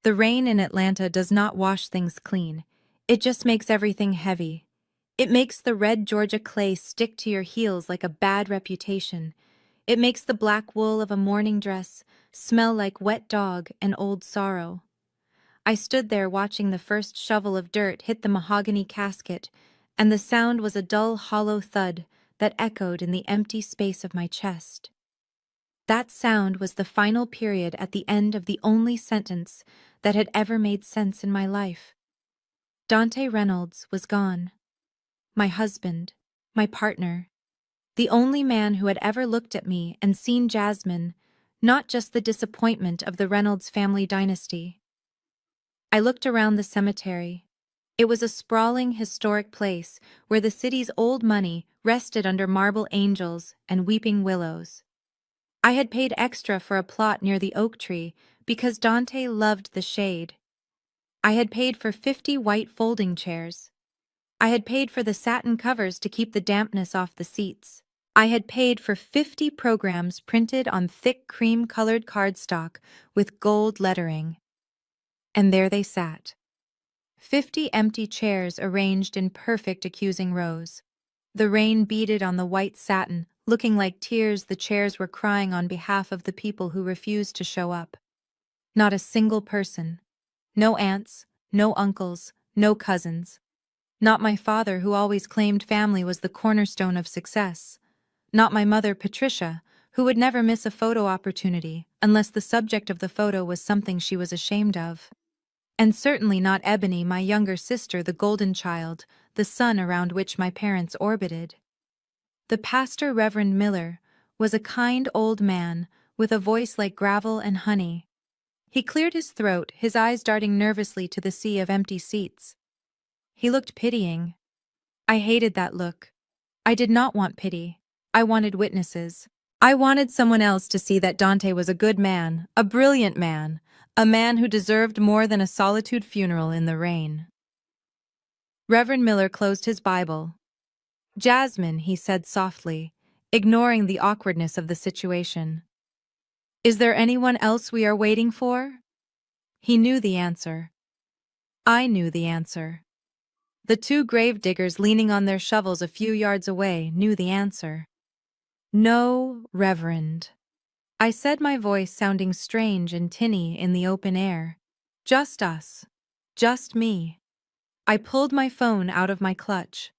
The rain in Atlanta does not wash things clean. It just makes everything heavy. It makes the red Georgia clay stick to your heels like a bad reputation. It makes the black wool of a morning dress smell like wet dog and old sorrow. I stood there watching the first shovel of dirt hit the mahogany casket, and the sound was a dull, hollow thud that echoed in the empty space of my chest. That sound was the final period at the end of the only sentence that had ever made sense in my life. Dante Reynolds was gone. My husband, my partner, the only man who had ever looked at me and seen Jasmine, not just the disappointment of the Reynolds family dynasty. I looked around the cemetery. It was a sprawling, historic place where the city's old money rested under marble angels and weeping willows. I had paid extra for a plot near the oak tree because Dante loved the shade. I had paid for 50 white folding chairs. I had paid for the satin covers to keep the dampness off the seats. I had paid for 50 programs printed on thick cream-colored cardstock with gold lettering. And there they sat. 50 empty chairs arranged in perfect accusing rows. The rain beaded on the white satin, looking like tears the chairs were crying on behalf of the people who refused to show up. Not a single person. No aunts, no uncles, no cousins. Not my father, who always claimed family was the cornerstone of success. Not my mother, Patricia, who would never miss a photo opportunity unless the subject of the photo was something she was ashamed of. And certainly not Ebony, my younger sister, the golden child, the sun around which my parents orbited. The pastor, Reverend Miller, was a kind old man with a voice like gravel and honey. He cleared his throat, his eyes darting nervously to the sea of empty seats. He looked pitying. I hated that look. I did not want pity. I wanted witnesses. I wanted someone else to see that Dante was a good man, a brilliant man, a man who deserved more than a solitude funeral in the rain. Reverend Miller closed his Bible. "Jasmine," he said softly, ignoring the awkwardness of the situation. "Is there anyone else we are waiting for?" He knew the answer. I knew the answer. The two grave diggers leaning on their shovels a few yards away knew the answer. "No, Reverend." I said, my voice sounding strange and tinny in the open air. "Just us. Just me." I pulled my phone out of my clutch.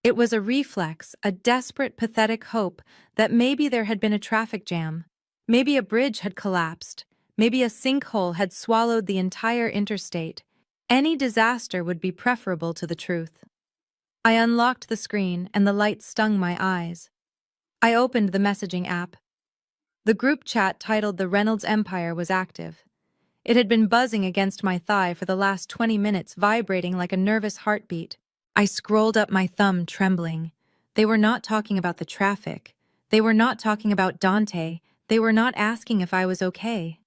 It was a reflex, a desperate, pathetic hope that maybe there had been a traffic jam. Maybe a bridge had collapsed. Maybe a sinkhole had swallowed the entire interstate. Any disaster would be preferable to the truth. I unlocked the screen and the light stung my eyes. I opened the messaging app. The group chat titled "The Reynolds Empire" was active. It had been buzzing against my thigh for the last 20 minutes, vibrating like a nervous heartbeat. I scrolled up, my thumb trembling. They were not talking about the traffic. They were not talking about Dante. They were not asking if I was okay.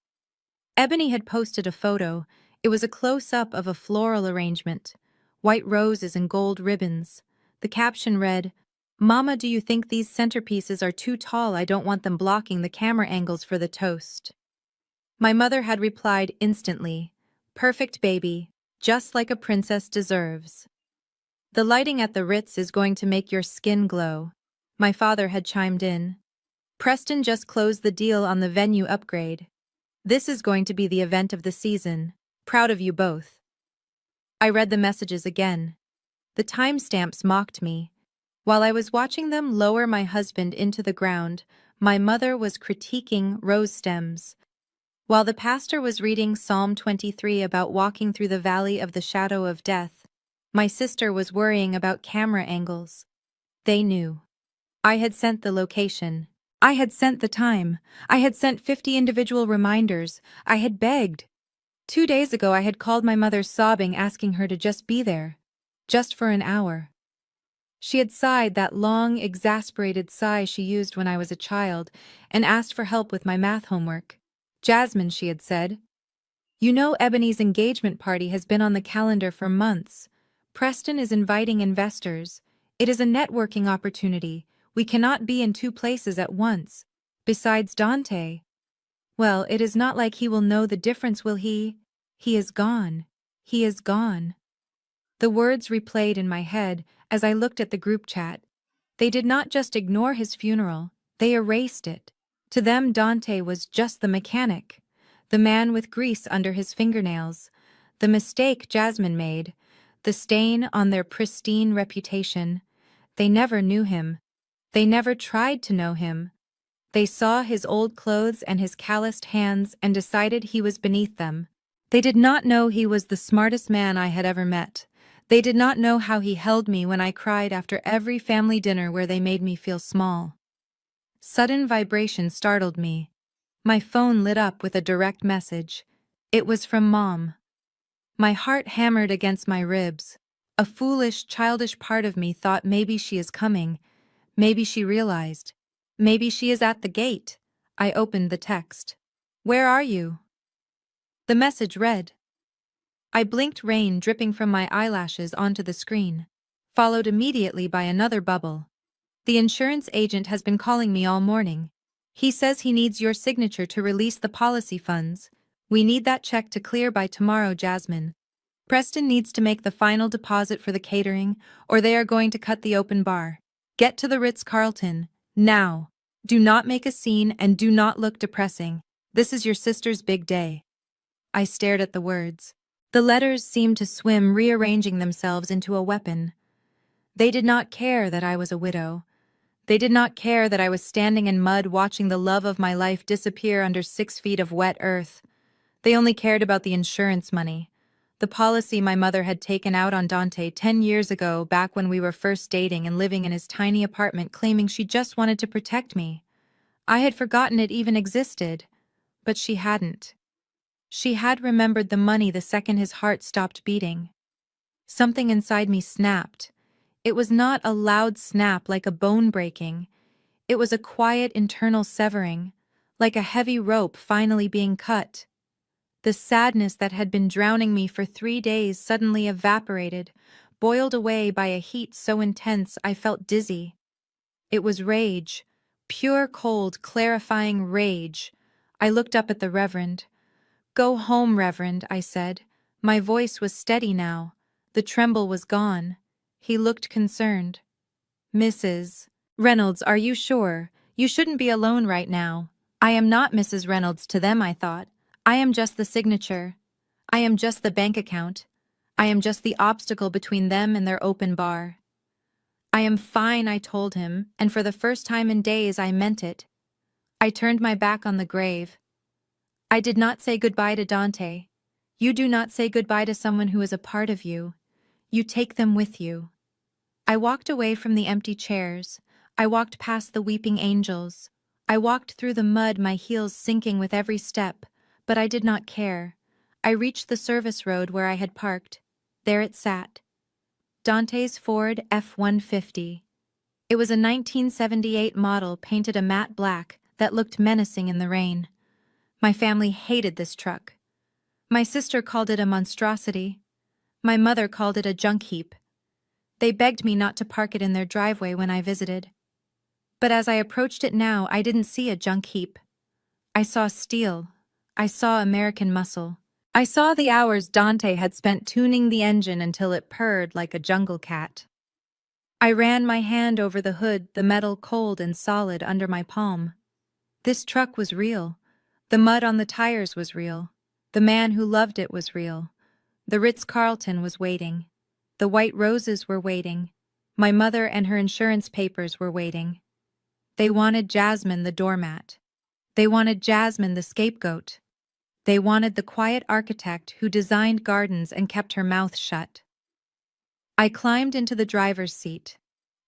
Ebony had posted a photo. It was a close-up of a floral arrangement. White roses and gold ribbons. The caption read, "Mama, do you think these centerpieces are too tall? I don't want them blocking the camera angles for the toast." My mother had replied instantly, "Perfect, baby, just like a princess deserves." "The lighting at the Ritz is going to make your skin glow." My father had chimed in. "Preston just closed the deal on the venue upgrade. This is going to be the event of the season. Proud of you both." I read the messages again. The timestamps mocked me. While I was watching them lower my husband into the ground, my mother was critiquing rose stems. While the pastor was reading Psalm 23 about walking through the valley of the shadow of death, my sister was worrying about camera angles. They knew. I had sent the location. I had sent the time. I had sent 50 individual reminders. I had begged. 2 days ago I had called my mother sobbing, asking her to just be there. Just for an hour. She had sighed, that long, exasperated sigh she used when I was a child, and asked for help with my math homework. "Jasmine," she had said, "you know Ebony's engagement party has been on the calendar for months. Preston is inviting investors. It is a networking opportunity. We cannot be in 2 places at once. Besides Dante. Well, it is not like he will know the difference, will he?" He is gone. He is gone. The words replayed in my head as I looked at the group chat. They did not just ignore his funeral, they erased it. To them, Dante was just the mechanic, the man with grease under his fingernails, the mistake Jasmine made, the stain on their pristine reputation. They never knew him. They never tried to know him. They saw his old clothes and his calloused hands and decided he was beneath them. They did not know he was the smartest man I had ever met. They did not know how he held me when I cried after every family dinner where they made me feel small. Sudden vibration startled me. My phone lit up with a direct message. It was from Mom. My heart hammered against my ribs. A foolish, childish part of me thought maybe she is coming. Maybe she realized. Maybe she is at the gate. I opened the text. "Where are you?" The message read. I blinked, rain dripping from my eyelashes onto the screen, followed immediately by another bubble. "The insurance agent has been calling me all morning. He says he needs your signature to release the policy funds. We need that check to clear by tomorrow, Jasmine. Preston needs to make the final deposit for the catering, or they are going to cut the open bar. Get to the Ritz-Carlton, now. Do not make a scene and do not look depressing. This is your sister's big day." I stared at the words. The letters seemed to swim, rearranging themselves into a weapon. They did not care that I was a widow. They did not care that I was standing in mud watching the love of my life disappear under 6 feet of wet earth. They only cared about the insurance money. The policy my mother had taken out on Dante 10 years ago, back when we were first dating and living in his tiny apartment, claiming she just wanted to protect me. I had forgotten it even existed, but she hadn't. She had remembered the money the second his heart stopped beating. Something inside me snapped. It was not a loud snap like a bone breaking. It was a quiet internal severing, like a heavy rope finally being cut. The sadness that had been drowning me for 3 days suddenly evaporated, boiled away by a heat so intense I felt dizzy. It was rage, pure, cold, clarifying rage. I looked up at the Reverend. "Go home, Reverend," I said. My voice was steady now. The tremble was gone. He looked concerned. "Mrs. Reynolds, are you sure? You shouldn't be alone right now." "I am not Mrs. Reynolds to them," I thought. "I am just the signature. I am just the bank account. I am just the obstacle between them and their open bar." "I am fine," I told him, and for the first time in days I meant it. I turned my back on the grave. I did not say goodbye to Dante. You do not say goodbye to someone who is a part of you. You take them with you. I walked away from the empty chairs. I walked past the weeping angels. I walked through the mud, my heels sinking with every step, but I did not care. I reached the service road where I had parked. There it sat. Dante's Ford F-150. It was a 1978 model painted a matte black that looked menacing in the rain. My family hated this truck. My sister called it a monstrosity. My mother called it a junk heap. They begged me not to park it in their driveway when I visited. But as I approached it now, I didn't see a junk heap. I saw steel. I saw American muscle. I saw the hours Dante had spent tuning the engine until it purred like a jungle cat. I ran my hand over the hood, the metal cold and solid under my palm. This truck was real. The mud on the tires was real. The man who loved it was real. The Ritz-Carlton was waiting. The white roses were waiting. My mother and her insurance papers were waiting. They wanted Jasmine the doormat. They wanted Jasmine the scapegoat. They wanted the quiet architect who designed gardens and kept her mouth shut. I climbed into the driver's seat.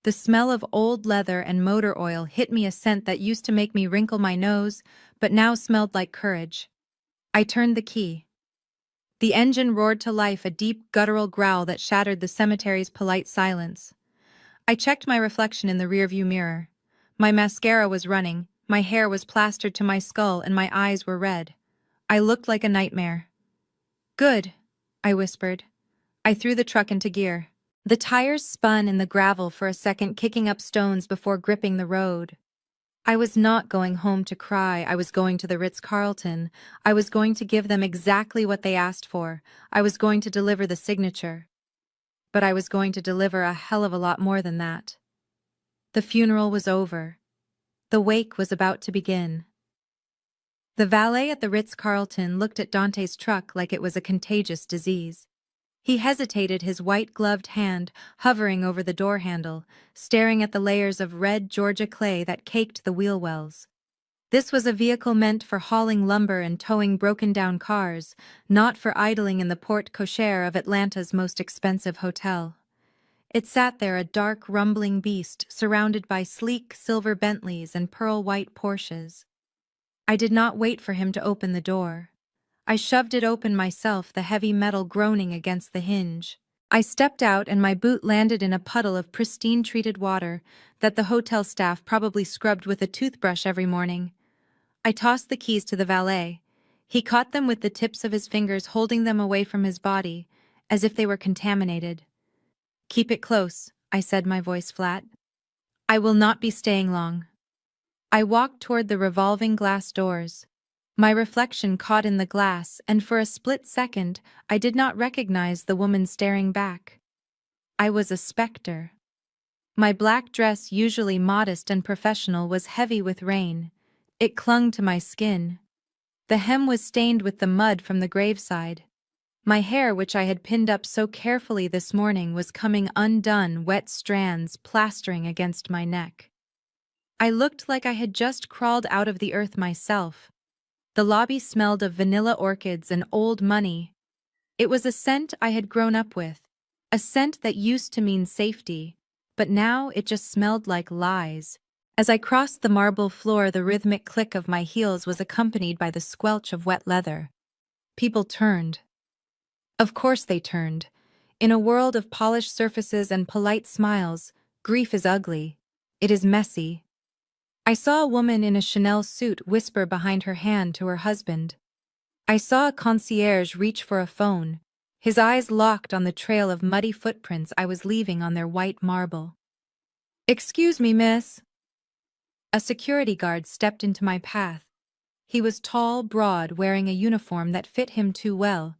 The smell of old leather and motor oil hit me, a scent that used to make me wrinkle my nose, but now smelled like courage. I turned the key. The engine roared to life, a deep, guttural growl that shattered the cemetery's polite silence. I checked my reflection in the rearview mirror. My mascara was running, my hair was plastered to my skull, and my eyes were red. I looked like a nightmare. "Good," I whispered. I threw the truck into gear. The tires spun in the gravel for a second, kicking up stones before gripping the road. I was not going home to cry. I was going to the Ritz-Carlton. I was going to give them exactly what they asked for. I was going to deliver the signature. But I was going to deliver a hell of a lot more than that. The funeral was over. The wake was about to begin. The valet at the Ritz-Carlton looked at Dante's truck like it was a contagious disease. He hesitated, his white-gloved hand hovering over the door handle, staring at the layers of red Georgia clay that caked the wheel wells. This was a vehicle meant for hauling lumber and towing broken-down cars, not for idling in the porte cochere of Atlanta's most expensive hotel. It sat there, a dark, rumbling beast, surrounded by sleek silver Bentleys and pearl-white Porsches. I did not wait for him to open the door. I shoved it open myself, the heavy metal groaning against the hinge. I stepped out and my boot landed in a puddle of pristine treated water that the hotel staff probably scrubbed with a toothbrush every morning. I tossed the keys to the valet. He caught them with the tips of his fingers, holding them away from his body, as if they were contaminated. "Keep it close," I said, my voice flat. "I will not be staying long." I walked toward the revolving glass doors. My reflection caught in the glass, and for a split second, I did not recognize the woman staring back. I was a specter. My black dress, usually modest and professional, was heavy with rain. It clung to my skin. The hem was stained with the mud from the graveside. My hair, which I had pinned up so carefully this morning, was coming undone, wet strands plastering against my neck. I looked like I had just crawled out of the earth myself. The lobby smelled of vanilla orchids and old money. It was a scent I had grown up with, a scent that used to mean safety, but now it just smelled like lies. As I crossed the marble floor, the rhythmic click of my heels was accompanied by the squelch of wet leather. People turned. Of course they turned. In a world of polished surfaces and polite smiles, grief is ugly. It is messy. I saw a woman in a Chanel suit whisper behind her hand to her husband. I saw a concierge reach for a phone, his eyes locked on the trail of muddy footprints I was leaving on their white marble. "Excuse me, miss." A security guard stepped into my path. He was tall, broad, wearing a uniform that fit him too well.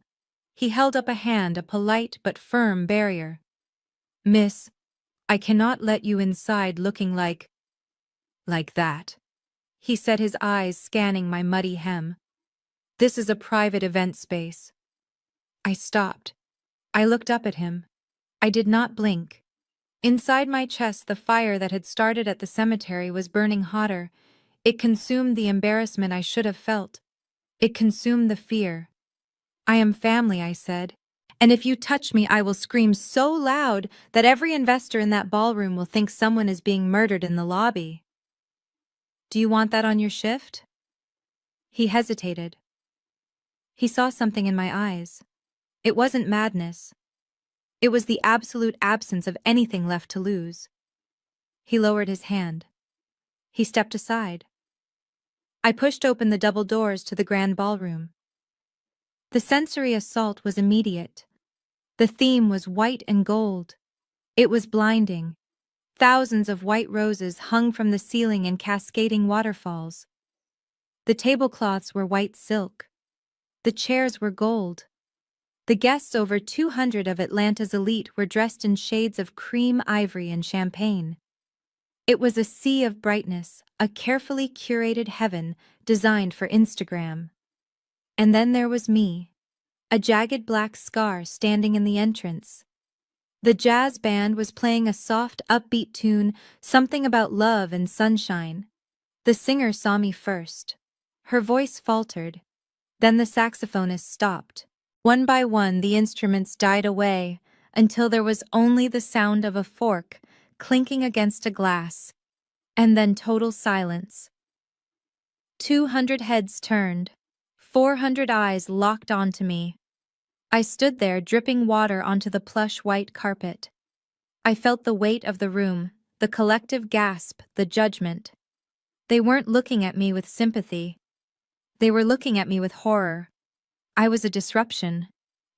He held up a hand, a polite but firm barrier. "Miss, I cannot let you inside looking like that," he said, his eyes scanning my muddy hem. "This is a private event space." I stopped. I looked up at him. I did not blink. Inside my chest, the fire that had started at the cemetery was burning hotter. It consumed the embarrassment I should have felt. It consumed the fear. "I am family," I said. "And if you touch me, I will scream so loud that every investor in that ballroom will think someone is being murdered in the lobby." "Do you want that on your shift?" He hesitated. He saw something in my eyes. It wasn't madness. It was the absolute absence of anything left to lose. He lowered his hand. He stepped aside. I pushed open the double doors to the grand ballroom. The sensory assault was immediate. The theme was white and gold. It was blinding. Thousands of white roses hung from the ceiling in cascading waterfalls. The tablecloths were white silk. The chairs were gold. The guests, over 200 of Atlanta's elite, were dressed in shades of cream, ivory, and champagne. It was a sea of brightness, a carefully curated heaven designed for Instagram. And then there was me, a jagged black scar standing in the entrance. The jazz band was playing a soft, upbeat tune, something about love and sunshine. The singer saw me first. Her voice faltered. Then the saxophonist stopped. One by one, the instruments died away until there was only the sound of a fork clinking against a glass. And then total silence. 200 heads turned. 400 eyes locked onto me. I stood there, dripping water onto the plush white carpet. I felt the weight of the room, the collective gasp, the judgment. They weren't looking at me with sympathy. They were looking at me with horror. I was a disruption.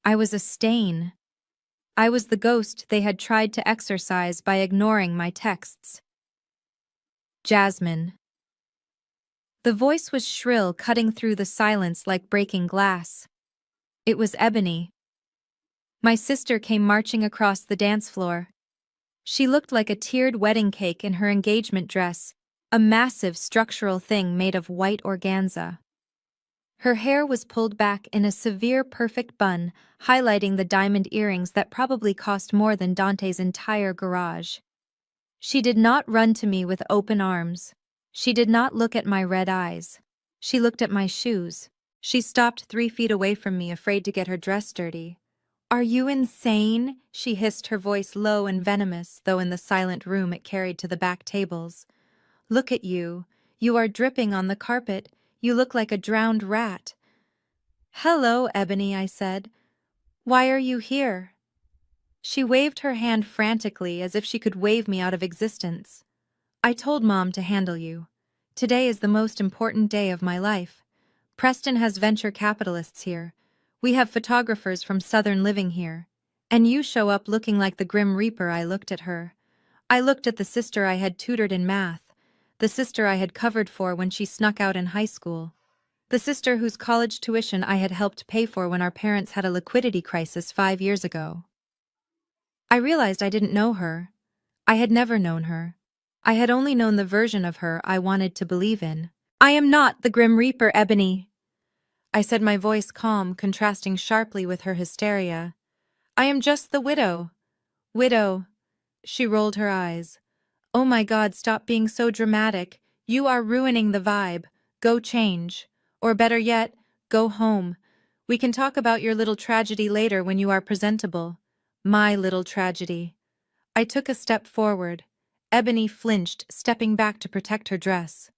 I was a stain. I was the ghost they had tried to exorcise by ignoring my texts. "Jasmine," The voice was shrill, cutting through the silence like breaking glass. It was Ebony. My sister came marching across the dance floor. She looked like a tiered wedding cake in her engagement dress, a massive structural thing made of white organza. Her hair was pulled back in a severe perfect bun, highlighting the diamond earrings that probably cost more than Dante's entire garage. She did not run to me with open arms. She did not look at my red eyes. She looked at my shoes. She stopped 3 feet away from me, afraid to get her dress dirty. "Are you insane?" she hissed, her voice low and venomous, though in the silent room it carried to the back tables. "Look at you. You are dripping on the carpet. You look like a drowned rat." "Hello, Ebony," I said. "Why are you here?" She waved her hand frantically, as if she could wave me out of existence. "I told Mom to handle you. Today is the most important day of my life. Preston has venture capitalists here. We have photographers from Southern living here. And you show up looking like the Grim Reaper." I looked at her. I looked at the sister I had tutored in math, the sister I had covered for when she snuck out in high school, the sister whose college tuition I had helped pay for when our parents had a liquidity crisis 5 years ago. I realized I didn't know her. I had never known her. I had only known the version of her I wanted to believe in. "I am not the Grim Reaper, Ebony," I said, my voice calm, contrasting sharply with her hysteria. "I am just the widow." "Widow." She rolled her eyes. "Oh my God, stop being so dramatic. You are ruining the vibe. Go change. Or better yet, go home. We can talk about your little tragedy later when you are presentable." My little tragedy. I took a step forward. Ebony flinched, stepping back to protect her dress.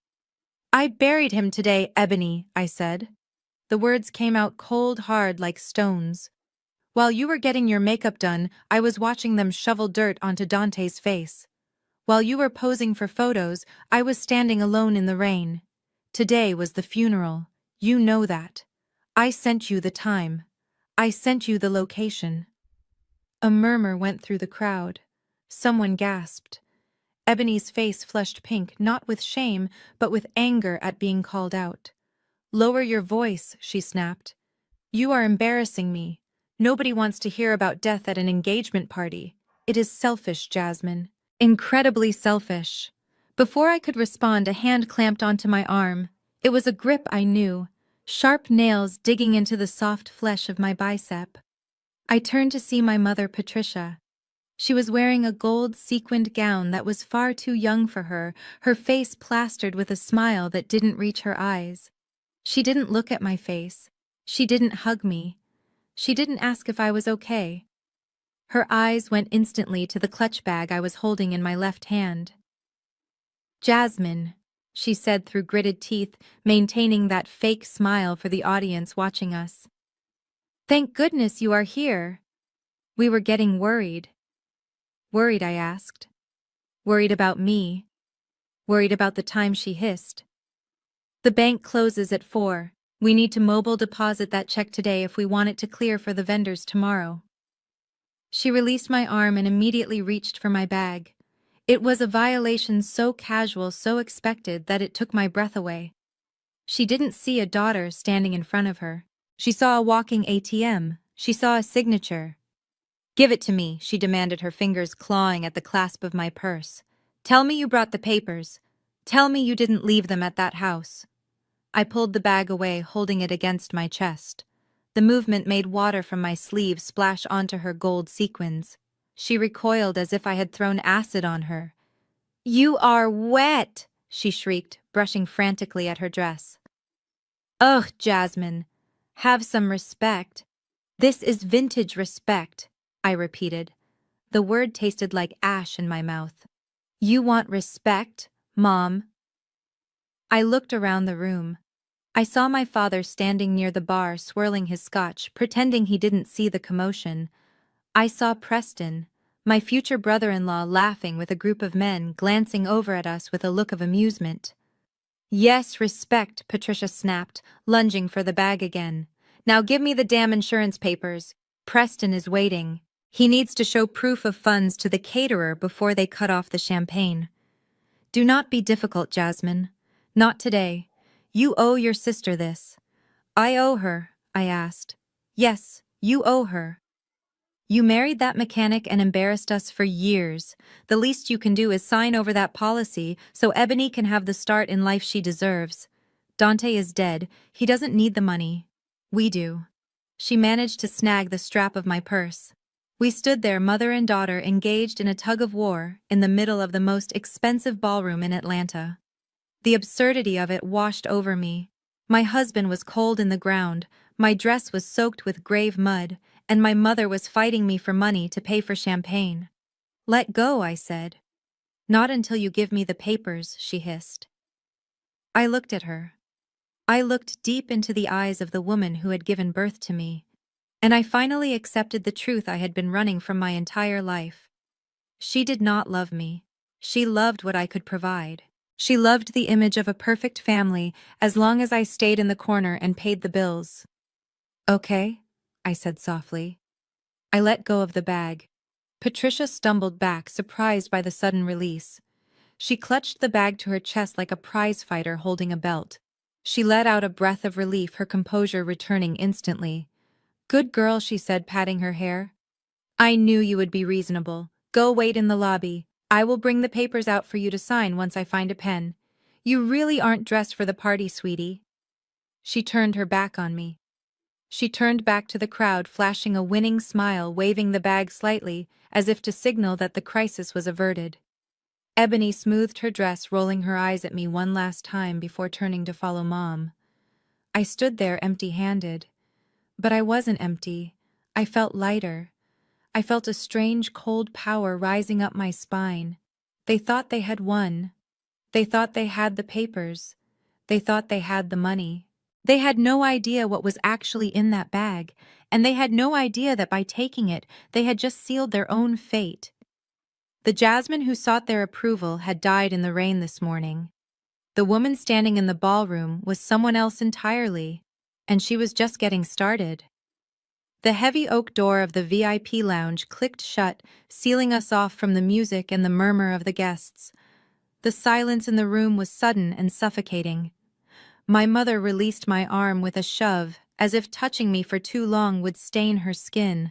"I buried him today, Ebony," I said. The words came out cold, hard, like stones. "While you were getting your makeup done, I was watching them shovel dirt onto Dante's face. While you were posing for photos, I was standing alone in the rain. Today was the funeral. You know that. I sent you the time. I sent you the location." A murmur went through the crowd. Someone gasped. Ebony's face flushed pink, not with shame, but with anger at being called out. "Lower your voice," she snapped. "You are embarrassing me. Nobody wants to hear about death at an engagement party. It is selfish, Jasmine. Incredibly selfish." Before I could respond, a hand clamped onto my arm. It was a grip I knew, sharp nails digging into the soft flesh of my bicep. I turned to see my mother, Patricia. She was wearing a gold sequined gown that was far too young for her face plastered with a smile that didn't reach her eyes. She didn't look at my face. She didn't hug me. She didn't ask if I was okay. Her eyes went instantly to the clutch bag I was holding in my left hand. "Jasmine," she said through gritted teeth, maintaining that fake smile for the audience watching us. "Thank goodness you are here." We were getting worried. "Worried?" I asked. "Worried about me. Worried about the time," she hissed. "The bank closes at 4. We need to mobile deposit that check today if we want it to clear for the vendors tomorrow." She released my arm and immediately reached for my bag. It was a violation so casual, so expected, that it took my breath away. She didn't see a daughter standing in front of her. She saw a walking ATM. She saw a signature. "Give it to me," she demanded, her fingers clawing at the clasp of my purse. "Tell me you brought the papers. Tell me you didn't leave them at that house." I pulled the bag away, holding it against my chest. The movement made water from my sleeve splash onto her gold sequins. She recoiled as if I had thrown acid on her. "You are wet!" she shrieked, brushing frantically at her dress. "Ugh, Jasmine. Have some respect. This is vintage respect," I repeated. The word tasted like ash in my mouth. "You want respect, Mom?" I looked around the room. I saw my father standing near the bar, swirling his scotch, pretending he didn't see the commotion. I saw Preston, my future brother-in-law, laughing with a group of men, glancing over at us with a look of amusement. "Yes, respect," Patricia snapped, lunging for the bag again. "Now give me the damn insurance papers. Preston is waiting. He needs to show proof of funds to the caterer before they cut off the champagne." "Do not be difficult, Jasmine. Not today. You owe your sister this. I owe her, I asked. Yes, you owe her. You married that mechanic and embarrassed us for years. The least you can do is sign over that policy so Ebony can have the start in life she deserves. Dante is dead. He doesn't need the money. We do. She managed to snag the strap of my purse. We stood there, mother and daughter, engaged in a tug-of-war in the middle of the most expensive ballroom in Atlanta. The absurdity of it washed over me. My husband was cold in the ground, my dress was soaked with grave mud, and my mother was fighting me for money to pay for champagne. Let go, I said. Not until you give me the papers, she hissed. I looked at her. I looked deep into the eyes of the woman who had given birth to me, and I finally accepted the truth I had been running from my entire life. She did not love me. She loved what I could provide. She loved the image of a perfect family as long as I stayed in the corner and paid the bills. Okay, I said softly. I let go of the bag. Patricia stumbled back, surprised by the sudden release. She clutched the bag to her chest like a prize fighter holding a belt. She let out a breath of relief, her composure returning instantly. Good girl, she said, patting her hair. I knew you would be reasonable. Go wait in the lobby. I will bring the papers out for you to sign once I find a pen. You really aren't dressed for the party, sweetie. She turned her back on me. She turned back to the crowd, flashing a winning smile, waving the bag slightly, as if to signal that the crisis was averted. Ebony smoothed her dress, rolling her eyes at me one last time before turning to follow Mom. I stood there empty-handed. But I wasn't empty. I felt lighter. I felt a strange cold power rising up my spine. They thought they had won. They thought they had the papers. They thought they had the money. They had no idea what was actually in that bag, and they had no idea that by taking it, they had just sealed their own fate. The Jasmine who sought their approval had died in the rain this morning. The woman standing in the ballroom was someone else entirely, and she was just getting started. The heavy oak door of the VIP lounge clicked shut, sealing us off from the music and the murmur of the guests. The silence in the room was sudden and suffocating. My mother released my arm with a shove, as if touching me for too long would stain her skin.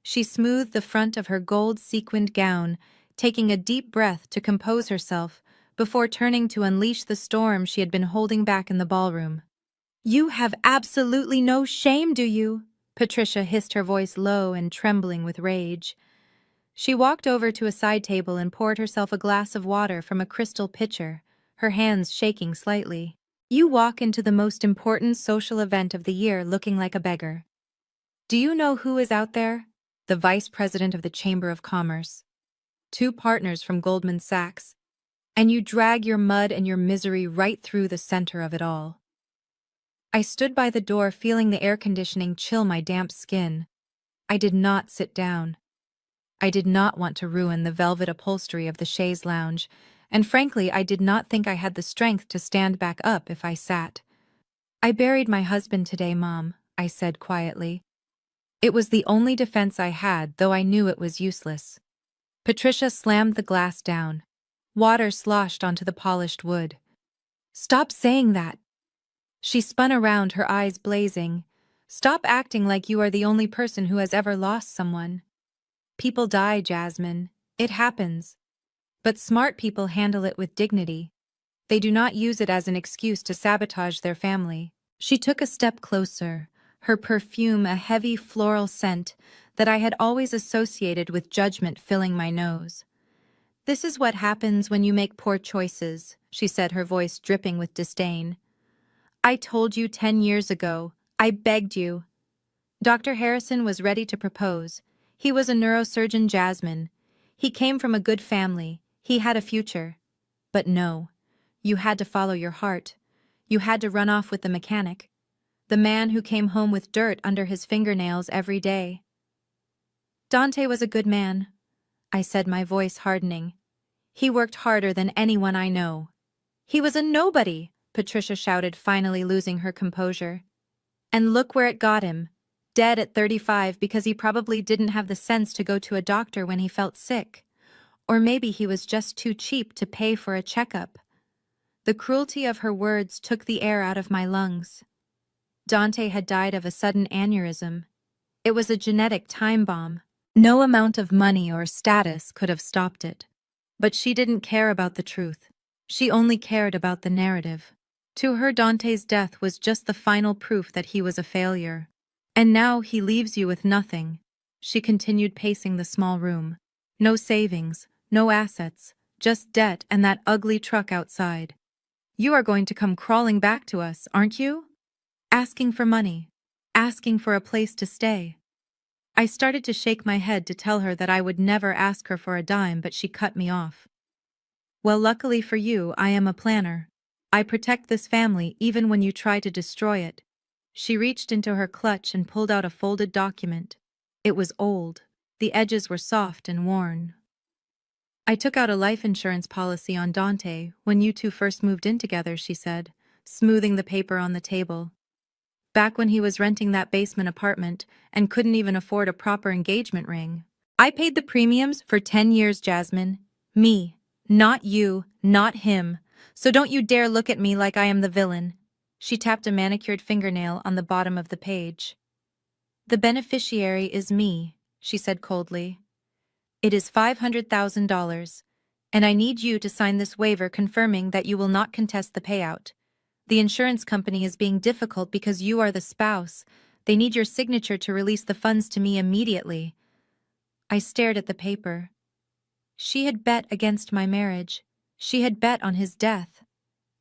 She smoothed the front of her gold-sequined gown, taking a deep breath to compose herself, before turning to unleash the storm she had been holding back in the ballroom. You have absolutely no shame, do you? Patricia hissed, her voice low and trembling with rage. She walked over to a side table and poured herself a glass of water from a crystal pitcher, her hands shaking slightly. You walk into the most important social event of the year looking like a beggar. Do you know who is out there? The vice president of the Chamber of Commerce. 2 partners from Goldman Sachs. And you drag your mud and your misery right through the center of it all. I stood by the door, feeling the air conditioning chill my damp skin. I did not sit down. I did not want to ruin the velvet upholstery of the chaise lounge, and frankly, I did not think I had the strength to stand back up if I sat. I buried my husband today, Mom, I said quietly. It was the only defense I had, though I knew it was useless. Patricia slammed the glass down. Water sloshed onto the polished wood. Stop saying that. She spun around, her eyes blazing. Stop acting like you are the only person who has ever lost someone. People die, Jasmine. It happens. But smart people handle it with dignity. They do not use it as an excuse to sabotage their family. She took a step closer, her perfume a heavy floral scent that I had always associated with judgment filling my nose. This is what happens when you make poor choices, she said, her voice dripping with disdain. I told you 10 years ago. I begged you. Dr. Harrison was ready to propose. He was a neurosurgeon, Jasmine. He came from a good family. He had a future. But no. You had to follow your heart. You had to run off with the mechanic. The man who came home with dirt under his fingernails every day. Dante was a good man, I said, my voice hardening. He worked harder than anyone I know. He was a nobody, Patricia shouted, finally losing her composure. And look where it got him. Dead at 35 because he probably didn't have the sense to go to a doctor when he felt sick. Or maybe he was just too cheap to pay for a checkup. The cruelty of her words took the air out of my lungs. Dante had died of a sudden aneurysm. It was a genetic time bomb. No amount of money or status could have stopped it. But she didn't care about the truth. She only cared about the narrative. To her, Dante's death was just the final proof that he was a failure. And now he leaves you with nothing. She continued pacing the small room. No savings, no assets, just debt and that ugly truck outside. You are going to come crawling back to us, aren't you? Asking for money. Asking for a place to stay. I started to shake my head to tell her that I would never ask her for a dime, but she cut me off. Well, luckily for you, I am a planner. I protect this family even when you try to destroy it. She reached into her clutch and pulled out a folded document. It was old. The edges were soft and worn. I took out a life insurance policy on Dante when you two first moved in together, she said, smoothing the paper on the table. Back when he was renting that basement apartment and couldn't even afford a proper engagement ring. I paid the premiums for 10 years, Jasmine. Me. Not you, not him. So don't you dare look at me like I am the villain. She tapped a manicured fingernail on the bottom of the page. The beneficiary is me, she said coldly. It is $500,000, and I need you to sign this waiver confirming that you will not contest the payout. The insurance company is being difficult because you are the spouse. They need your signature to release the funds to me immediately. I stared at the paper. She had bet against my marriage. She had bet on his death.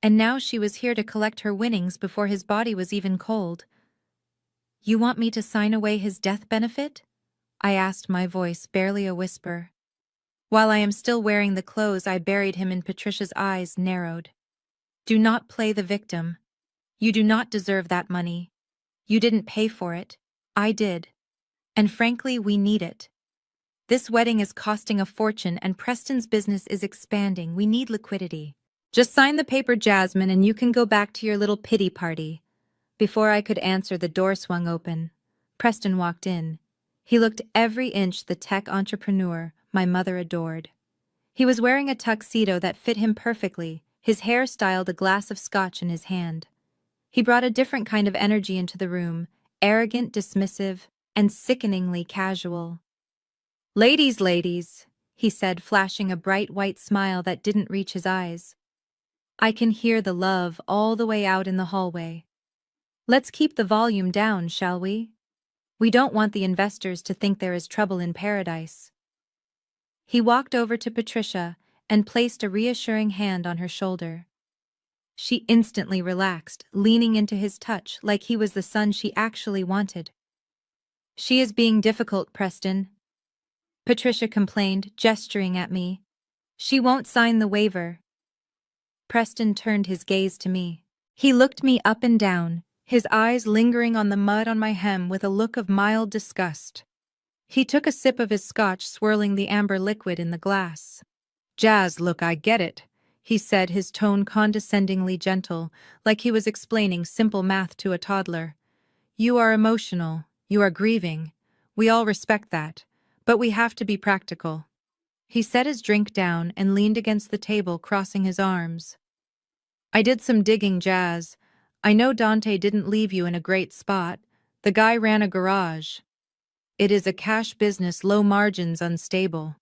And now she was here to collect her winnings before his body was even cold. You want me to sign away his death benefit? I asked, my voice barely a whisper. While I am still wearing the clothes I buried him in, Patricia's eyes narrowed. Do not play the victim. You do not deserve that money. You didn't pay for it. I did. And frankly, we need it. This wedding is costing a fortune and Preston's business is expanding. We need liquidity. Just sign the paper, Jasmine, and you can go back to your little pity party. Before I could answer, the door swung open. Preston walked in. He looked every inch the tech entrepreneur my mother adored. He was wearing a tuxedo that fit him perfectly, his hair styled, a glass of scotch in his hand. He brought a different kind of energy into the room, arrogant, dismissive, and sickeningly casual. Ladies, he said, flashing a bright white smile that didn't reach his eyes. I can hear the love all the way out in the hallway. Let's keep the volume down, shall we? We don't want the investors to think there is trouble in paradise. He walked over to Patricia and placed a reassuring hand on her shoulder. She instantly relaxed, leaning into his touch like he was the son she actually wanted. She is being difficult, Preston, Patricia complained, gesturing at me. She won't sign the waiver. Preston turned his gaze to me. He looked me up and down, his eyes lingering on the mud on my hem with a look of mild disgust. He took a sip of his scotch, swirling the amber liquid in the glass. Jazz, look, I get it, he said, his tone condescendingly gentle, like he was explaining simple math to a toddler. You are emotional, you are grieving. We all respect that, but we have to be practical. He set his drink down and leaned against the table, crossing his arms. I did some digging, Jazz. I know Dante didn't leave you in a great spot. The guy ran a garage. It is a cash business, low margins, unstable.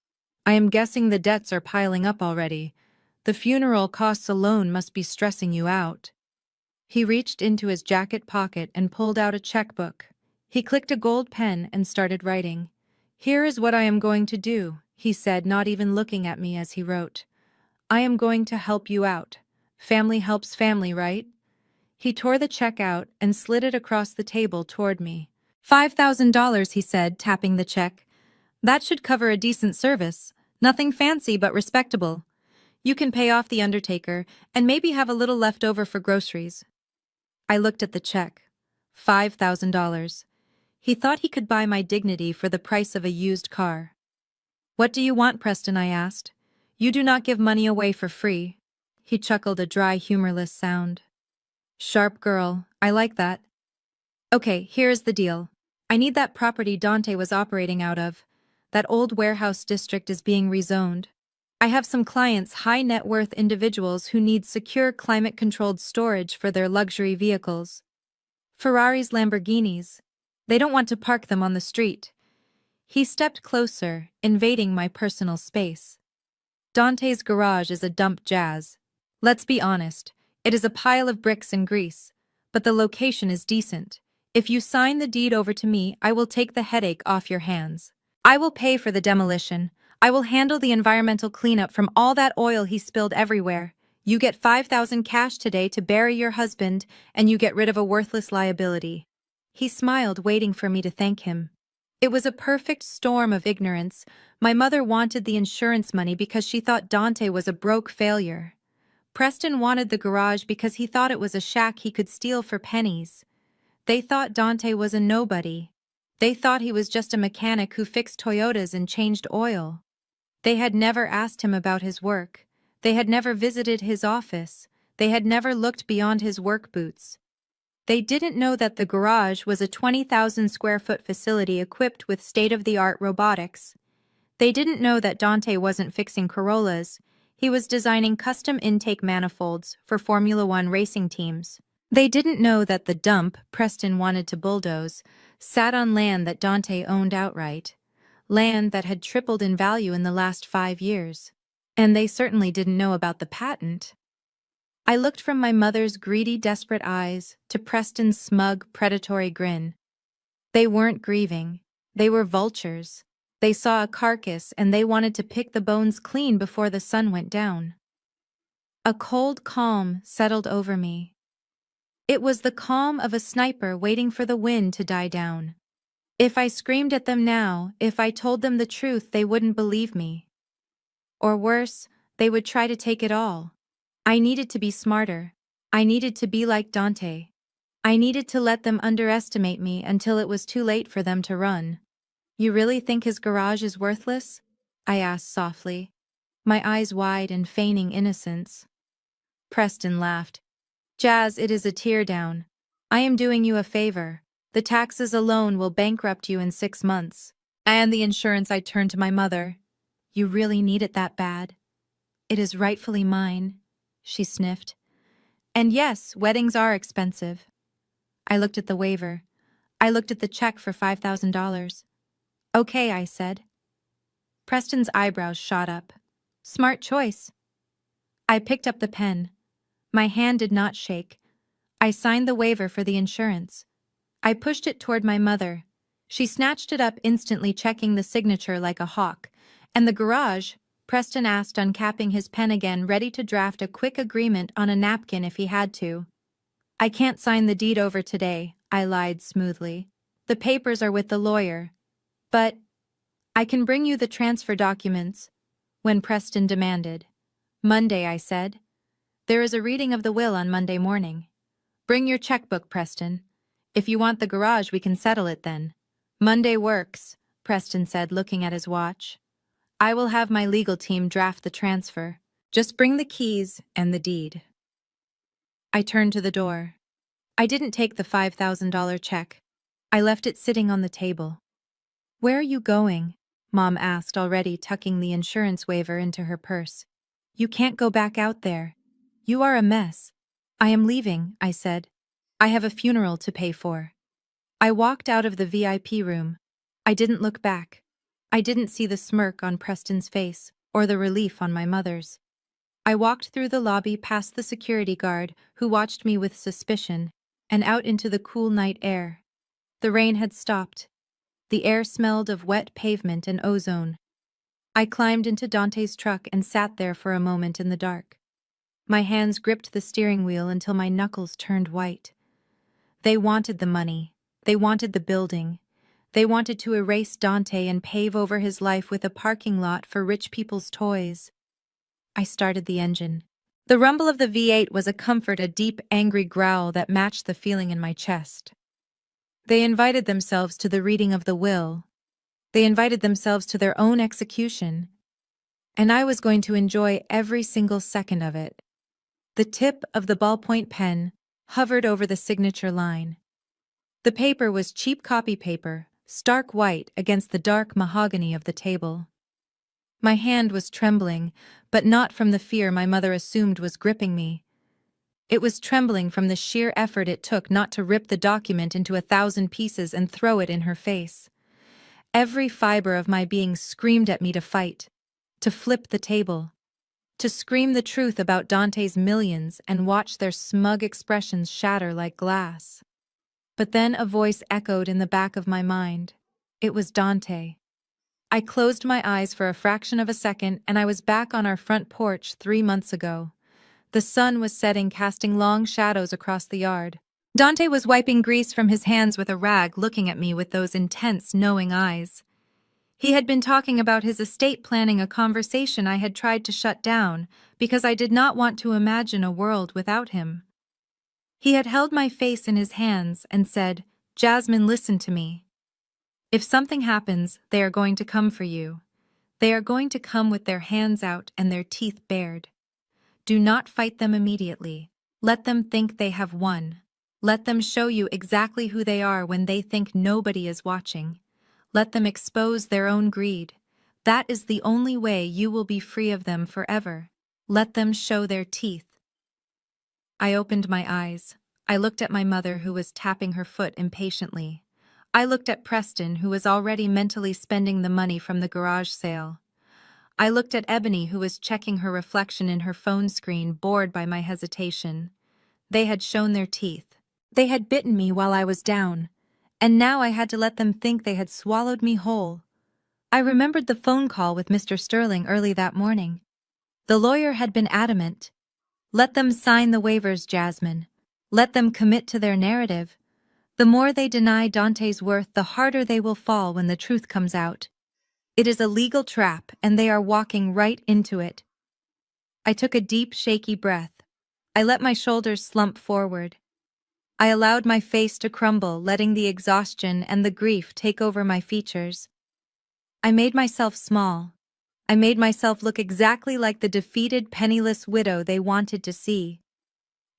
I am guessing the debts are piling up already. The funeral costs alone must be stressing you out. He reached into his jacket pocket and pulled out a checkbook. He clicked a gold pen and started writing. Here is what I am going to do, he said, not even looking at me as he wrote. I am going to help you out. Family helps family, right? He tore the check out and slid it across the table toward me. $5,000, he said, tapping the check. That should cover a decent service. Nothing fancy, but respectable. You can pay off the undertaker and maybe have a little left over for groceries. I looked at the check. $5,000. He thought he could buy my dignity for the price of a used car. What do you want, Preston? I asked. You do not give money away for free. He chuckled, a dry, humorless sound. Sharp girl, I like that. Okay, here is the deal. I need that property Dante was operating out of. That old warehouse district is being rezoned. I have some clients, high net worth individuals who need secure climate-controlled storage for their luxury vehicles. Ferraris, Lamborghinis. They don't want to park them on the street. He stepped closer, invading my personal space. Dante's garage is a dump, Jazz. Let's be honest, it is a pile of bricks and grease. But the location is decent. If you sign the deed over to me, I will take the headache off your hands. I will pay for the demolition. I will handle the environmental cleanup from all that oil he spilled everywhere. You get 5,000 cash today to bury your husband, and you get rid of a worthless liability. He smiled, waiting for me to thank him. It was a perfect storm of ignorance. My mother wanted the insurance money because she thought Dante was a broke failure. Preston wanted the garage because he thought it was a shack he could steal for pennies. They thought Dante was a nobody. They thought he was just a mechanic who fixed Toyotas and changed oil. They had never asked him about his work. They had never visited his office. They had never looked beyond his work boots. They didn't know that the garage was a 20,000 square foot facility equipped with state-of-the-art robotics. They didn't know that Dante wasn't fixing Corollas. He was designing custom intake manifolds for Formula One racing teams. They didn't know that the dump Preston wanted to bulldoze sat on land that Dante owned outright, land that had tripled in value in the last 5 years. And they certainly didn't know about the patent. I looked from my mother's greedy, desperate eyes to Preston's smug, predatory grin. They weren't grieving. They were vultures. They saw a carcass and they wanted to pick the bones clean before the sun went down. A cold calm settled over me. It was the calm of a sniper waiting for the wind to die down. If I screamed at them now, if I told them the truth, they wouldn't believe me. Or worse, they would try to take it all. I needed to be smarter. I needed to be like Dante. I needed to let them underestimate me until it was too late for them to run. You really think his garage is worthless? I asked softly, my eyes wide and feigning innocence. Preston laughed. Jazz, it is a teardown. I am doing you a favor. The taxes alone will bankrupt you in 6 months. And the insurance. I turned to my mother. You really need it that bad? It is rightfully mine, she sniffed. And yes, weddings are expensive. I looked at the waiver. I looked at the check for $5,000. Okay, I said. Preston's eyebrows shot up. Smart choice. I picked up the pen. My hand did not shake. I signed the waiver for the insurance. I pushed it toward my mother. She snatched it up, instantly checking the signature like a hawk. And the garage? Preston asked, uncapping his pen again, ready to draft a quick agreement on a napkin if he had to. I can't sign the deed over today, I lied smoothly. The papers are with the lawyer. But I can bring you the transfer documents, when Preston demanded. Monday, I said. There is a reading of the will on Monday morning. Bring your checkbook, Preston. If you want the garage, we can settle it then. Monday works, Preston said, looking at his watch. I will have my legal team draft the transfer. Just bring the keys and the deed. I turned to the door. I didn't take the $5,000 check. I left it sitting on the table. Where are you going? Mom asked, already tucking the insurance waiver into her purse. You can't go back out there. You are a mess. I am leaving, I said. I have a funeral to pay for. I walked out of the VIP room. I didn't look back. I didn't see the smirk on Preston's face or the relief on my mother's. I walked through the lobby past the security guard, who watched me with suspicion, and out into the cool night air. The rain had stopped. The air smelled of wet pavement and ozone. I climbed into Dante's truck and sat there for a moment in the dark. My hands gripped the steering wheel until my knuckles turned white. They wanted the money. They wanted the building. They wanted to erase Dante and pave over his life with a parking lot for rich people's toys. I started the engine. The rumble of the V8 was a comfort, a deep, angry growl that matched the feeling in my chest. They invited themselves to the reading of the will. They invited themselves to their own execution. And I was going to enjoy every single second of it. The tip of the ballpoint pen hovered over the signature line. The paper was cheap copy paper, stark white against the dark mahogany of the table. My hand was trembling, but not from the fear my mother assumed was gripping me. It was trembling from the sheer effort it took not to rip the document into 1,000 pieces and throw it in her face. Every fiber of my being screamed at me to fight, to flip the table, to scream the truth about Dante's millions and watch their smug expressions shatter like glass. But then a voice echoed in the back of my mind. It was Dante. I closed my eyes for a fraction of a second and I was back on our front porch 3 months ago. The sun was setting, casting long shadows across the yard. Dante was wiping grease from his hands with a rag, looking at me with those intense, knowing eyes. He had been talking about his estate planning, a conversation I had tried to shut down because I did not want to imagine a world without him. He had held my face in his hands and said, "Jasmine, listen to me. If something happens, they are going to come for you. They are going to come with their hands out and their teeth bared. Do not fight them immediately. Let them think they have won. Let them show you exactly who they are when they think nobody is watching. Let them expose their own greed. That is the only way you will be free of them forever. Let them show their teeth." I opened my eyes. I looked at my mother, who was tapping her foot impatiently. I looked at Preston, who was already mentally spending the money from the garage sale. I looked at Ebony, who was checking her reflection in her phone screen, bored by my hesitation. They had shown their teeth. They had bitten me while I was down, and now I had to let them think they had swallowed me whole. I remembered the phone call with Mr. Sterling early that morning. The lawyer had been adamant. Let them sign the waivers, Jasmine. Let them commit to their narrative. The more they deny Dante's worth, the harder they will fall when the truth comes out. It is a legal trap, and they are walking right into it. I took a deep, shaky breath. I let my shoulders slump forward. I allowed my face to crumble, letting the exhaustion and the grief take over my features. I made myself small. I made myself look exactly like the defeated, penniless widow they wanted to see.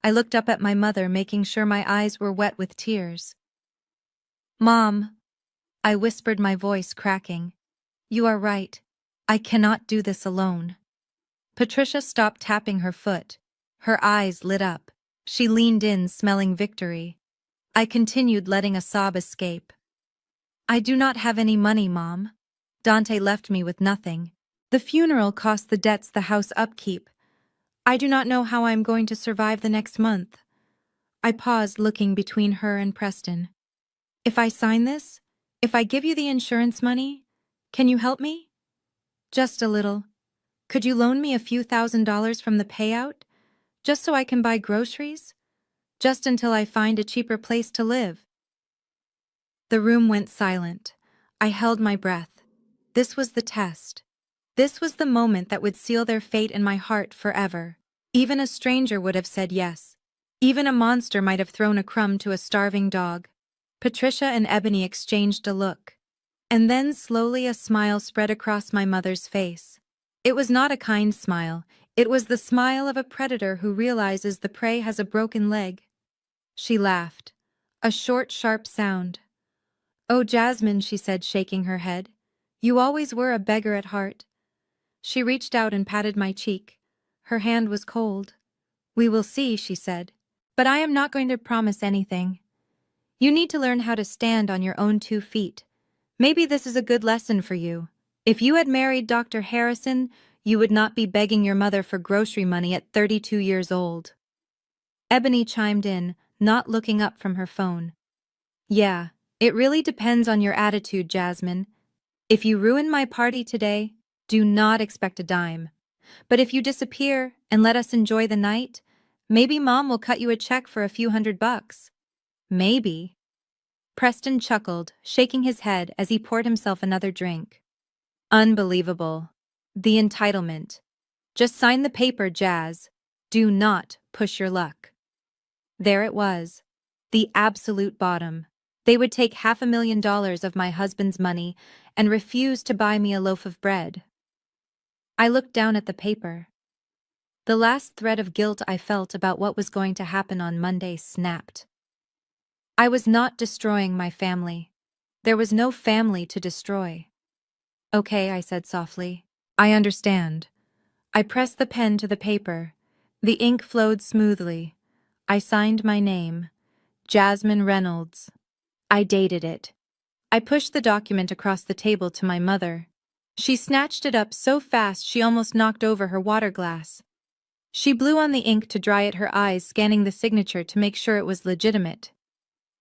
I looked up at my mother, making sure my eyes were wet with tears. "Mom," I whispered, my voice cracking. "You are right. I cannot do this alone." Patricia stopped tapping her foot. Her eyes lit up. She leaned in, smelling victory. I continued, letting a sob escape. "I do not have any money, Mom. Dante left me with nothing. The funeral cost the debts, the house upkeep. I do not know how I am going to survive the next month." I paused, looking between her and Preston. "If I sign this, if I give you the insurance money, can you help me? Just a little. Could you loan me a few $1,000s from the payout, just so I can buy groceries? Just until I find a cheaper place to live." The room went silent. I held my breath. This was the test. This was the moment that would seal their fate in my heart forever. Even a stranger would have said yes. Even a monster might have thrown a crumb to a starving dog. Patricia and Ebony exchanged a look. And then slowly a smile spread across my mother's face. It was not a kind smile. It was the smile of a predator who realizes the prey has a broken leg. She laughed. A short, sharp sound. "Oh, Jasmine," she said, shaking her head. "You always were a beggar at heart." She reached out and patted my cheek. Her hand was cold. "We will see," she said. "But I am not going to promise anything. You need to learn how to stand on your own 2 feet. Maybe this is a good lesson for you. If you had married Dr. Harrison, you would not be begging your mother for grocery money at 32 years old." Ebony chimed in, not looking up from her phone. "Yeah, it really depends on your attitude, Jasmine. If you ruin my party today, do not expect a dime. But if you disappear and let us enjoy the night, maybe Mom will cut you a check for a few $100. Maybe." Preston chuckled, shaking his head as he poured himself another drink. Unbelievable. The entitlement. Just sign the paper, Jazz. Do not push your luck. There it was. The absolute bottom. They would take $500,000 of my husband's money and refuse to buy me a loaf of bread. I looked down at the paper. The last thread of guilt I felt about what was going to happen on Monday snapped. I was not destroying my family. There was no family to destroy. "Okay," I said softly. I understand. I pressed the pen to the paper. The ink flowed smoothly. I signed my name, Jasmine Reynolds. I dated it. I pushed the document across the table to my mother. She snatched it up so fast she almost knocked over her water glass. She blew on the ink to dry at her eyes, scanning the signature to make sure it was legitimate.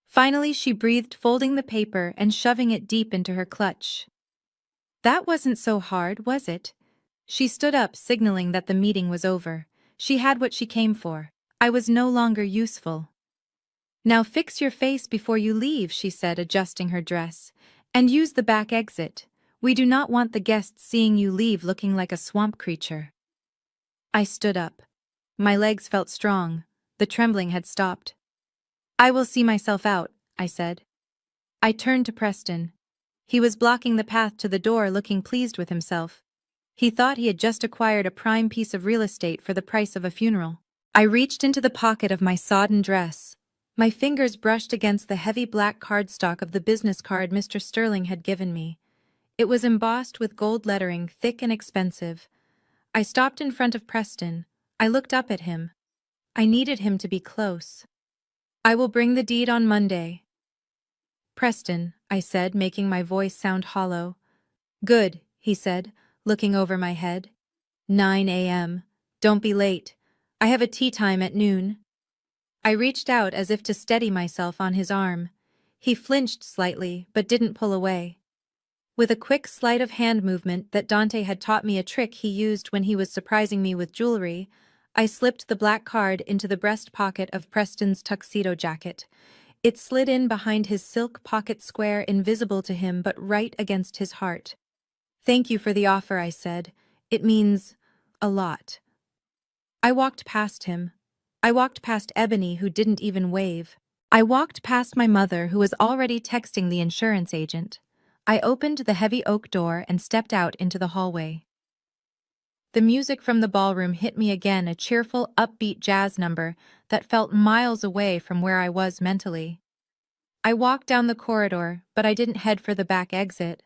Finally, she breathed, folding the paper and shoving it deep into her clutch. That wasn't so hard, was it? She stood up, signaling that the meeting was over. She had what she came for. I was no longer useful. Now fix your face before you leave, she said, adjusting her dress. And use the back exit. We do not want the guests seeing you leave looking like a swamp creature. I stood up. My legs felt strong. The trembling had stopped. I will see myself out, I said. I turned to Preston. He was blocking the path to the door, looking pleased with himself. He thought he had just acquired a prime piece of real estate for the price of a funeral. I reached into the pocket of my sodden dress. My fingers brushed against the heavy black cardstock of the business card Mr. Sterling had given me. It was embossed with gold lettering, thick and expensive. I stopped in front of Preston. I looked up at him. I needed him to be close. I will bring the deed on Monday. Preston, I said, making my voice sound hollow. Good, he said, looking over my head. 9 a.m. Don't be late. I have a tea time at noon. I reached out as if to steady myself on his arm. He flinched slightly, but didn't pull away. With a quick sleight of hand movement that Dante had taught me, a trick he used when he was surprising me with jewelry, I slipped the black card into the breast pocket of Preston's tuxedo jacket. It slid in behind his silk pocket square, invisible to him but right against his heart. Thank you for the offer, I said. It means a lot. I walked past him. I walked past Ebony, who didn't even wave. I walked past my mother, who was already texting the insurance agent. I opened the heavy oak door and stepped out into the hallway. The music from the ballroom hit me again, a cheerful, upbeat jazz number that felt miles away from where I was mentally. I walked down the corridor, but I didn't head for the back exit.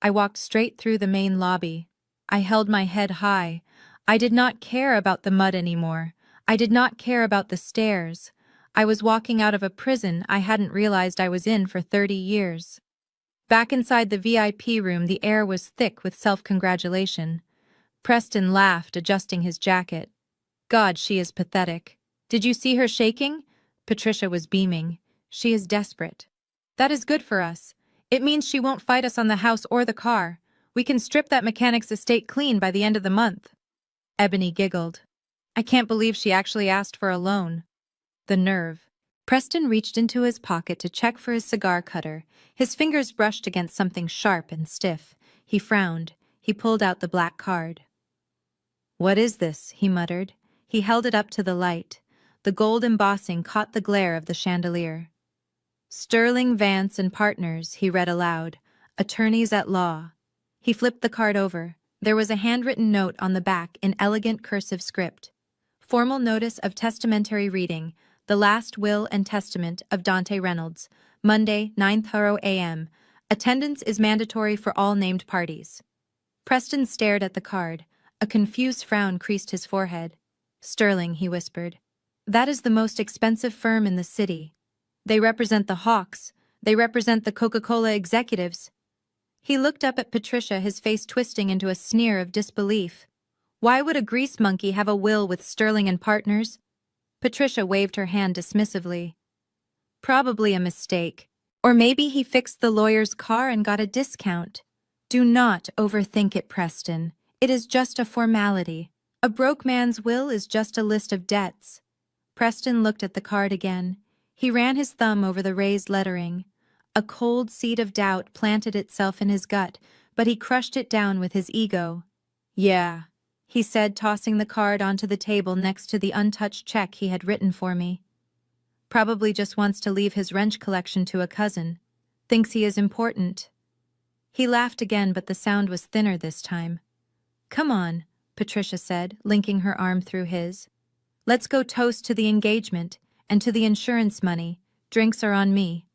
I walked straight through the main lobby. I held my head high. I did not care about the mud anymore. I did not care about the stairs. I was walking out of a prison I hadn't realized I was in for 30 years. Back inside the VIP room, the air was thick with self-congratulation. Preston laughed, adjusting his jacket. God, she is pathetic. Did you see her shaking? Patricia was beaming. She is desperate. That is good for us. It means she won't fight us on the house or the car. We can strip that mechanic's estate clean by the end of the month. Ebony giggled. I can't believe she actually asked for a loan. The nerve. Preston reached into his pocket to check for his cigar cutter. His fingers brushed against something sharp and stiff. He frowned. He pulled out the black card. What is this? He muttered. He held it up to the light. The gold embossing caught the glare of the chandelier. Sterling Vance and Partners, he read aloud. Attorneys at law. He flipped the card over. There was a handwritten note on the back in elegant cursive script. Formal notice of testamentary reading. The last will and testament of Dante Reynolds. Monday, 9:00 a.m. Attendance is mandatory for all named parties. Preston stared at the card. A confused frown creased his forehead. Sterling, he whispered. That is the most expensive firm in the city. They represent the Hawks. They represent the Coca-Cola executives. He looked up at Patricia, his face twisting into a sneer of disbelief. Why would a grease monkey have a will with Sterling and Partners? Patricia waved her hand dismissively. Probably a mistake. Or maybe he fixed the lawyer's car and got a discount. Do not overthink it, Preston. It is just a formality. A broke man's will is just a list of debts. Preston looked at the card again. He ran his thumb over the raised lettering. A cold seed of doubt planted itself in his gut, but he crushed it down with his ego. Yeah, he said, tossing the card onto the table next to the untouched check he had written for me. Probably just wants to leave his wrench collection to a cousin. Thinks he is important. He laughed again, but the sound was thinner this time. Come on, Patricia said, linking her arm through his. Let's go toast to the engagement and to the insurance money. Drinks are on me.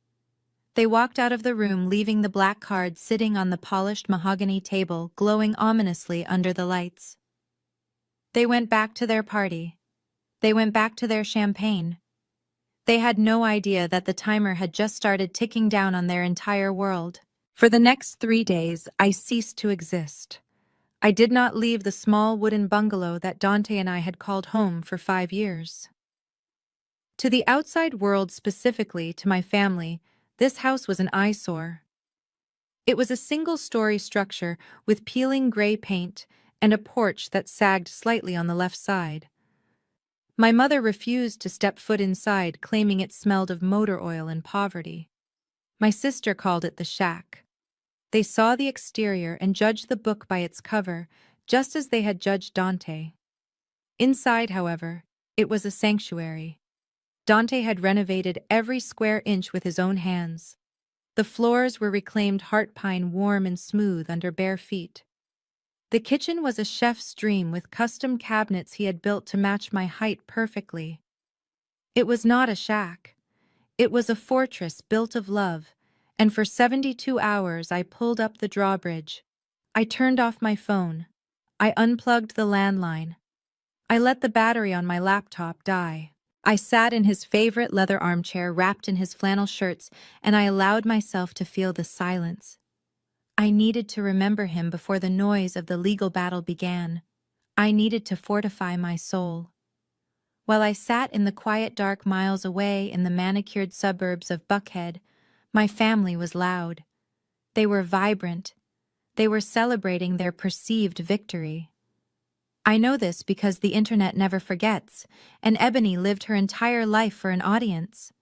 They walked out of the room, leaving the black card sitting on the polished mahogany table, glowing ominously under the lights. They went back to their party. They went back to their champagne. They had no idea that the timer had just started ticking down on their entire world. For the next 3 days, I ceased to exist. I did not leave the small wooden bungalow that Dante and I had called home for 5 years. To the outside world, specifically to my family, this house was an eyesore. It was a single-story structure with peeling gray paint and a porch that sagged slightly on the left side. My mother refused to step foot inside, claiming it smelled of motor oil and poverty. My sister called it the shack. They saw the exterior and judged the book by its cover, just as they had judged Dante. Inside, however, it was a sanctuary. Dante had renovated every square inch with his own hands. The floors were reclaimed heart pine, warm and smooth under bare feet. The kitchen was a chef's dream with custom cabinets he had built to match my height perfectly. It was not a shack. It was a fortress built of love, and for 72 hours I pulled up the drawbridge. I turned off my phone. I unplugged the landline. I let the battery on my laptop die. I sat in his favorite leather armchair wrapped in his flannel shirts, and I allowed myself to feel the silence. I needed to remember him before the noise of the legal battle began. I needed to fortify my soul. While I sat in the quiet dark miles away in the manicured suburbs of Buckhead, my family was loud. They were vibrant. They were celebrating their perceived victory. I know this because the internet never forgets, and Ebony lived her entire life for an audience.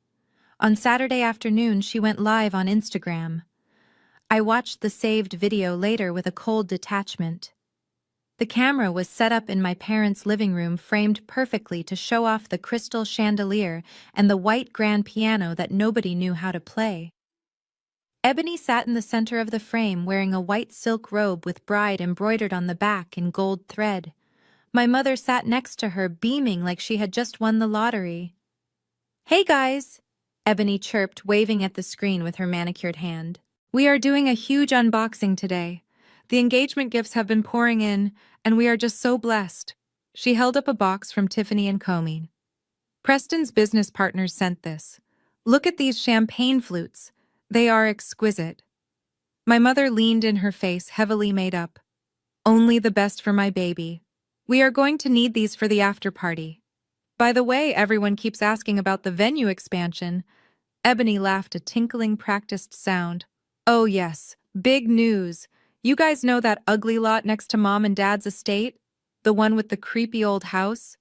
On Saturday afternoon, she went live on Instagram. I watched the saved video later with a cold detachment. The camera was set up in my parents' living room, framed perfectly to show off the crystal chandelier and the white grand piano that nobody knew how to play. Ebony sat in the center of the frame, wearing a white silk robe with bride embroidered on the back in gold thread. My mother sat next to her, beaming like she had just won the lottery. "Hey guys," Ebony chirped, waving at the screen with her manicured hand. "We are doing a huge unboxing today. The engagement gifts have been pouring in, and we are just so blessed." She held up a box from Tiffany & Co. "Preston's business partners sent this. Look at these champagne flutes. They are exquisite." My mother leaned in, her face heavily made up. "Only the best for my baby. We are going to need these for the after party. By the way, everyone keeps asking about the venue expansion." Ebony laughed, a tinkling, practiced sound. "Oh yes, big news. You guys know that ugly lot next to Mom and Dad's estate? The one with the creepy old house?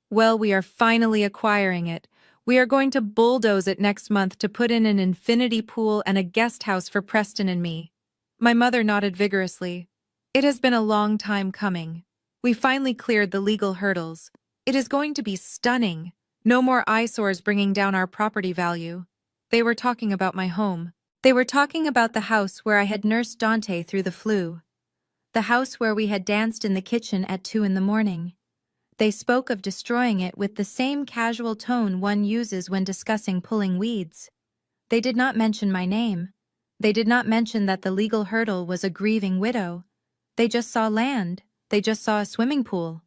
Well, we are finally acquiring it. We are going to bulldoze it next month to put in an infinity pool and a guest house for Preston and me." My mother nodded vigorously. "It has been a long time coming. We finally cleared the legal hurdles. It is going to be stunning. No more eyesores bringing down our property value." They were talking about my home. They were talking about the house where I had nursed Dante through the flu. The house where we had danced in the kitchen at 2 in the morning. They spoke of destroying it with the same casual tone one uses when discussing pulling weeds. They did not mention my name. They did not mention that the legal hurdle was a grieving widow. They just saw land. They just saw a swimming pool.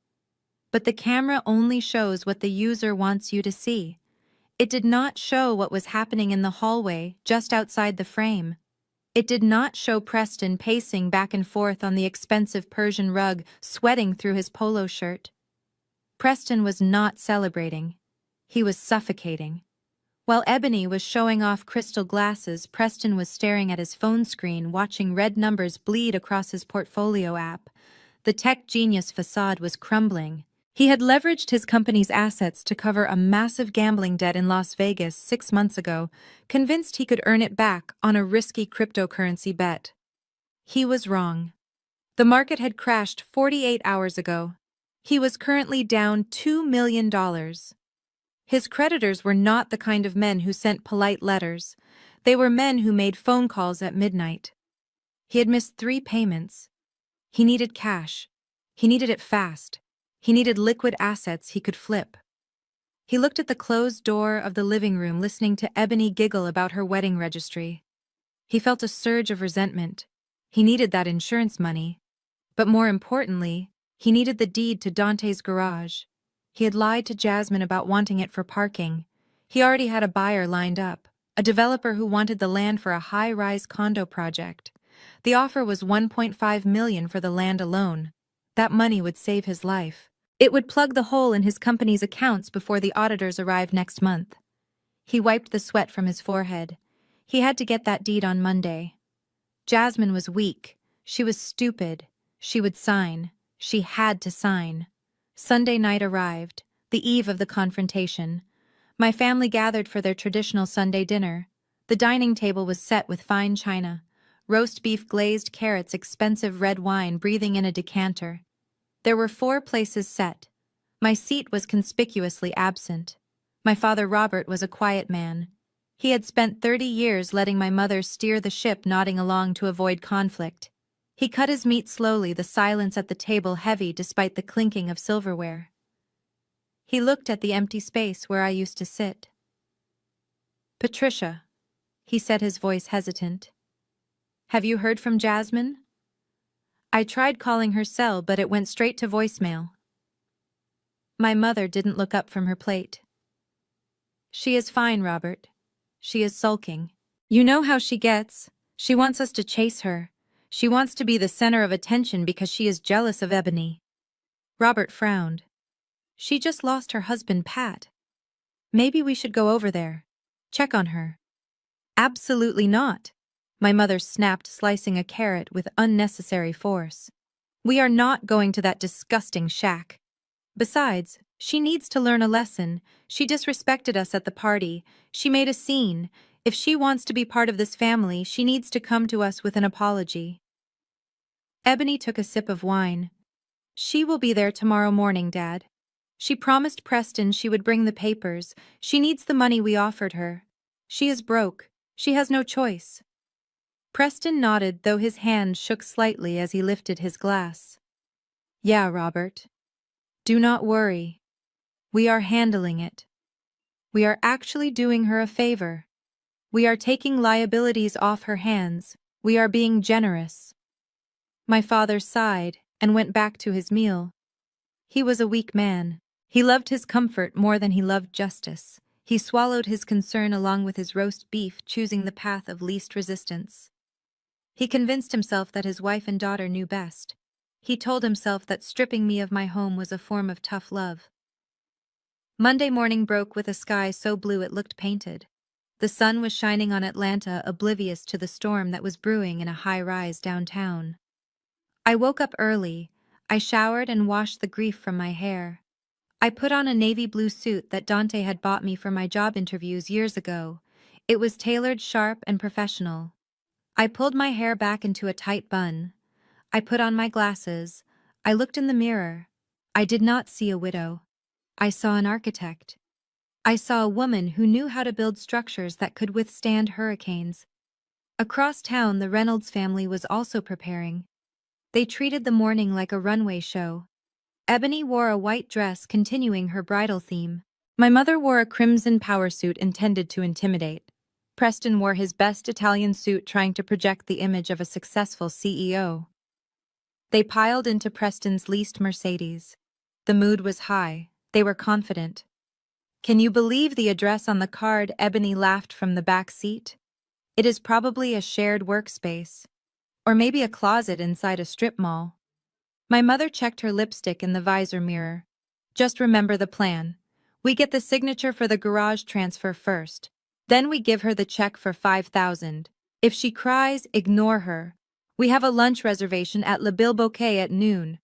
But the camera only shows what the user wants you to see. It did not show what was happening in the hallway just outside the frame. It did not show Preston pacing back and forth on the expensive Persian rug, sweating through his polo shirt. Preston was not celebrating. He was suffocating. While Ebony was showing off crystal glasses, Preston was staring at his phone screen, watching red numbers bleed across his portfolio app. The tech genius facade was crumbling. He had leveraged his company's assets to cover a massive gambling debt in Las Vegas 6 months ago, convinced he could earn it back on a risky cryptocurrency bet. He was wrong. The market had crashed 48 hours ago. He was currently down $2 million. His creditors were not the kind of men who sent polite letters. They were men who made phone calls at midnight. He had missed 3 payments. He needed cash. He needed it fast. He needed liquid assets he could flip. He looked at the closed door of the living room, listening to Ebony giggle about her wedding registry. He felt a surge of resentment. He needed that insurance money. But more importantly, he needed the deed to Dante's garage. He had lied to Jasmine about wanting it for parking. He already had a buyer lined up, a developer who wanted the land for a high-rise condo project. The offer was $1.5 million for the land alone. That money would save his life. It would plug the hole in his company's accounts before the auditors arrived next month. He wiped the sweat from his forehead. He had to get that deed on Monday. Jasmine was weak. She was stupid. She would sign. She had to sign. Sunday night arrived, the eve of the confrontation. My family gathered for their traditional Sunday dinner. The dining table was set with fine china, roast beef, glazed carrots, expensive red wine breathing in a decanter. There were 4 places set. My seat was conspicuously absent. My father Robert was a quiet man. He had spent 30 years letting my mother steer the ship, nodding along to avoid conflict. He cut his meat slowly, the silence at the table heavy despite the clinking of silverware. He looked at the empty space where I used to sit. "Patricia," he said, his voice hesitant. "Have you heard from Jasmine?" I tried calling her cell, but it went straight to voicemail. My mother didn't look up from her plate. "She is fine, Robert. She is sulking. You know how she gets. She wants us to chase her. She wants to be the center of attention because she is jealous of Ebony." Robert frowned. "She just lost her husband, Pat. Maybe we should go over there. Check on her." "Absolutely not," my mother snapped, slicing a carrot with unnecessary force. "We are not going to that disgusting shack. Besides, she needs to learn a lesson. She disrespected us at the party. She made a scene. If she wants to be part of this family, she needs to come to us with an apology." Ebony took a sip of wine. "She will be there tomorrow morning, Dad. She promised Preston she would bring the papers. She needs the money we offered her. She is broke. She has no choice." Preston nodded, though his hand shook slightly as he lifted his glass. "Yeah, Robert. Do not worry. We are handling it. We are actually doing her a favor. We are taking liabilities off her hands. We are being generous." My father sighed and went back to his meal. He was a weak man. He loved his comfort more than he loved justice. He swallowed his concern along with his roast beef, choosing the path of least resistance. He convinced himself that his wife and daughter knew best. He told himself that stripping me of my home was a form of tough love. Monday morning broke with a sky so blue it looked painted. The sun was shining on Atlanta, oblivious to the storm that was brewing in a high-rise downtown. I woke up early. I showered and washed the grief from my hair. I put on a navy blue suit that Dante had bought me for my job interviews years ago. It was tailored, sharp, and professional. I pulled my hair back into a tight bun. I put on my glasses. I looked in the mirror. I did not see a widow. I saw an architect. I saw a woman who knew how to build structures that could withstand hurricanes. Across town, the Reynolds family was also preparing. They treated the morning like a runway show. Ebony wore a white dress, continuing her bridal theme. My mother wore a crimson power suit intended to intimidate. Preston wore his best Italian suit, trying to project the image of a successful CEO. They piled into Preston's leased Mercedes. The mood was high. They were confident. "Can you believe the address on the card?" Ebony laughed from the back seat. "It is probably a shared workspace. Or maybe a closet inside a strip mall." My mother checked her lipstick in the visor mirror. "Just remember the plan. We get the signature for the garage transfer first. Then we give her the check for $5,000. If she cries, ignore her. We have a lunch reservation at Le Bilboquet at noon.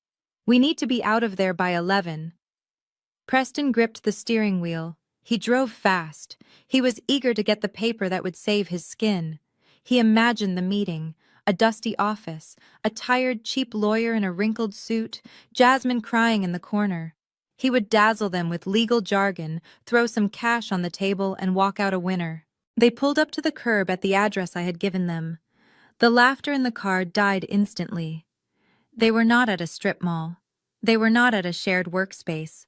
We need to be out of there by 11. Preston gripped the steering wheel. He drove fast. He was eager to get the paper that would save his skin. He imagined the meeting. A dusty office, a tired, cheap lawyer in a wrinkled suit, Jasmine crying in the corner. He would dazzle them with legal jargon, throw some cash on the table, and walk out a winner. They pulled up to the curb at the address I had given them. The laughter in the car died instantly. They were not at a strip mall. They were not at a shared workspace.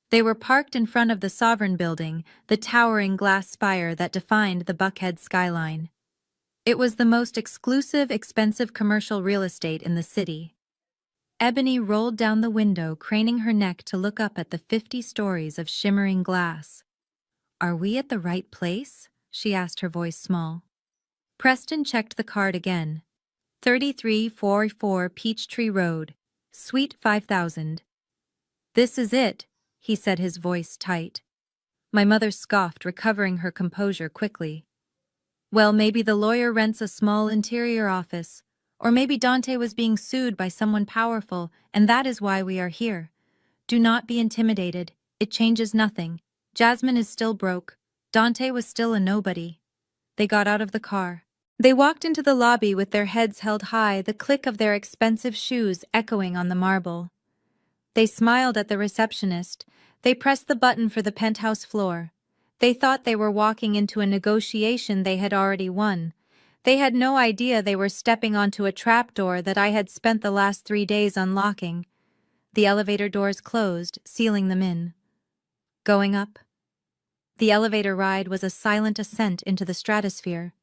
They were parked in front of the Sovereign Building, the towering glass spire that defined the Buckhead skyline. It was the most exclusive, expensive commercial real estate in the city. Ebony rolled down the window, craning her neck to look up at the 50 stories of shimmering glass. "Are we at the right place?" she asked, her voice small. Preston checked the card again. 3344 Peachtree Road, Suite 5000. "This is it," he said, his voice tight. My mother scoffed, recovering her composure quickly. "Well, maybe the lawyer rents a small interior office. Or maybe Dante was being sued by someone powerful, and that is why we are here. Do not be intimidated. It changes nothing. Jasmine is still broke. Dante was still a nobody." They got out of the car. They walked into the lobby with their heads held high, the click of their expensive shoes echoing on the marble. They smiled at the receptionist. They pressed the button for the penthouse floor. They thought they were walking into a negotiation they had already won. They had no idea they were stepping onto a trapdoor that I had spent the last 3 days unlocking. The elevator doors closed, sealing them in. Going up. The elevator ride was a silent ascent into the stratosphere.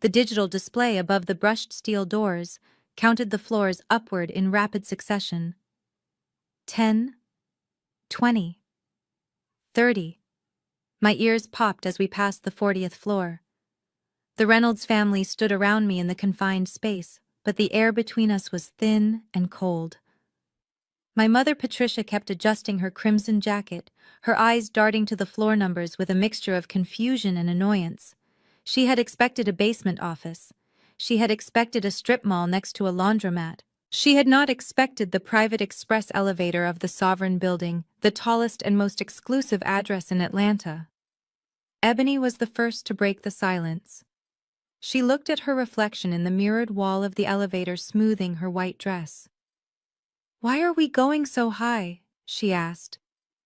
The digital display above the brushed steel doors counted the floors upward in rapid succession. 10, 20, 30. My ears popped as we passed the 40th floor. The Reynolds family stood around me in the confined space, but the air between us was thin and cold. My mother Patricia kept adjusting her crimson jacket, her eyes darting to the floor numbers with a mixture of confusion and annoyance. She had expected a basement office. She had expected a strip mall next to a laundromat. She had not expected the private express elevator of the Sovereign Building, the tallest and most exclusive address in Atlanta. Ebony was the first to break the silence. She looked at her reflection in the mirrored wall of the elevator, smoothing her white dress. "Why are we going so high?" she asked,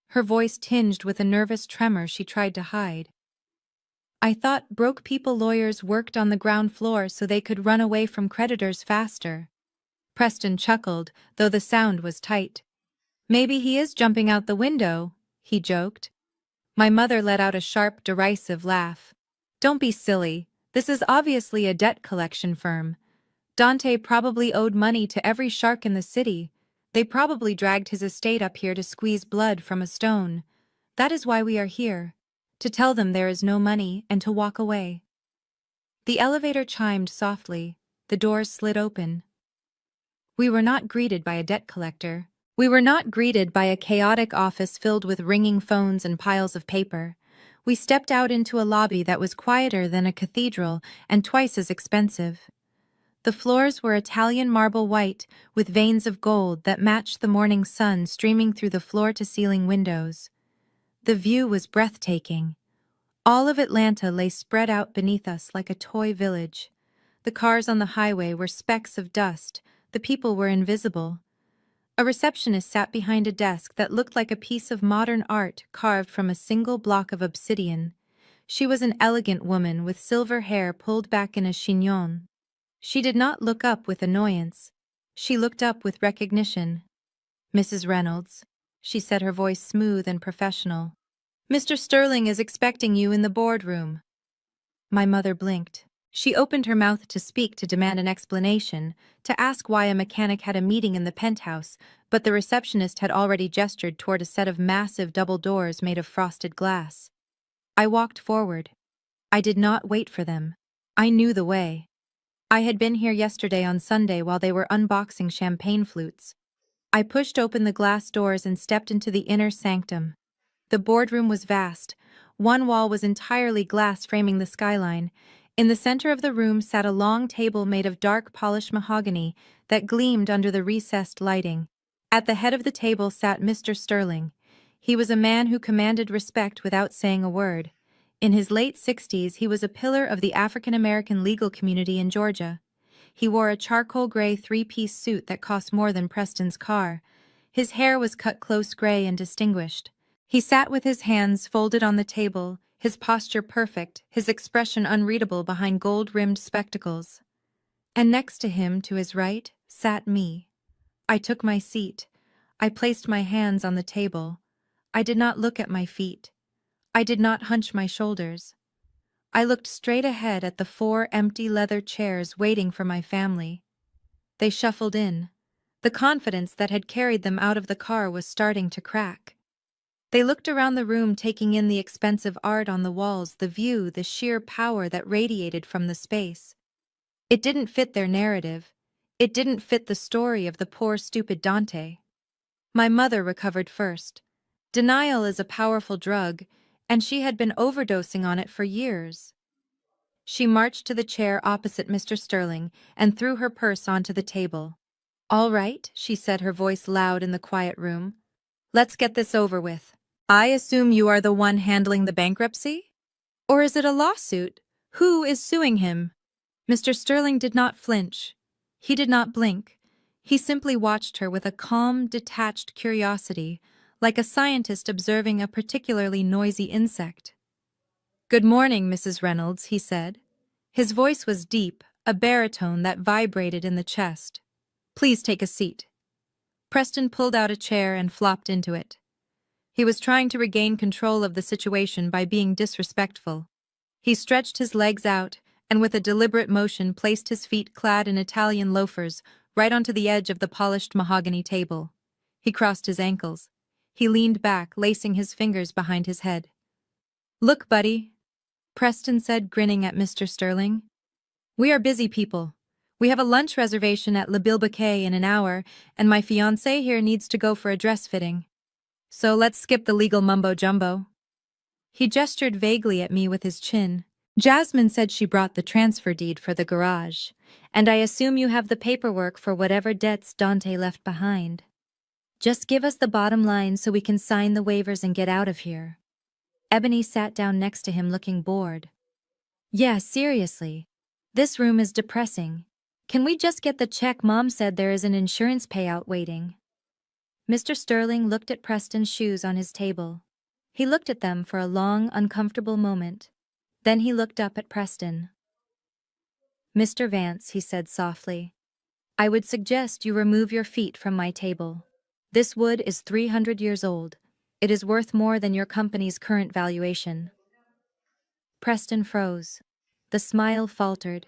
her voice tinged with a nervous tremor she tried to hide. "I thought broke people lawyers worked on the ground floor so they could run away from creditors faster." Preston chuckled, though the sound was tight. "Maybe he is jumping out the window," he joked. My mother let out a sharp, derisive laugh. "Don't be silly. This is obviously a debt collection firm. Dante probably owed money to every shark in the city. They probably dragged his estate up here to squeeze blood from a stone. That is why we are here. To tell them there is no money and to walk away." The elevator chimed softly. The doors slid open. We were not greeted by a debt collector. We were not greeted by a chaotic office filled with ringing phones and piles of paper. We stepped out into a lobby that was quieter than a cathedral and twice as expensive. The floors were Italian marble white, with veins of gold that matched the morning sun streaming through the floor-to-ceiling windows. The view was breathtaking. All of Atlanta lay spread out beneath us like a toy village. The cars on the highway were specks of dust. The people were invisible. A receptionist sat behind a desk that looked like a piece of modern art carved from a single block of obsidian. She was an elegant woman with silver hair pulled back in a chignon. She did not look up with annoyance. She looked up with recognition. "Mrs. Reynolds," she said, her voice smooth and professional. "Mr. Sterling is expecting you in the boardroom." My mother blinked. She opened her mouth to speak, to demand an explanation, to ask why a mechanic had a meeting in the penthouse, but the receptionist had already gestured toward a set of massive double doors made of frosted glass. I walked forward. I did not wait for them. I knew the way. I had been here yesterday on Sunday while they were unboxing champagne flutes. I pushed open the glass doors and stepped into the inner sanctum. The boardroom was vast. One wall was entirely glass, framing the skyline. In the center of the room sat a long table made of dark polished mahogany that gleamed under the recessed lighting. At the head of the table sat Mr. Sterling. He was a man who commanded respect without saying a word. In his late 60s, he was a pillar of the African-American legal community in Georgia. He wore a charcoal gray 3-piece suit that cost more than Preston's car. His hair was cut close gray and distinguished. He sat with his hands folded on the table, his posture perfect, his expression unreadable behind gold-rimmed spectacles. And next to him, to his right, sat me. I took my seat. I placed my hands on the table. I did not look at my feet. I did not hunch my shoulders. I looked straight ahead at the 4 empty leather chairs waiting for my family. They shuffled in. The confidence that had carried them out of the car was starting to crack. They looked around the room, taking in the expensive art on the walls, the view, the sheer power that radiated from the space. It didn't fit their narrative. It didn't fit the story of the poor, stupid Dante. My mother recovered first. Denial is a powerful drug, and she had been overdosing on it for years. She marched to the chair opposite Mr. Sterling and threw her purse onto the table. "All right," she said, her voice loud in the quiet room. "Let's get this over with. I assume you are the one handling the bankruptcy? Or is it a lawsuit? Who is suing him?" Mr. Sterling did not flinch. He did not blink. He simply watched her with a calm, detached curiosity, like a scientist observing a particularly noisy insect. "Good morning, Mrs. Reynolds," he said. His voice was deep, a baritone that vibrated in the chest. "Please take a seat." Preston pulled out a chair and flopped into it. He was trying to regain control of the situation by being disrespectful. He stretched his legs out and with a deliberate motion placed his feet, clad in Italian loafers, right onto the edge of the polished mahogany table. He crossed his ankles. He leaned back, lacing his fingers behind his head. "Look, buddy," Preston said, grinning at Mr. Sterling. "We are busy people. We have a lunch reservation at Le Bilboquet in an hour, and my fiancé here needs to go for a dress fitting. So let's skip the legal mumbo-jumbo." He gestured vaguely at me with his chin. "Jasmine said she brought the transfer deed for the garage, and I assume you have the paperwork for whatever debts Dante left behind. Just give us the bottom line so we can sign the waivers and get out of here." Ebony sat down next to him, looking bored. "Yeah, seriously. This room is depressing. Can we just get the check? Mom said there is an insurance payout waiting." Mr. Sterling looked at Preston's shoes on his table. He looked at them for a long, uncomfortable moment. Then he looked up at Preston. "Mr. Vance," he said softly, "I would suggest you remove your feet from my table. This wood is 300 years old. It is worth more than your company's current valuation." Preston froze. The smile faltered.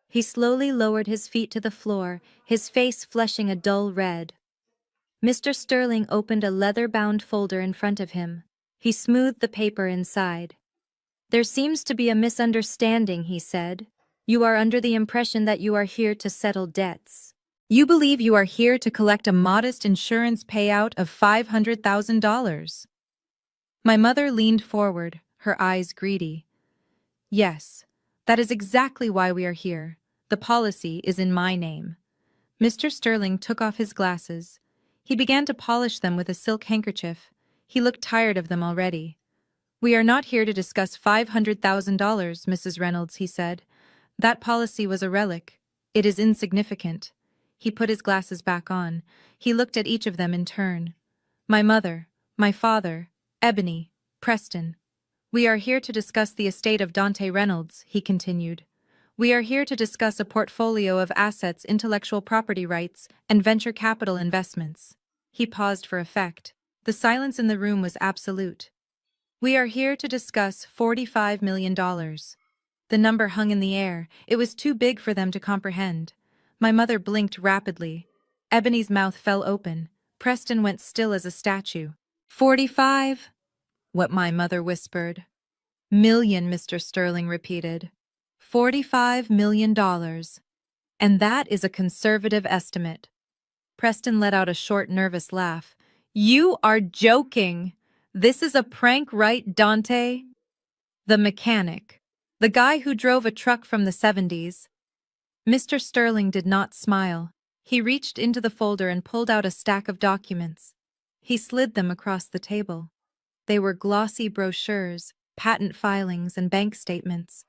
He slowly lowered his feet to the floor, his face flushing a dull red. Mr. Sterling opened a leather-bound folder in front of him. He smoothed the paper inside. "There seems to be a misunderstanding," he said. "You are under the impression that you are here to settle debts. You believe you are here to collect a modest insurance payout of $500,000. My mother leaned forward, her eyes greedy. "Yes, that is exactly why we are here. The policy is in my name." Mr. Sterling took off his glasses. He began to polish them with a silk handkerchief. He looked tired of them already. "We are not here to discuss $500,000, Mrs. Reynolds," he said. "That policy was a relic. It is insignificant." He put his glasses back on. He looked at each of them in turn. "My mother, my father, Ebony, Preston. We are here to discuss the estate of Dante Reynolds," he continued. "We are here to discuss a portfolio of assets, intellectual property rights, and venture capital investments." He paused for effect. The silence in the room was absolute. "We are here to discuss $45 million. The number hung in the air. It was too big for them to comprehend. My mother blinked rapidly. Ebony's mouth fell open. Preston went still as a statue. 45? What my mother whispered. "Million," Mr. Sterling repeated. $45 million. And that is a conservative estimate." Preston let out a short, nervous laugh. "You are joking! This is a prank, right, Dante?" "The mechanic. The guy who drove a truck from the 70s. Mr. Sterling did not smile. He reached into the folder and pulled out a stack of documents. He slid them across the table. They were glossy brochures, patent filings, and bank statements.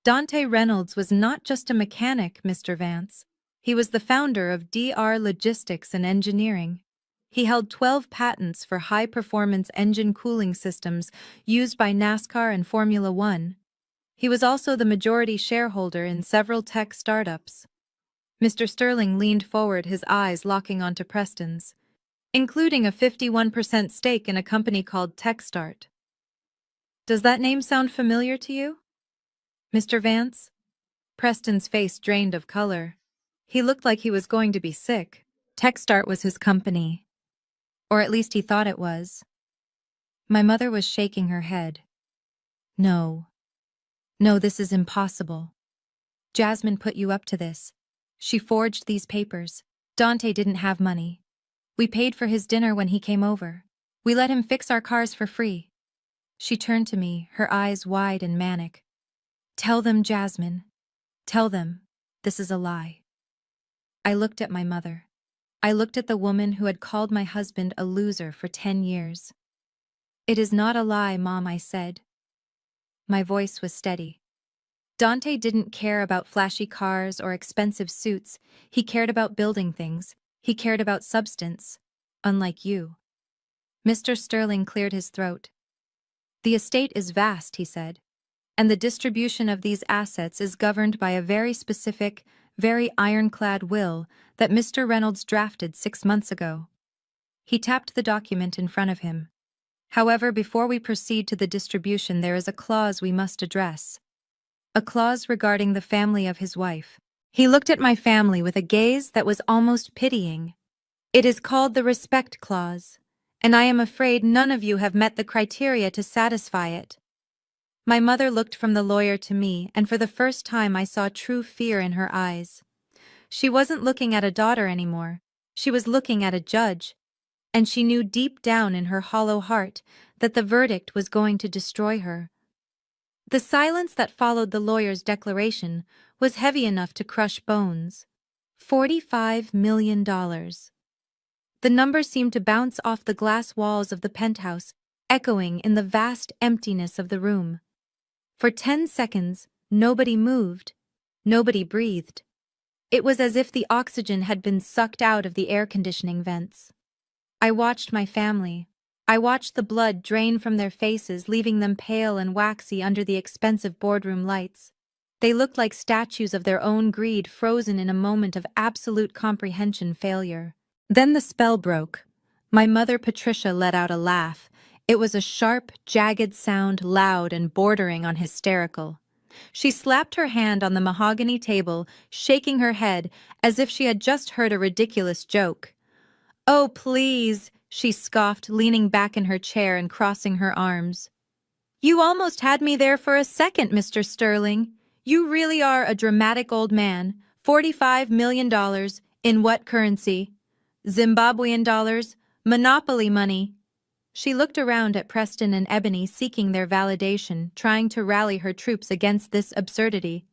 Dante Reynolds was not just a mechanic, Mr. Vance. He was the founder of DR Logistics and Engineering. He held 12 patents for high-performance engine cooling systems used by NASCAR and Formula One. He was also the majority shareholder in several tech startups. Mr. Sterling leaned forward, his eyes locking onto Preston's. including a 51% stake in a company called TechStart. Does that name sound familiar to you, Mr. Vance? Preston's face drained of color. He looked like he was going to be sick. TechStart was his company, or at least he thought it was. My mother was shaking her head. No. No, this is impossible. Jasmine put you up to this. She forged these papers. Dante didn't have money. We paid for his dinner when he came over. We let him fix our cars for free. She turned to me, her eyes wide and manic. Tell them, Jasmine. Tell them. This is a lie. I looked at my mother. I looked at the woman who had called my husband a loser for 10 years. It is not a lie, Mom, I said. My voice was steady. Dante didn't care about flashy cars or expensive suits. He cared about building things. He cared about substance. Unlike you. Mr. Sterling cleared his throat. The estate is vast, he said, and the distribution of these assets is governed by a very specific, very ironclad will that Mr. Reynolds drafted 6 months ago. He tapped the document in front of him. However, before we proceed to the distribution, there is a clause we must address. A clause regarding the family of his wife. He looked at my family with a gaze that was almost pitying. It is called the respect clause, and I am afraid none of you have met the criteria to satisfy it. My mother looked from the lawyer to me, and for the first time I saw true fear in her eyes. She wasn't looking at a daughter anymore. She was looking at a judge, and she knew deep down in her hollow heart that the verdict was going to destroy her. The silence that followed the lawyer's declaration was heavy enough to crush bones. $45 million. The number seemed to bounce off the glass walls of the penthouse, echoing in the vast emptiness of the room. For 10 seconds, nobody moved. Nobody breathed. It was as if the oxygen had been sucked out of the air conditioning vents. I watched my family. I watched the blood drain from their faces, leaving them pale and waxy under the expensive boardroom lights. They looked like statues of their own greed frozen in a moment of absolute comprehension failure. Then the spell broke. My mother Patricia let out a laugh. It was a sharp, jagged sound, loud and bordering on hysterical. She slapped her hand on the mahogany table, shaking her head as if she had just heard a ridiculous joke. "Oh, please," she scoffed, leaning back in her chair and crossing her arms. "You almost had me there for a second, Mr. Sterling. You really are a dramatic old man. $45 million. In what currency? Zimbabwean dollars? Monopoly money?" She looked around at Preston and Ebony, seeking their validation, trying to rally her troops against this absurdity.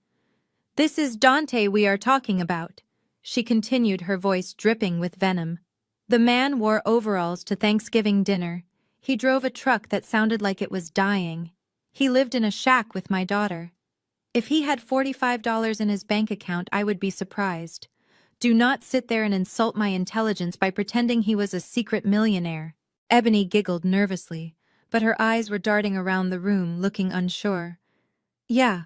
"This is Dante we are talking about," she continued, her voice dripping with venom. The man wore overalls to Thanksgiving dinner. He drove a truck that sounded like it was dying. He lived in a shack with my daughter. If he had $45 in his bank account, I would be surprised. Do not sit there and insult my intelligence by pretending he was a secret millionaire. Ebony giggled nervously, but her eyes were darting around the room, looking unsure. "Yeah,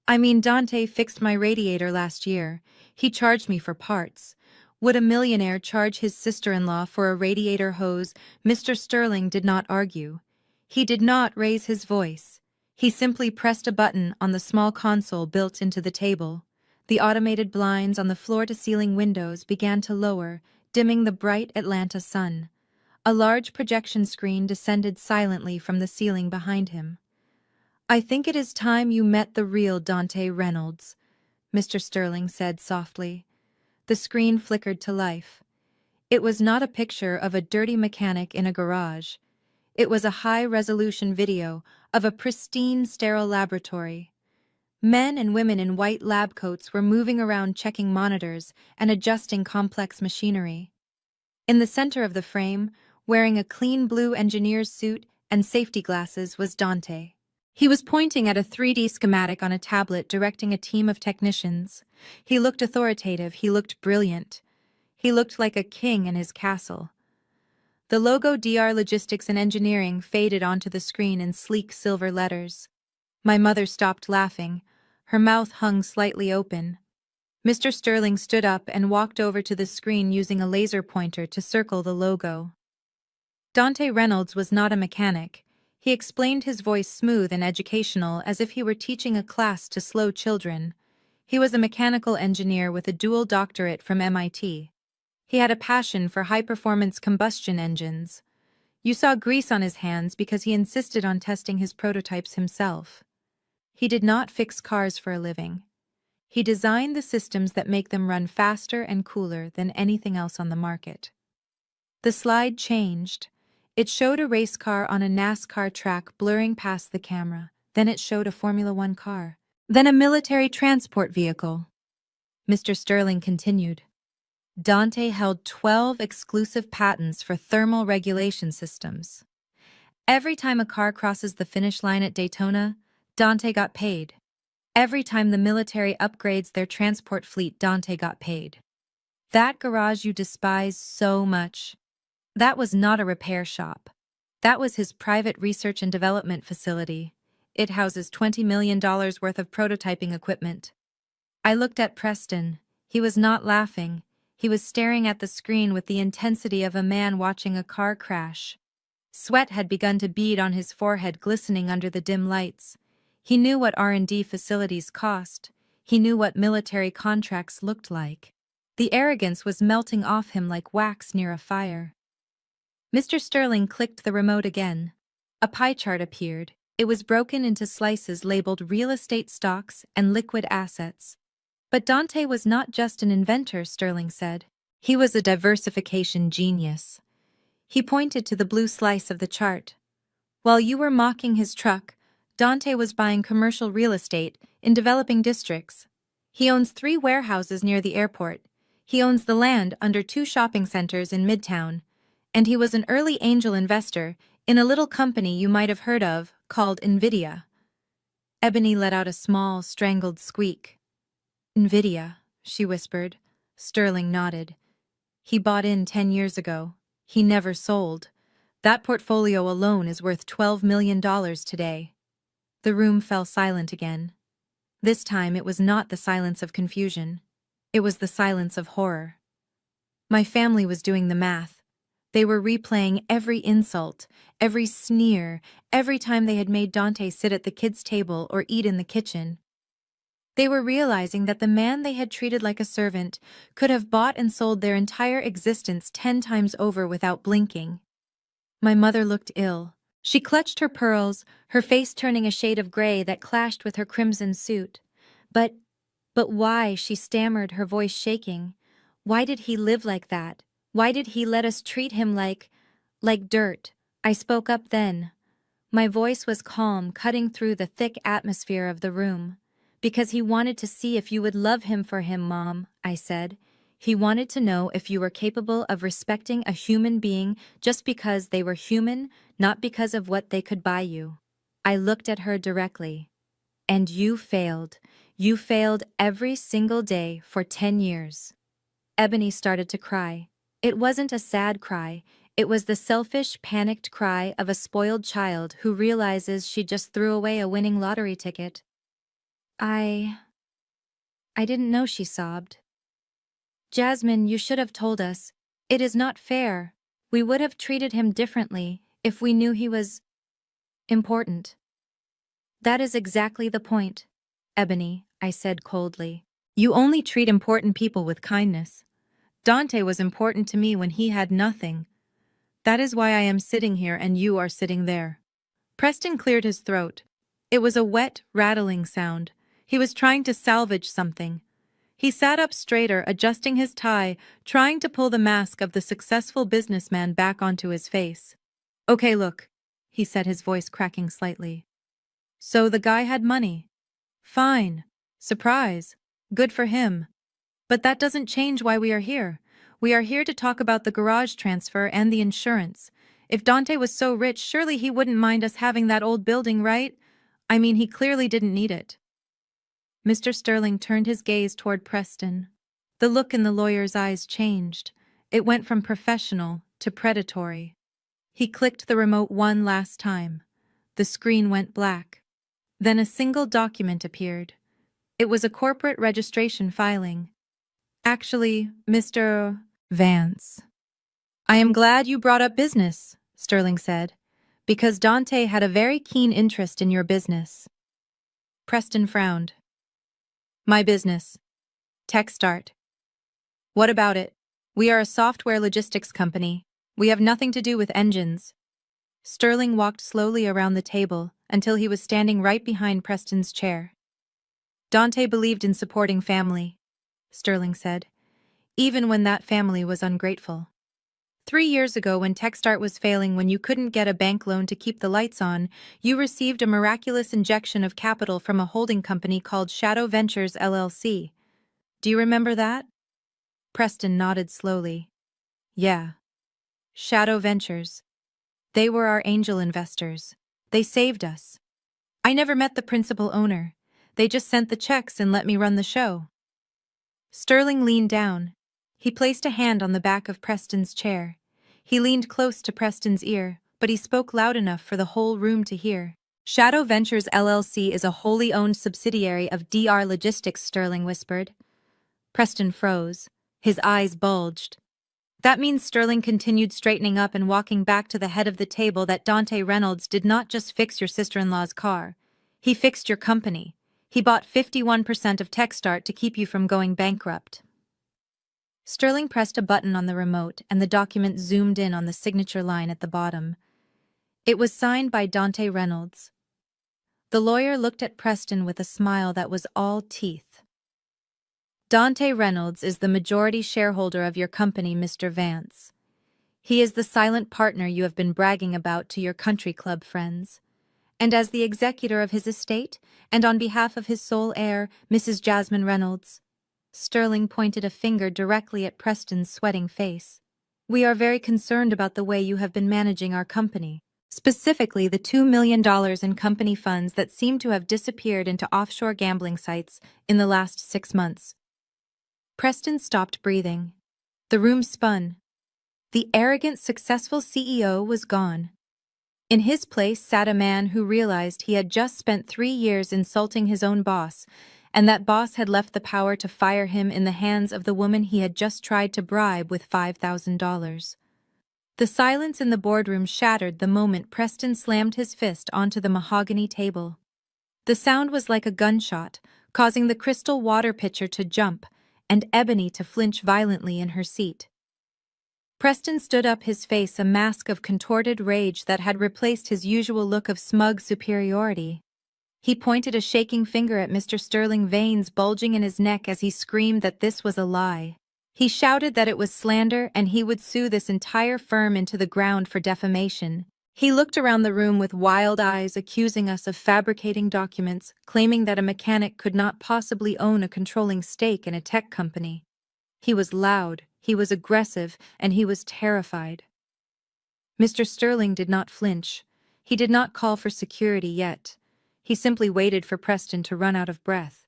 I mean, Dante fixed my radiator last year. He charged me for parts. Would a millionaire charge his sister-in-law for a radiator hose?" Mr. Sterling did not argue. He did not raise his voice. He simply pressed a button on the small console built into the table. The automated blinds on the floor-to-ceiling windows began to lower, dimming the bright Atlanta sun. A large projection screen descended silently from the ceiling behind him. "I think it is time you met the real Dante Reynolds," Mr. Sterling said softly. The screen flickered to life. It was not a picture of a dirty mechanic in a garage. It was a high-resolution video of a pristine, sterile laboratory. Men and women in white lab coats were moving around, checking monitors and adjusting complex machinery. In the center of the frame, wearing a clean blue engineer's suit and safety glasses, was Dante. He was pointing at a 3D schematic on a tablet, directing a team of technicians. He looked authoritative, he looked brilliant. He looked like a king in his castle. The logo DR Logistics and Engineering faded onto the screen in sleek silver letters. My mother stopped laughing. Her mouth hung slightly open. Mr. Sterling stood up and walked over to the screen using a laser pointer to circle the logo. Dante Reynolds was not a mechanic. He explained, his voice smooth and educational, as if he were teaching a class to slow children. He was a mechanical engineer with a dual doctorate from MIT. He had a passion for high-performance combustion engines. You saw grease on his hands because he insisted on testing his prototypes himself. He did not fix cars for a living. He designed the systems that make them run faster and cooler than anything else on the market. The slide changed. It showed a race car on a NASCAR track blurring past the camera. Then it showed a Formula One car. Then a military transport vehicle. Mr. Sterling continued. Dante held 12 exclusive patents for thermal regulation systems. Every time a car crosses the finish line at Daytona, Dante got paid. Every time the military upgrades their transport fleet, Dante got paid. That garage you despise so much, that was not a repair shop. That was his private research and development facility. It houses $20 million worth of prototyping equipment. I looked at Preston. He was not laughing. He was staring at the screen with the intensity of a man watching a car crash. Sweat had begun to bead on his forehead, glistening under the dim lights. He knew what R&D facilities cost. He knew what military contracts looked like. The arrogance was melting off him like wax near a fire. Mr. Sterling clicked the remote again. A pie chart appeared. It was broken into slices labeled real estate stocks and liquid assets. But Dante was not just an inventor, Sterling said. He was a diversification genius. He pointed to the blue slice of the chart. While you were mocking his truck, Dante was buying commercial real estate in developing districts. He owns 3 warehouses near the airport. He owns the land under 2 shopping centers in Midtown. And he was an early angel investor in a little company you might have heard of called NVIDIA. Ebony let out a small, strangled squeak. NVIDIA, she whispered. Sterling nodded. He bought in 10 years ago. He never sold. That portfolio alone is worth $12 million today. The room fell silent again. This time it was not the silence of confusion. It was the silence of horror. My family was doing the math. They were replaying every insult, every sneer, every time they had made Dante sit at the kids' table or eat in the kitchen. They were realizing that the man they had treated like a servant could have bought and sold their entire existence 10 times over without blinking. My mother looked ill. She clutched her pearls, her face turning a shade of gray that clashed with her crimson suit. But why, she stammered, her voice shaking. Why did he live like that? Why did he let us treat him like dirt? I spoke up then. My voice was calm, cutting through the thick atmosphere of the room. Because he wanted to see if you would love him for him, Mom, I said. He wanted to know if you were capable of respecting a human being just because they were human, not because of what they could buy you. I looked at her directly. And you failed. You failed every single day for 10 years. Ebony started to cry. It wasn't a sad cry. It was the selfish, panicked cry of a spoiled child who realizes she just threw away a winning lottery ticket. I didn't know, she sobbed. Jasmine, you should have told us. It is not fair. We would have treated him differently if we knew he was important. That is exactly the point, Ebony, I said coldly. You only treat important people with kindness. Dante was important to me when he had nothing. That is why I am sitting here and you are sitting there. Preston cleared his throat. It was a wet, rattling sound. He was trying to salvage something. He sat up straighter, adjusting his tie, trying to pull the mask of the successful businessman back onto his face. Okay, look, he said, his voice cracking slightly. So the guy had money. Fine. Surprise. Good for him. But that doesn't change why we are here. We are here to talk about the garage transfer and the insurance. If Dante was so rich, surely he wouldn't mind us having that old building, right? I mean, he clearly didn't need it. Mr. Sterling turned his gaze toward Preston. The look in the lawyer's eyes changed. It went from professional to predatory. He clicked the remote one last time. The screen went black. Then a single document appeared. It was a corporate registration filing. Actually, Mr. Vance. I am glad you brought up business, Sterling said, because Dante had a very keen interest in your business. Preston frowned. My business. TechStart. What about it? We are a software logistics company. We have nothing to do with engines. Sterling walked slowly around the table until he was standing right behind Preston's chair. Dante believed in supporting family, Sterling said, even when that family was ungrateful. 3 years ago, when TechStart was failing, when you couldn't get a bank loan to keep the lights on, you received a miraculous injection of capital from a holding company called Shadow Ventures LLC. Do you remember that? Preston nodded slowly. Yeah. Shadow Ventures. They were our angel investors. They saved us. I never met the principal owner. They just sent the checks and let me run the show. Sterling leaned down. He placed a hand on the back of Preston's chair. He leaned close to Preston's ear, but he spoke loud enough for the whole room to hear. Shadow Ventures LLC is a wholly owned subsidiary of DR Logistics, Sterling whispered. Preston froze. His eyes bulged. That means, Sterling continued, straightening up and walking back to the head of the table, that Dante Reynolds did not just fix your sister-in-law's car. He fixed your company. He bought 51% of TechStart to keep you from going bankrupt. Sterling pressed a button on the remote, and the document zoomed in on the signature line at the bottom. It was signed by Dante Reynolds. The lawyer looked at Preston with a smile that was all teeth. Dante Reynolds is the majority shareholder of your company, Mr. Vance. He is the silent partner you have been bragging about to your country club friends. And as the executor of his estate, and on behalf of his sole heir, Mrs. Jasmine Reynolds, Sterling pointed a finger directly at Preston's sweating face. We are very concerned about the way you have been managing our company, specifically the $2 million in company funds that seem to have disappeared into offshore gambling sites in the last 6 months. Preston stopped breathing. The room spun. The arrogant, successful CEO was gone. In his place sat a man who realized he had just spent 3 years insulting his own boss, and that boss had left the power to fire him in the hands of the woman he had just tried to bribe with $5,000. The silence in the boardroom shattered the moment Preston slammed his fist onto the mahogany table. The sound was like a gunshot, causing the crystal water pitcher to jump, and Ebony to flinch violently in her seat. Preston stood up, his face a mask of contorted rage that had replaced his usual look of smug superiority. He pointed a shaking finger at Mr. Sterling, veins bulging in his neck as he screamed that this was a lie. He shouted that it was slander and he would sue this entire firm into the ground for defamation. He looked around the room with wild eyes, accusing us of fabricating documents, claiming that a mechanic could not possibly own a controlling stake in a tech company. He was loud, he was aggressive, and he was terrified. Mr. Sterling did not flinch. He did not call for security yet. He simply waited for Preston to run out of breath.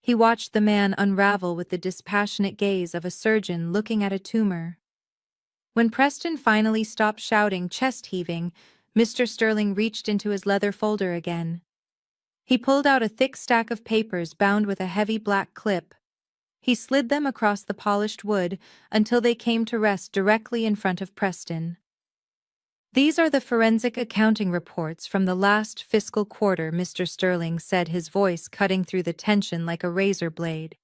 He watched the man unravel with the dispassionate gaze of a surgeon looking at a tumor. When Preston finally stopped shouting, chest heaving, Mr. Sterling reached into his leather folder again. He pulled out a thick stack of papers bound with a heavy black clip. He slid them across the polished wood until they came to rest directly in front of Preston. These are the forensic accounting reports from the last fiscal quarter, Mr. Sterling said, his voice cutting through the tension like a razor blade.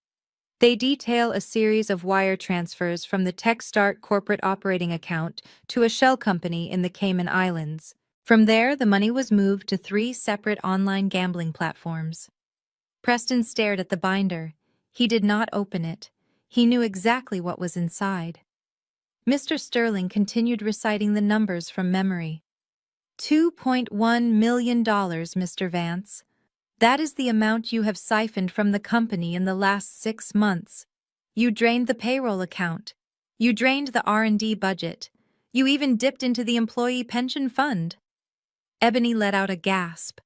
They detail a series of wire transfers from the TechStart corporate operating account to a shell company in the Cayman Islands. From there, the money was moved to 3 separate online gambling platforms. Preston stared at the binder. He did not open it. He knew exactly what was inside. Mr. Sterling continued reciting the numbers from memory. $2.1 million, Mr. Vance. That is the amount you have siphoned from the company in the last 6 months. You drained the payroll account. You drained the R&D budget. You even dipped into the employee pension fund. Ebony let out a gasp.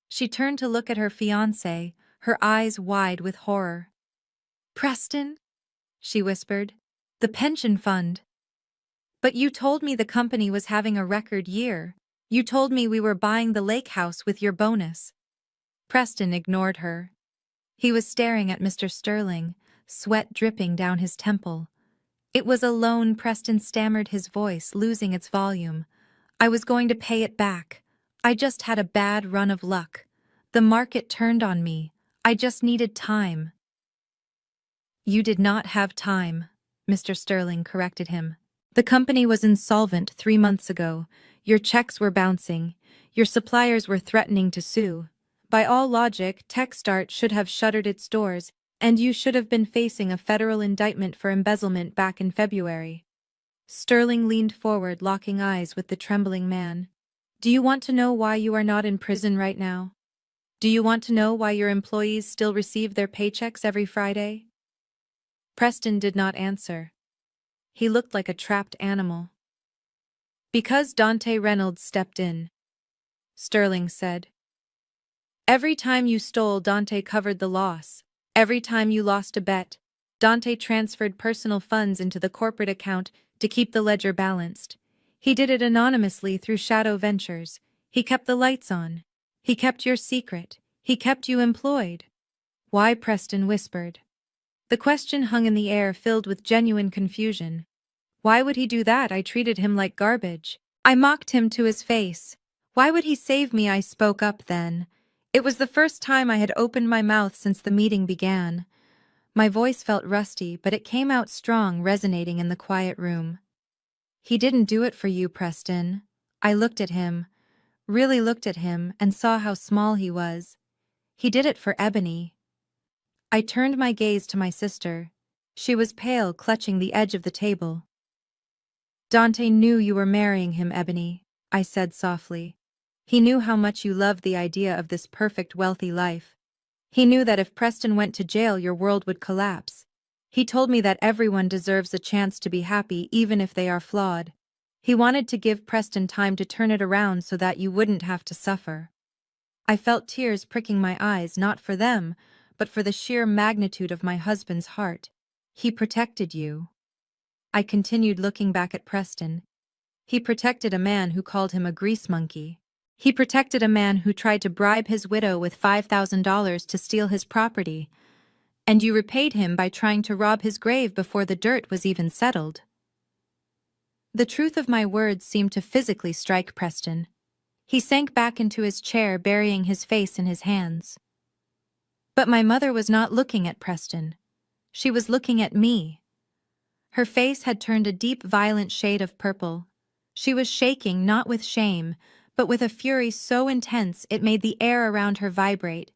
She turned to look at her fiancé, her eyes wide with horror. Preston? She whispered. The pension fund. But you told me the company was having a record year. You told me we were buying the lake house with your bonus. Preston ignored her. He was staring at Mr. Sterling, sweat dripping down his temple. It was alone, Preston stammered, his voice losing its volume. I was going to pay it back. I just had a bad run of luck. The market turned on me. I just needed time." "You did not have time," Mr. Sterling corrected him. "The company was insolvent 3 months ago. Your checks were bouncing. Your suppliers were threatening to sue. By all logic, TechStart should have shuttered its doors, and you should have been facing a federal indictment for embezzlement back in February." Sterling leaned forward, locking eyes with the trembling man. "Do you want to know why you are not in prison right now? Do you want to know why your employees still receive their paychecks every Friday?" Preston did not answer. He looked like a trapped animal. "Because Dante Reynolds stepped in," Sterling said. "Every time you stole, Dante covered the loss. Every time you lost a bet, Dante transferred personal funds into the corporate account to keep the ledger balanced. He did it anonymously through shadow ventures. He kept the lights on. He kept your secret. He kept you employed." "Why?" Preston whispered. The question hung in the air, filled with genuine confusion. Why would he do that? I treated him like garbage. I mocked him to his face. Why would he save me? I spoke up then. It was the first time I had opened my mouth since the meeting began. My voice felt rusty, but it came out strong, resonating in the quiet room. "He didn't do it for you, Preston." I looked at him, really looked at him, and saw how small he was. "He did it for Ebony." I turned my gaze to my sister. She was pale, clutching the edge of the table. "Dante knew you were marrying him, Ebony," I said softly. "He knew how much you loved the idea of this perfect, wealthy life. He knew that if Preston went to jail, your world would collapse. He told me that everyone deserves a chance to be happy, even if they are flawed. He wanted to give Preston time to turn it around so that you wouldn't have to suffer." I felt tears pricking my eyes, not for them, but for the sheer magnitude of my husband's heart. "He protected you." I continued, looking back at Preston. "He protected a man who called him a grease monkey. He protected a man who tried to bribe his widow with $5,000 to steal his property. And you repaid him by trying to rob his grave before the dirt was even settled." The truth of my words seemed to physically strike Preston. He sank back into his chair, burying his face in his hands. But my mother was not looking at Preston. She was looking at me. Her face had turned a deep, violent shade of purple. She was shaking, not with shame, but with a fury so intense it made the air around her vibrate.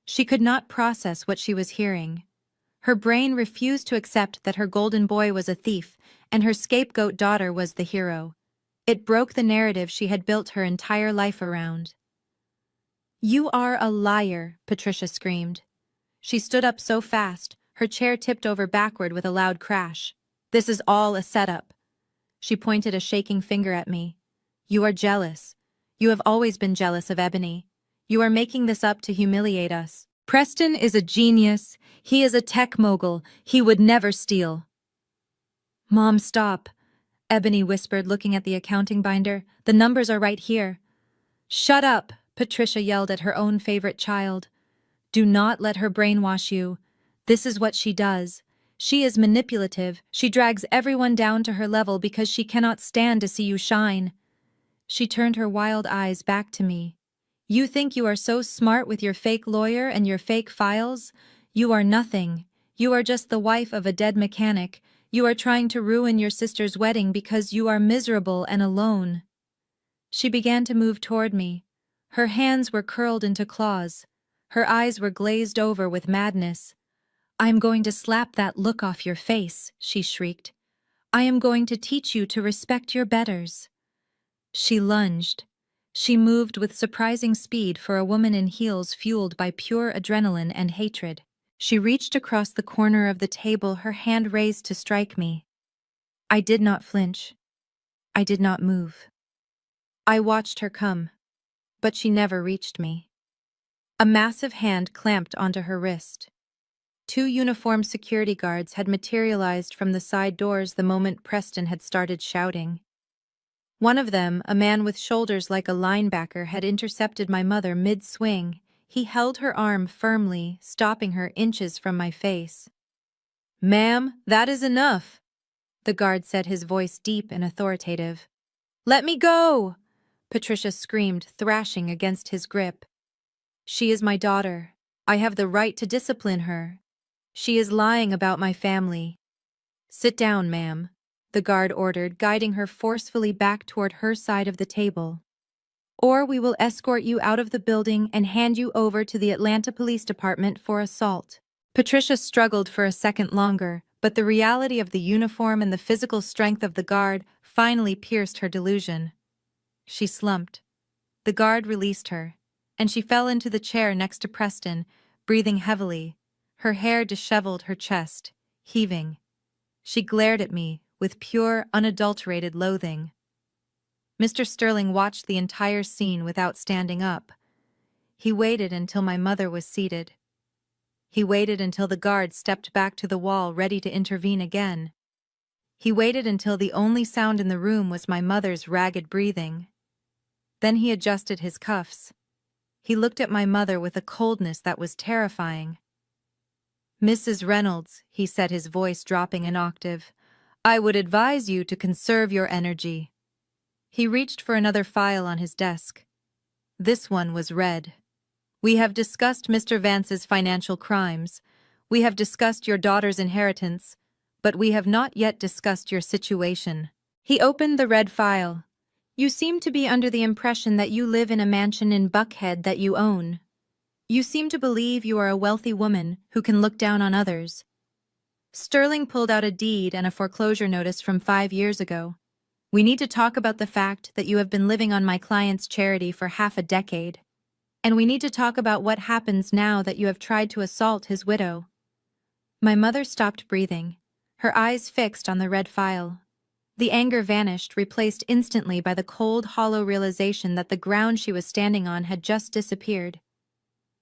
She could not process what she was hearing. Her brain refused to accept that her golden boy was a thief and her scapegoat daughter was the hero. It broke the narrative she had built her entire life around. "You are a liar," Patricia screamed. She stood up so fast, her chair tipped over backward with a loud crash. "This is all a setup." She pointed a shaking finger at me. "You are jealous. You have always been jealous of Ebony. You are making this up to humiliate us. Preston is a genius. He is a tech mogul. He would never steal." "Mom, stop," Ebony whispered, looking at the accounting binder. "The numbers are right here." "Shut up," Patricia yelled at her own favorite child. "Do not let her brainwash you. This is what she does. She is manipulative. She drags everyone down to her level because she cannot stand to see you shine." She turned her wild eyes back to me. "You think you are so smart with your fake lawyer and your fake files? You are nothing. You are just the wife of a dead mechanic. You are trying to ruin your sister's wedding because you are miserable and alone." She began to move toward me. Her hands were curled into claws. Her eyes were glazed over with madness. "I am going to slap that look off your face," she shrieked. "I am going to teach you to respect your betters." She lunged. She moved with surprising speed for a woman in heels fueled by pure adrenaline and hatred. She reached across the corner of the table, her hand raised to strike me. I did not flinch. I did not move. I watched her come, but she never reached me. A massive hand clamped onto her wrist. 2 uniformed security guards had materialized from the side doors the moment Preston had started shouting. One of them, a man with shoulders like a linebacker, had intercepted my mother mid-swing. He held her arm firmly, stopping her inches from my face. "Ma'am, that is enough," the guard said, his voice deep and authoritative. Let me go! Patricia screamed, thrashing against his grip. She is my daughter. I have the right to discipline her. She is lying about my family. Sit down, ma'am, the guard ordered, guiding her forcefully back toward her side of the table. Or we will escort you out of the building and hand you over to the Atlanta Police Department for assault. Patricia struggled for a second longer, but the reality of the uniform and the physical strength of the guard finally pierced her delusion. She slumped. The guard released her, and she fell into the chair next to Preston, breathing heavily, her hair disheveled, her chest heaving. She glared at me with pure, unadulterated loathing. Mr. Sterling watched the entire scene without standing up. He waited until my mother was seated. He waited until the guard stepped back to the wall, ready to intervene again. He waited until the only sound in the room was my mother's ragged breathing. Then he adjusted his cuffs. He looked at my mother with a coldness that was terrifying. "Mrs. Reynolds," he said, his voice dropping an octave, "I would advise you to conserve your energy." He reached for another file on his desk. This one was red. "We have discussed Mr. Vance's financial crimes. We have discussed your daughter's inheritance, but we have not yet discussed your situation." He opened the red file. "You seem to be under the impression that you live in a mansion in Buckhead that you own. You seem to believe you are a wealthy woman who can look down on others." Sterling pulled out a deed and a foreclosure notice from 5 years ago. "We need to talk about the fact that you have been living on my client's charity for half a decade. And we need to talk about what happens now that you have tried to assault his widow." My mother stopped breathing, her eyes fixed on the red file. The anger vanished, replaced instantly by the cold, hollow realization that the ground she was standing on had just disappeared.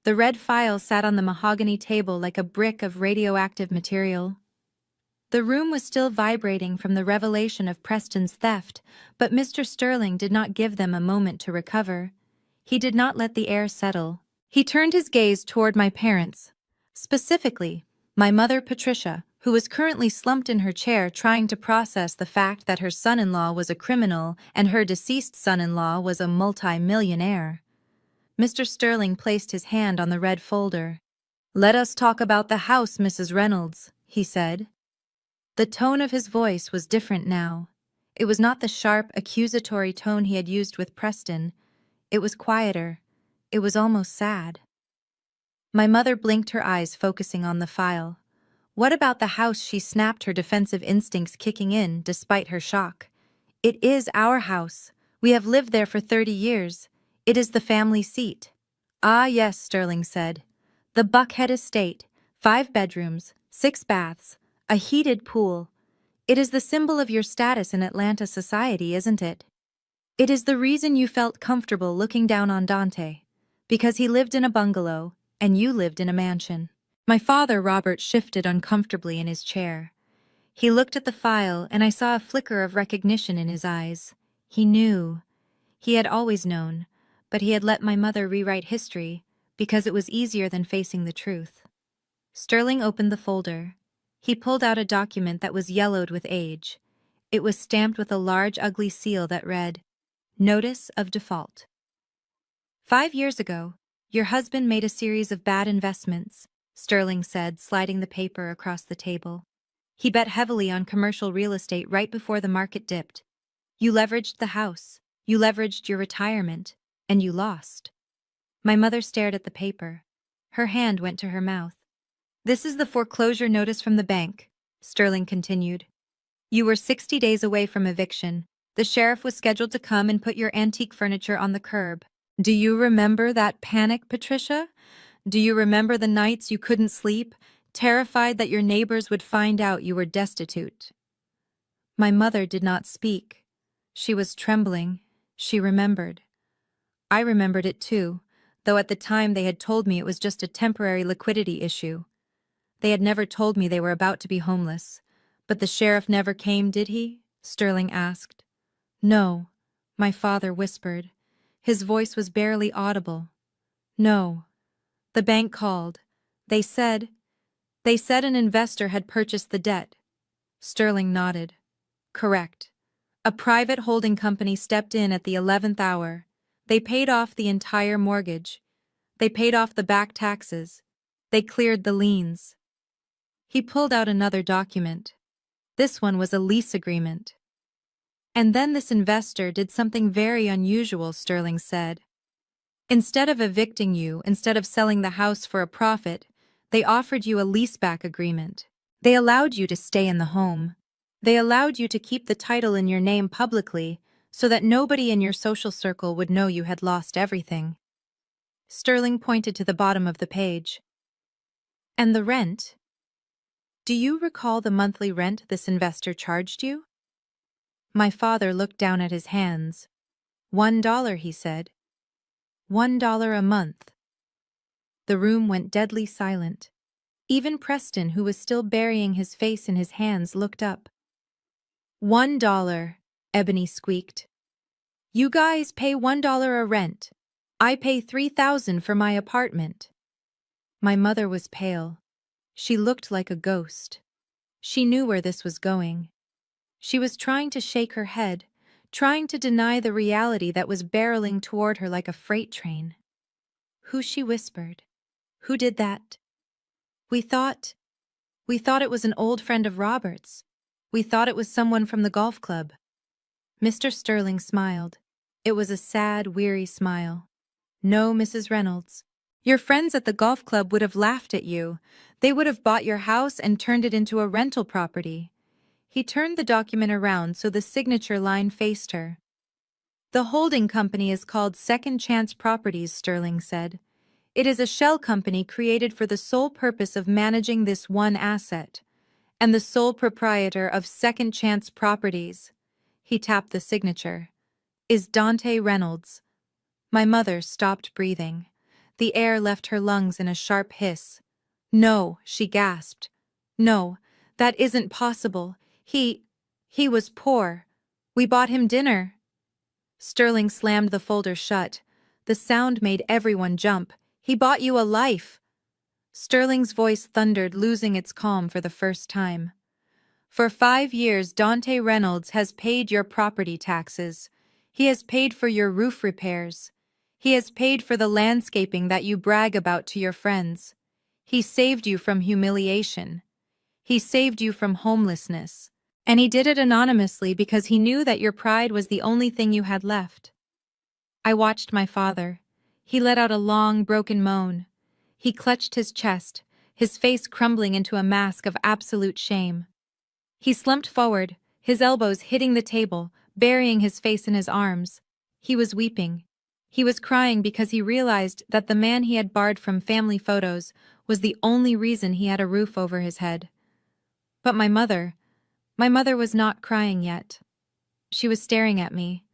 The red file sat on the mahogany table like a brick of radioactive material. The room was still vibrating from the revelation of Preston's theft, but Mr. Sterling did not give them a moment to recover. He did not let the air settle. He turned his gaze toward my parents, specifically my mother Patricia, who was currently slumped in her chair trying to process the fact that her son-in-law was a criminal and her deceased son-in-law was a multi-millionaire. Mr. Sterling placed his hand on the red folder. "Let us talk about the house, Mrs. Reynolds," he said. The tone of his voice was different now. It was not the sharp, accusatory tone he had used with Preston. It was quieter. It was almost sad. My mother blinked her eyes, focusing on the file. "What about the house?" She snapped, her defensive instincts kicking in despite her shock. "It is our house. We have lived there for 30 years. It is the family seat." "Ah, yes," Sterling said. "The Buckhead estate, 5 bedrooms, 6 baths, a heated pool. It is the symbol of your status in Atlanta society, isn't it? It is the reason you felt comfortable looking down on Dante, because he lived in a bungalow and you lived in a mansion." My father, Robert, shifted uncomfortably in his chair. He looked at the file, and I saw a flicker of recognition in his eyes. He knew. He had always known, but he had let my mother rewrite history because it was easier than facing the truth. Sterling opened the folder. He pulled out a document that was yellowed with age. It was stamped with a large, ugly seal that read, "Notice of Default. 5 years ago, your husband made a series of bad investments," Sterling said, sliding the paper across the table. "He bet heavily on commercial real estate right before the market dipped. You leveraged the house, you leveraged your retirement, and you lost." My mother stared at the paper. Her hand went to her mouth. "This is the foreclosure notice from the bank," Sterling continued. "You were 60 days away from eviction. The sheriff was scheduled to come and put your antique furniture on the curb. Do you remember that panic, Patricia? Do you remember the nights you couldn't sleep, terrified that your neighbors would find out you were destitute?" My mother did not speak. She was trembling. She remembered. I remembered it too, though at the time they had told me it was just a temporary liquidity issue. They had never told me they were about to be homeless. "But the sheriff never came, did he?" Sterling asked. "No," my father whispered. His voice was barely audible. "No. The bank called. They said an investor had purchased the debt." Sterling nodded. "Correct. A private holding company stepped in at the 11th hour. They paid off the entire mortgage. They paid off the back taxes. They cleared the liens. He pulled out another document. This one was a lease agreement. And then this investor did something very unusual, Sterling said. Instead of evicting you, instead of selling the house for a profit, they offered you a leaseback agreement. They allowed you to stay in the home. They allowed you to keep the title in your name publicly so that nobody in your social circle would know you had lost everything. Sterling pointed to the bottom of the page. And the rent? Do you recall the monthly rent this investor charged you? My father looked down at his hands. $1, he said. $1 a month. The room went deadly silent. Even Preston, who was still burying his face in his hands, looked up. $1, Ebony squeaked. You guys pay $1 a rent. I pay $3,000 for my apartment. My mother was pale. She looked like a ghost. She knew where this was going. She was trying to shake her head, trying to deny the reality that was barreling toward her like a freight train. Who, she whispered. Who did that? We thought it was an old friend of Robert's. We thought it was someone from the golf club. Mr. Sterling smiled. It was a sad, weary smile. No, Mrs. Reynolds. Your friends at the golf club would have laughed at you. They would have bought your house and turned it into a rental property. He turned the document around so the signature line faced her. The holding company is called Second Chance Properties, Sterling said. It is a shell company created for the sole purpose of managing this one asset. And the sole proprietor of Second Chance Properties, he tapped the signature, is Dante Reynolds. My mother stopped breathing. The air left her lungs in a sharp hiss. No, she gasped. No, that isn't possible. He was poor. We bought him dinner. Sterling slammed the folder shut. The sound made everyone jump. He bought you a life. Sterling's voice thundered, losing its calm for the first time. For 5 years, Dante Reynolds has paid your property taxes. He has paid for your roof repairs. He has paid for the landscaping that you brag about to your friends. He saved you from humiliation. He saved you from homelessness. And he did it anonymously because he knew that your pride was the only thing you had left. I watched my father. He let out a long, broken moan. He clutched his chest, his face crumbling into a mask of absolute shame. He slumped forward, his elbows hitting the table, burying his face in his arms. He was weeping. He was crying because he realized that the man he had barred from family photos was the only reason he had a roof over his head. But my mother was not crying yet. She was staring at me.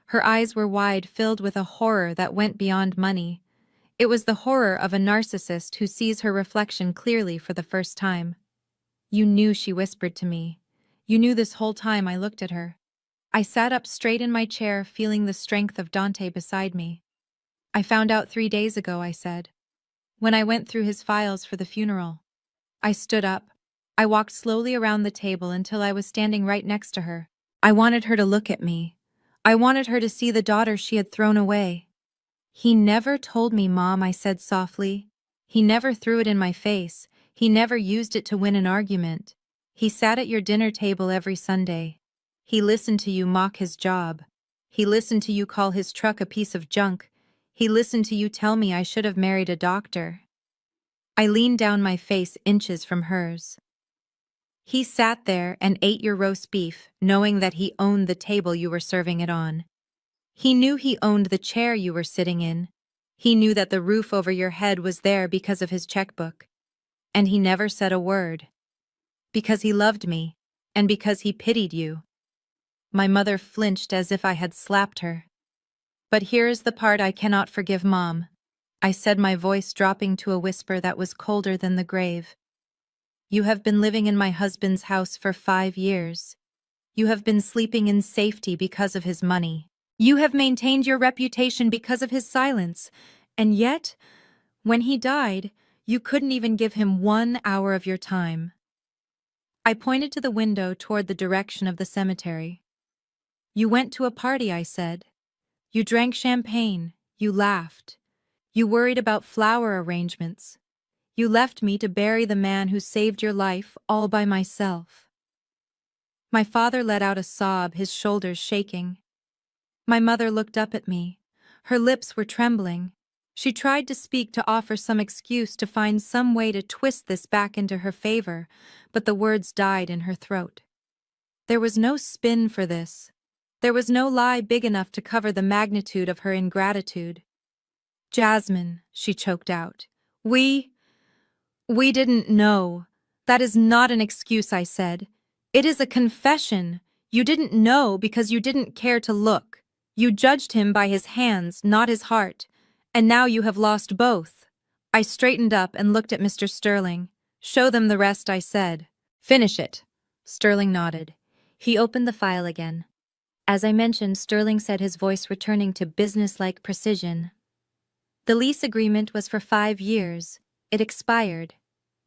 Her eyes were wide, filled with a horror that went beyond money. It was the horror of a narcissist who sees her reflection clearly for the first time. You knew, she whispered to me. You knew this whole time. I looked at her. I sat up straight in my chair, feeling the strength of Dante beside me. I found out 3 days ago, I said. When I went through his files for the funeral. I stood up. I walked slowly around the table until I was standing right next to her. I wanted her to look at me. I wanted her to see the daughter she had thrown away. He never told me, Mom, I said softly. He never threw it in my face. He never used it to win an argument. He sat at your dinner table every Sunday. He listened to you mock his job. He listened to you call his truck a piece of junk. He listened to you tell me I should have married a doctor. I leaned down, my face inches from hers. He sat there and ate your roast beef, knowing that he owned the table you were serving it on. He knew he owned the chair you were sitting in. He knew that the roof over your head was there because of his checkbook. And he never said a word. Because he loved me, and because he pitied you. My mother flinched as if I had slapped her. But here is the part I cannot forgive, Mom. I said, my voice dropping to a whisper that was colder than the grave. You have been living in my husband's house for 5 years. You have been sleeping in safety because of his money. You have maintained your reputation because of his silence. And yet, when he died, you couldn't even give him 1 hour of your time. I pointed to the window toward the direction of the cemetery. You went to a party, I said. You drank champagne. You laughed. You worried about flower arrangements. You left me to bury the man who saved your life all by myself. My father let out a sob, his shoulders shaking. My mother looked up at me. Her lips were trembling. She tried to speak, to offer some excuse, to find some way to twist this back into her favor, but the words died in her throat. There was no spin for this. There was no lie big enough to cover the magnitude of her ingratitude. Jasmine, she choked out. We didn't know. That is not an excuse, I said. It is a confession. You didn't know because you didn't care to look. You judged him by his hands, not his heart. And now you have lost both. I straightened up and looked at Mr. Sterling. Show them the rest, I said. Finish it. Sterling nodded. He opened the file again. As I mentioned, Sterling said, his voice returning to businesslike precision. The lease agreement was for 5 years. It expired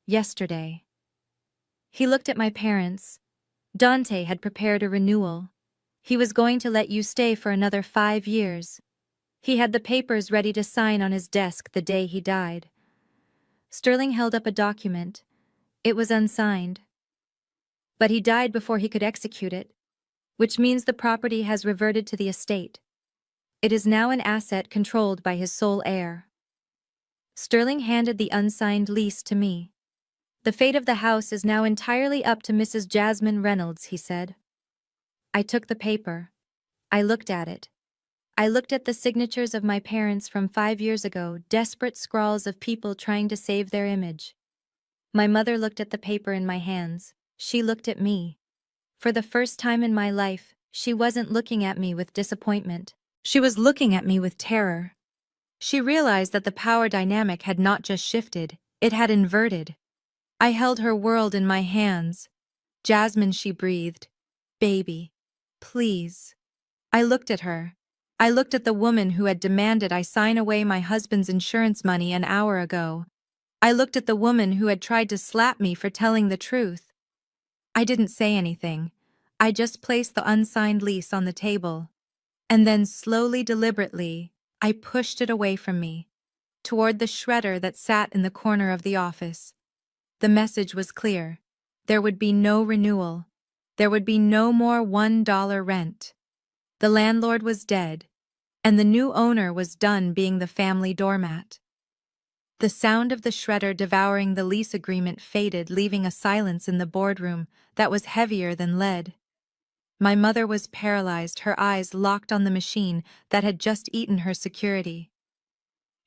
yesterday. He looked at my parents. Dante had prepared a renewal. He was going to let you stay for another 5 years. He had the papers ready to sign on his desk the day he died. Sterling held up a document. It was unsigned. But he died before he could execute it, which means the property has reverted to the estate. It is now an asset controlled by his sole heir. Sterling handed the unsigned lease to me. The fate of the house is now entirely up to Mrs. Jasmine Reynolds, he said. I took the paper. I looked at it. I looked at the signatures of my parents from 5 years ago, desperate scrawls of people trying to save their image. My mother looked at the paper in my hands. She looked at me. For the first time in my life, she wasn't looking at me with disappointment. She was looking at me with terror. She realized that the power dynamic had not just shifted, it had inverted. I held her world in my hands. Jasmine, she breathed. Baby, please. I looked at her. I looked at the woman who had demanded I sign away my husband's insurance money an hour ago. I looked at the woman who had tried to slap me for telling the truth. I didn't say anything. I just placed the unsigned lease on the table. And then slowly, deliberately, I pushed it away from me, toward the shredder that sat in the corner of the office. The message was clear. There would be no renewal. There would be no more $1 rent. The landlord was dead, and the new owner was done being the family doormat. The sound of the shredder devouring the lease agreement faded, leaving a silence in the boardroom that was heavier than lead. My mother was paralyzed, her eyes locked on the machine that had just eaten her security.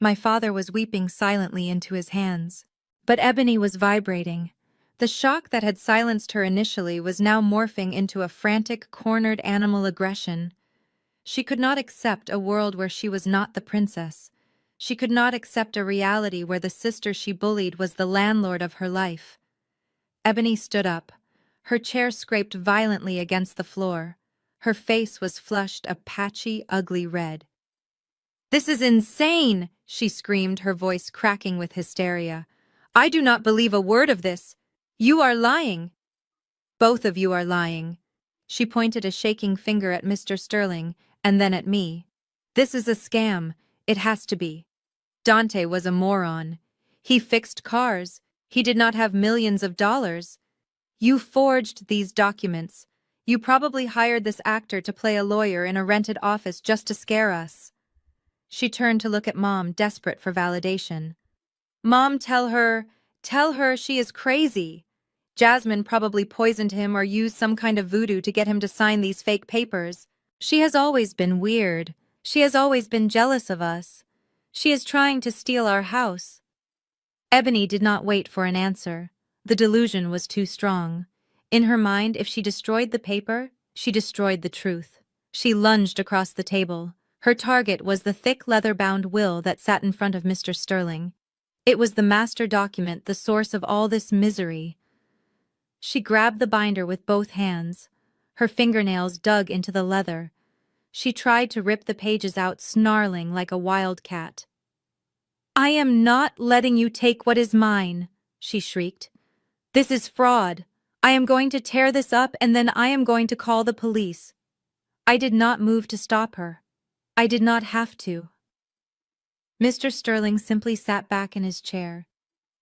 My father was weeping silently into his hands. But Ebony was vibrating. The shock that had silenced her initially was now morphing into a frantic, cornered animal aggression. She could not accept a world where she was not the princess. She could not accept a reality where the sister she bullied was the landlord of her life. Ebony stood up. Her chair scraped violently against the floor. Her face was flushed a patchy, ugly red. "This is insane!" she screamed, her voice cracking with hysteria. "I do not believe a word of this. You are lying. Both of you are lying." She pointed a shaking finger at Mr. Sterling and then at me. "This is a scam. It has to be. Dante was a moron. He fixed cars. He did not have millions of dollars. You forged these documents. You probably hired this actor to play a lawyer in a rented office just to scare us." She turned to look at Mom, desperate for validation. "Mom, tell her she is crazy. Jasmine probably poisoned him or used some kind of voodoo to get him to sign these fake papers. She has always been weird. She has always been jealous of us. She is trying to steal our house." Ebony did not wait for an answer. The delusion was too strong. In her mind, if she destroyed the paper, she destroyed the truth. She lunged across the table. Her target was the thick leather-bound will that sat in front of Mr. Sterling. It was the master document, the source of all this misery. She grabbed the binder with both hands. Her fingernails dug into the leather. She tried to rip the pages out, snarling like a wild cat. "I am not letting you take what is mine," she shrieked. "This is fraud. I am going to tear this up and then I am going to call the police." I did not move to stop her. I did not have to. Mr. Sterling simply sat back in his chair.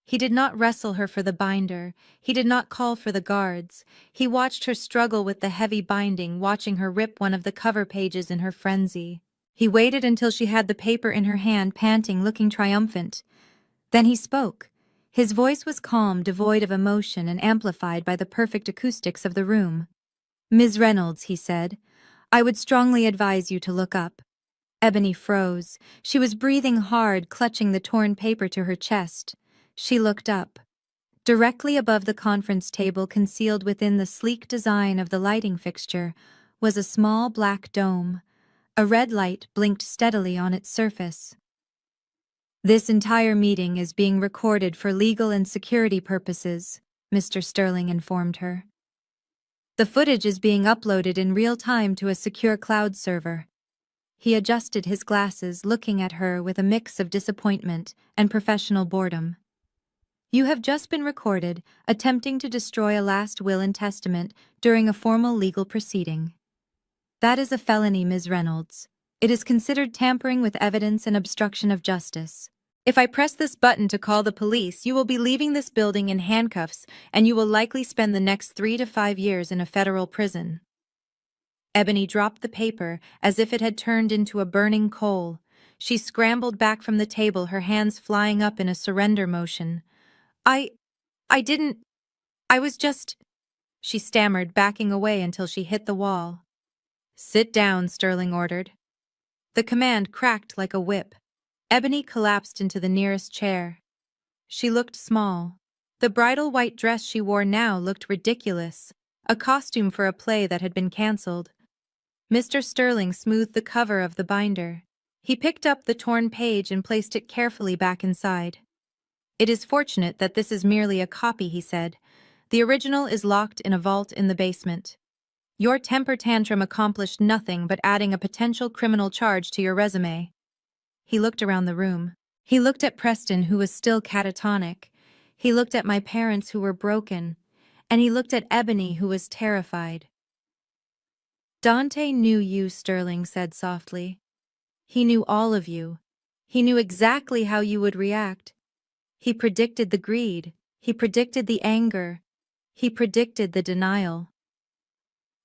He did not wrestle her for the binder. He did not call for the guards. He watched her struggle with the heavy binding, watching her rip one of the cover pages in her frenzy. He waited until she had the paper in her hand, panting, looking triumphant. Then he spoke. His voice was calm, devoid of emotion, and amplified by the perfect acoustics of the room. "Ms. Reynolds," he said, "I would strongly advise you to look up." Ebony froze. She was breathing hard, clutching the torn paper to her chest. She looked up. Directly above the conference table, concealed within the sleek design of the lighting fixture, was a small black dome. A red light blinked steadily on its surface. "This entire meeting is being recorded for legal and security purposes," Mr. Sterling informed her. "The footage is being uploaded in real time to a secure cloud server." He adjusted his glasses, looking at her with a mix of disappointment and professional boredom. "You have just been recorded attempting to destroy a last will and testament during a formal legal proceeding. That is a felony, Ms. Reynolds. It is considered tampering with evidence and obstruction of justice. If I press this button to call the police, you will be leaving this building in handcuffs, and you will likely spend the next 3 to 5 years in a federal prison." Ebony dropped the paper as if it had turned into a burning coal. She scrambled back from the table, her hands flying up in a surrender motion. I didn't, I was just," she stammered, backing away until she hit the wall. "Sit down," Sterling ordered. The command cracked like a whip. Ebony collapsed into the nearest chair. She looked small. The bridal white dress she wore now looked ridiculous, a costume for a play that had been cancelled. Mr. Sterling smoothed the cover of the binder. He picked up the torn page and placed it carefully back inside. "It is fortunate that this is merely a copy," he said. "The original is locked in a vault in the basement. Your temper tantrum accomplished nothing but adding a potential criminal charge to your resume." He looked around the room. He looked at Preston, who was still catatonic. He looked at my parents, who were broken. And he looked at Ebony, who was terrified. "Dante knew you," Sterling said softly. "He knew all of you. He knew exactly how you would react. He predicted the greed. He predicted the anger. He predicted the denial."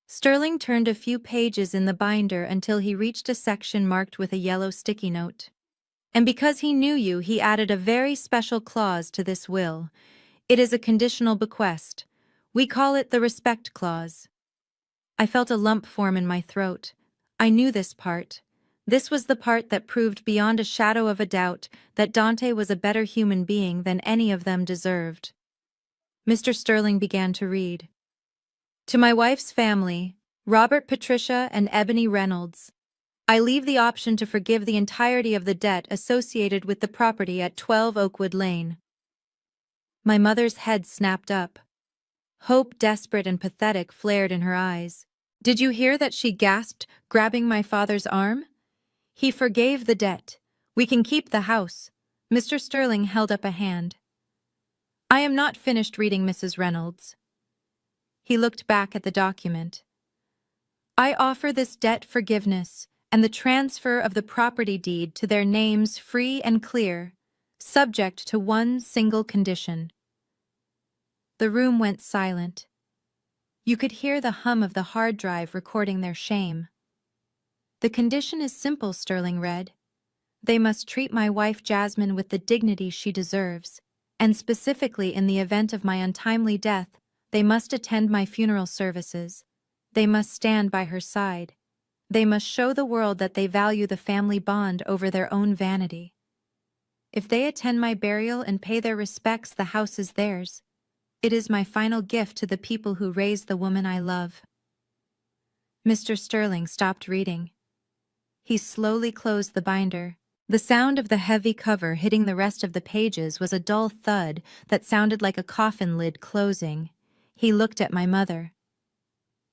Sterling turned a few pages in the binder until he reached a section marked with a yellow sticky note. "And because he knew you, he added a very special clause to this will. It is a conditional bequest. We call it the respect clause." I felt a lump form in my throat. I knew this part. This was the part that proved beyond a shadow of a doubt that Dante was a better human being than any of them deserved. Mr. Sterling began to read. "To my wife's family, Robert, Patricia, and Ebony Reynolds, I leave the option to forgive the entirety of the debt associated with the property at 12 Oakwood Lane." My mother's head snapped up. Hope, desperate and pathetic, flared in her eyes. "Did you hear that?" she gasped, grabbing my father's arm. "He forgave the debt. We can keep the house." Mr. Sterling held up a hand. "I am not finished reading, Mrs. Reynolds." He looked back at the document. "I offer this debt forgiveness and the transfer of the property deed to their names free and clear, subject to one single condition." The room went silent. You could hear the hum of the hard drive recording their shame. "The condition is simple," Sterling read. "They must treat my wife Jasmine with the dignity she deserves, and specifically in the event of my untimely death, they must attend my funeral services. They must stand by her side. They must show the world that they value the family bond over their own vanity. If they attend my burial and pay their respects, the house is theirs. It is my final gift to the people who raised the woman I love." Mr. Sterling stopped reading. He slowly closed the binder. The sound of the heavy cover hitting the rest of the pages was a dull thud that sounded like a coffin lid closing. He looked at my mother.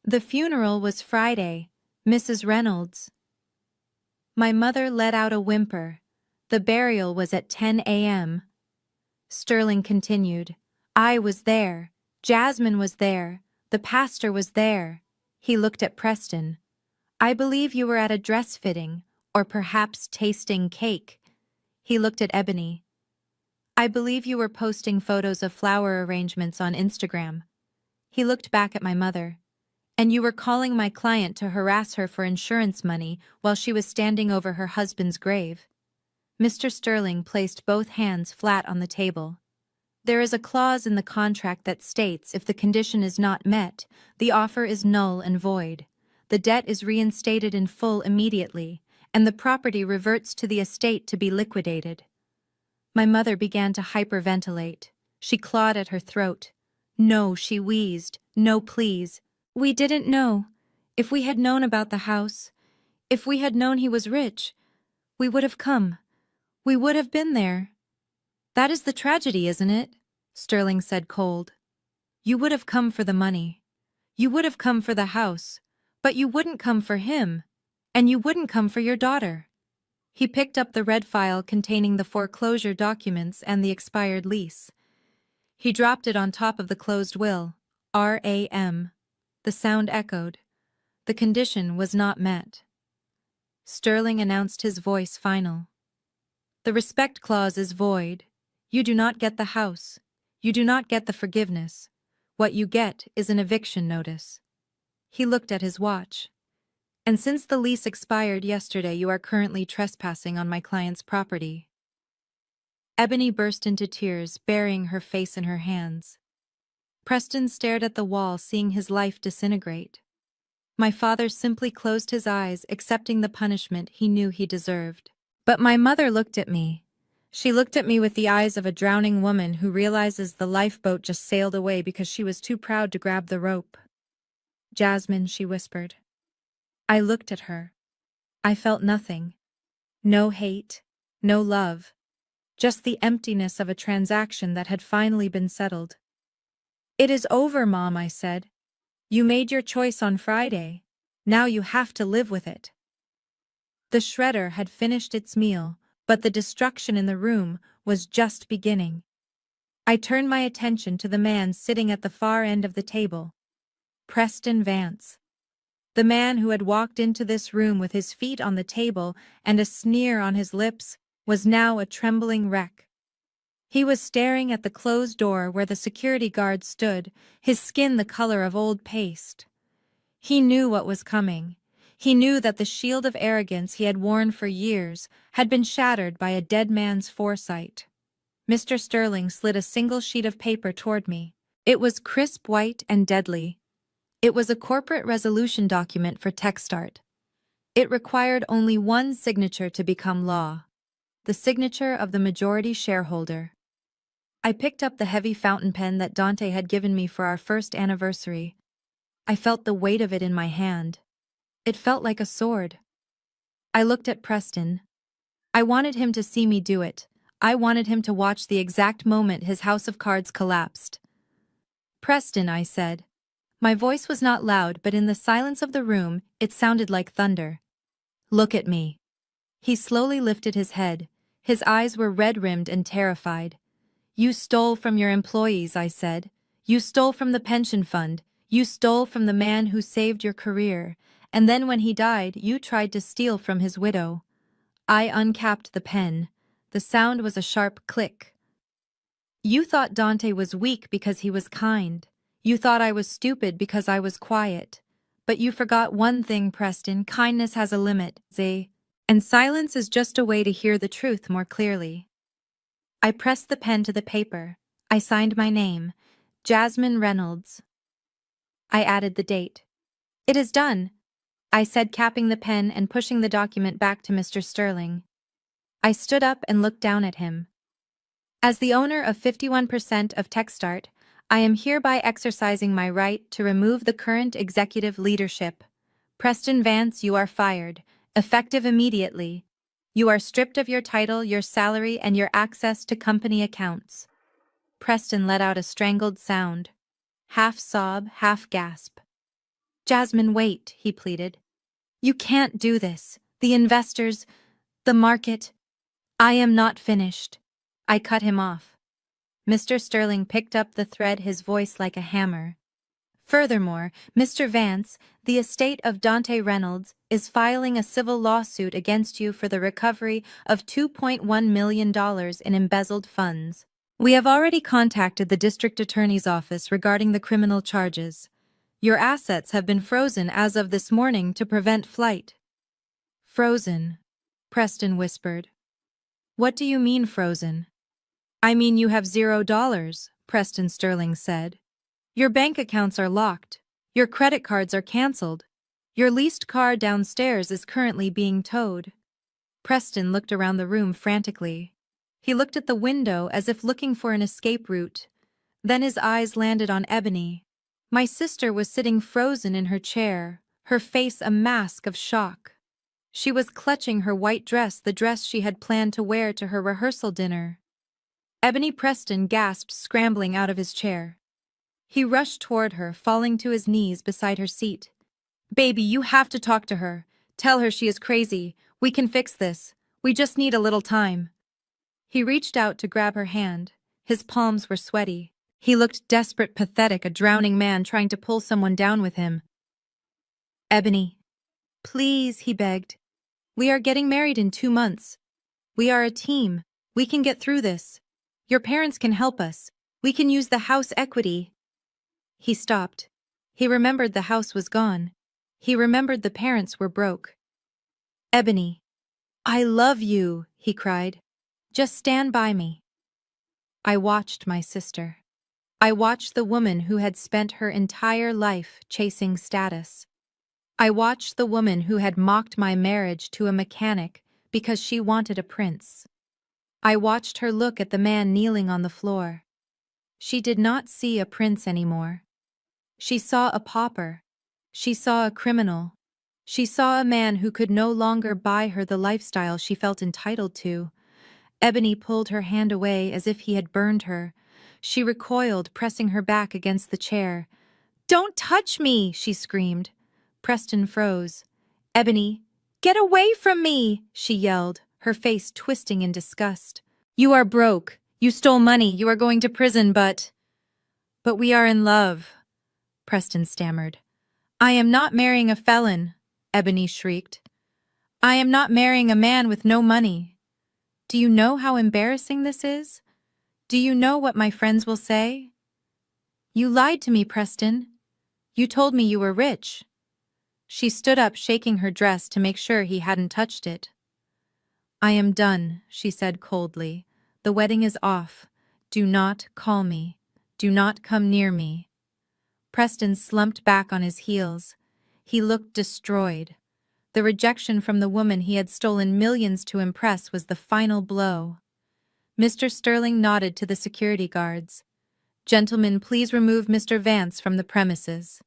"The funeral was Friday, Mrs. Reynolds." My mother let out a whimper. "The burial was at 10 a.m. Sterling continued. "I was there. Jasmine was there. The pastor was there." He looked at Preston. I believe you were at a dress fitting, or perhaps tasting cake. He looked at Ebony. I believe you were posting photos of flower arrangements on Instagram. He looked back at my mother. And you were calling my client to harass her for insurance money while she was standing over her husband's grave. Mr. Sterling placed both hands flat on the table. There is a clause in the contract that states if the condition is not met, the offer is null and void. The debt is reinstated in full immediately, and the property reverts to the estate to be liquidated. My mother began to hyperventilate. She clawed at her throat. No, she wheezed. No, please. We didn't know. If we had known about the house, if we had known he was rich, we would have come. We would have been there. That is the tragedy, isn't it? Sterling said cold. You would have come for the money. You would have come for the house. But you wouldn't come for him. And you wouldn't come for your daughter. He picked up the red file containing the foreclosure documents and the expired lease. He dropped it on top of the closed will. RAM. The sound echoed. The condition was not met. Sterling announced his voice final. The respect clause is void. You do not get the house. You do not get the forgiveness. What you get is an eviction notice. He looked at his watch. And since the lease expired yesterday, you are currently trespassing on my client's property. Ebony burst into tears, burying her face in her hands. Preston stared at the wall, seeing his life disintegrate. My father simply closed his eyes, accepting the punishment he knew he deserved. But my mother looked at me. She looked at me with the eyes of a drowning woman who realizes the lifeboat just sailed away because she was too proud to grab the rope. Jasmine, she whispered. I looked at her. I felt nothing. No hate, no love. Just the emptiness of a transaction that had finally been settled. It is over, Mom, I said. You made your choice on Friday. Now you have to live with it. The shredder had finished its meal, but the destruction in the room was just beginning. I turned my attention to the man sitting at the far end of the table. Preston Vance. The man who had walked into this room with his feet on the table and a sneer on his lips was now a trembling wreck. He was staring at the closed door where the security guard stood, his skin the color of old paste. He knew what was coming. He knew that the shield of arrogance he had worn for years had been shattered by a dead man's foresight. Mr. Sterling slid a single sheet of paper toward me. It was crisp white and deadly. It was a corporate resolution document for TechStart. It required only one signature to become law. The signature of the majority shareholder. I picked up the heavy fountain pen that Dante had given me for our first anniversary. I felt the weight of it in my hand. It felt like a sword. I looked at Preston. I wanted him to see me do it. I wanted him to watch the exact moment his house of cards collapsed. Preston, I said. My voice was not loud, but in the silence of the room, it sounded like thunder. Look at me. He slowly lifted his head. His eyes were red-rimmed and terrified. You stole from your employees, I said. You stole from the pension fund. You stole from the man who saved your career. And then when he died, you tried to steal from his widow. I uncapped the pen. The sound was a sharp click. You thought Dante was weak because he was kind. You thought I was stupid because I was quiet. But you forgot one thing, Preston. Kindness has a limit, Zay. And silence is just a way to hear the truth more clearly. I pressed the pen to the paper. I signed my name, Jasmine Reynolds. I added the date. It is done, I said, capping the pen and pushing the document back to Mr. Sterling. I stood up and looked down at him. As the owner of 51% of TechStart, I am hereby exercising my right to remove the current executive leadership. Preston Vance, you are fired, effective immediately. You are stripped of your title, your salary, and your access to company accounts. Preston let out a strangled sound. Half sob, half gasp. Jasmine, wait, he pleaded. You can't do this. The investors, the market. I am not finished. I cut him off. Mr. Sterling picked up the thread, his voice like a hammer. Furthermore, Mr. Vance, the estate of Dante Reynolds, is filing a civil lawsuit against you for the recovery of $2.1 million in embezzled funds. We have already contacted the district attorney's office regarding the criminal charges. Your assets have been frozen as of this morning to prevent flight. Frozen, Preston whispered. What do you mean frozen? I mean you have $0, Preston Sterling said. Your bank accounts are locked. Your credit cards are canceled. Your leased car downstairs is currently being towed. Preston looked around the room frantically. He looked at the window as if looking for an escape route. Then his eyes landed on Ebony. My sister was sitting frozen in her chair, her face a mask of shock. She was clutching her white dress, the dress she had planned to wear to her rehearsal dinner. Ebony Preston gasped, scrambling out of his chair. He rushed toward her, falling to his knees beside her seat. Baby, you have to talk to her. Tell her she is crazy. We can fix this. We just need a little time. He reached out to grab her hand. His palms were sweaty. He looked desperate, pathetic, a drowning man trying to pull someone down with him. Ebony, please, he begged. We are getting married in 2 months. We are a team. We can get through this. Your parents can help us. We can use the house equity. He stopped. He remembered the house was gone. He remembered the parents were broke. Ebony, I love you, he cried. Just stand by me. I watched my sister. I watched the woman who had spent her entire life chasing status. I watched the woman who had mocked my marriage to a mechanic because she wanted a prince. I watched her look at the man kneeling on the floor. She did not see a prince anymore. She saw a pauper. She saw a criminal. She saw a man who could no longer buy her the lifestyle she felt entitled to. Ebony pulled her hand away as if he had burned her. She recoiled, pressing her back against the chair. Don't touch me, she screamed. Preston froze. Ebony, get away from me, she yelled, her face twisting in disgust. You are broke. You stole money. You are going to prison, but we are in love, Preston stammered. I am not marrying a felon, Ebony shrieked. I am not marrying a man with no money. Do you know how embarrassing this is? Do you know what my friends will say? You lied to me, Preston. You told me you were rich. She stood up, shaking her dress to make sure he hadn't touched it. I am done, she said coldly. The wedding is off. Do not call me. Do not come near me. Preston slumped back on his heels. He looked destroyed. The rejection from the woman he had stolen millions to impress was the final blow. Mr. Sterling nodded to the security guards. Gentlemen, please remove Mr. Vance from the premises.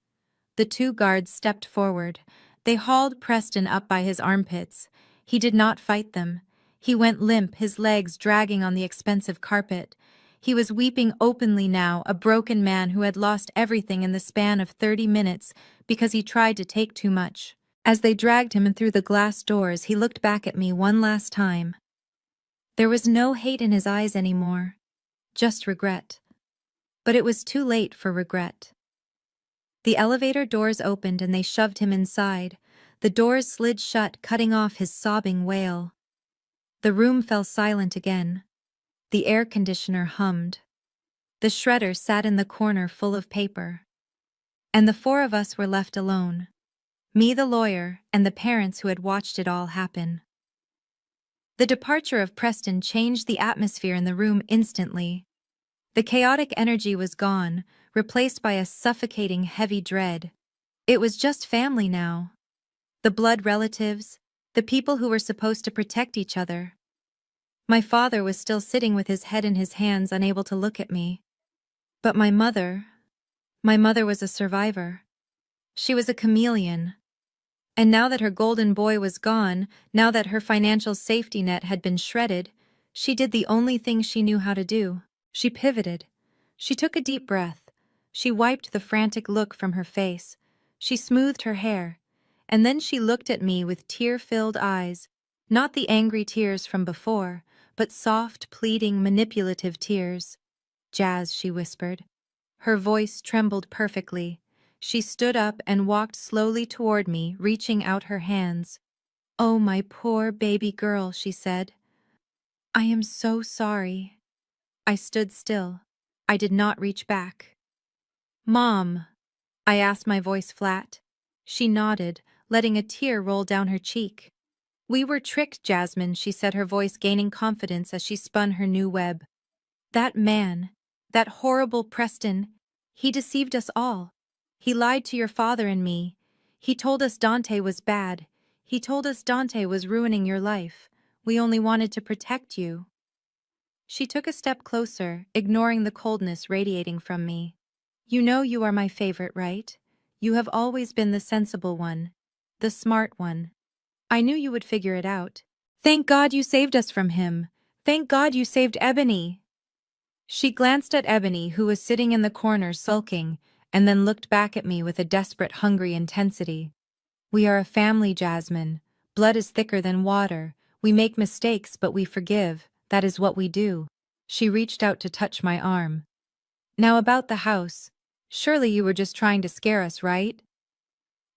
The 2 guards stepped forward. They hauled Preston up by his armpits. He did not fight them. He went limp, his legs dragging on the expensive carpet. He was weeping openly now, a broken man who had lost everything in the span of 30 minutes because he tried to take too much. As they dragged him through the glass doors, he looked back at me one last time. There was no hate in his eyes anymore, just regret. But it was too late for regret. The elevator doors opened and they shoved him inside. The doors slid shut, cutting off his sobbing wail. The room fell silent again. The air conditioner hummed. The shredder sat in the corner full of paper. And the 4 of us were left alone. Me, the lawyer, and the parents who had watched it all happen. The departure of Preston changed the atmosphere in the room instantly. The chaotic energy was gone, replaced by a suffocating heavy dread. It was just family now. The blood relatives, the people who were supposed to protect each other. My father was still sitting with his head in his hands, unable to look at me. But my mother was a survivor. She was a chameleon. And now that her golden boy was gone, now that her financial safety net had been shredded, she did the only thing she knew how to do. She pivoted. She took a deep breath. She wiped the frantic look from her face. She smoothed her hair. And then she looked at me with tear-filled eyes, not the angry tears from before, but soft, pleading, manipulative tears. Jazz, she whispered. Her voice trembled perfectly. She stood up and walked slowly toward me, reaching out her hands. "Oh, my poor baby girl," she said. "I am so sorry." I stood still. I did not reach back. "Mom," I asked, my voice flat. She nodded, letting a tear roll down her cheek. "We were tricked, Jasmine," she said, her voice gaining confidence as she spun her new web. "That man, that horrible Preston, he deceived us all. He lied to your father and me. He told us Dante was bad. He told us Dante was ruining your life. We only wanted to protect you." She took a step closer, ignoring the coldness radiating from me. "You know you are my favorite, right? You have always been the sensible one, the smart one. I knew you would figure it out. Thank God you saved us from him. Thank God you saved Ebony." She glanced at Ebony, who was sitting in the corner sulking, and then looked back at me with a desperate, hungry intensity. "We are a family, Jasmine. Blood is thicker than water. We make mistakes, but we forgive. That is what we do." She reached out to touch my arm. "Now about the house. Surely you were just trying to scare us, right?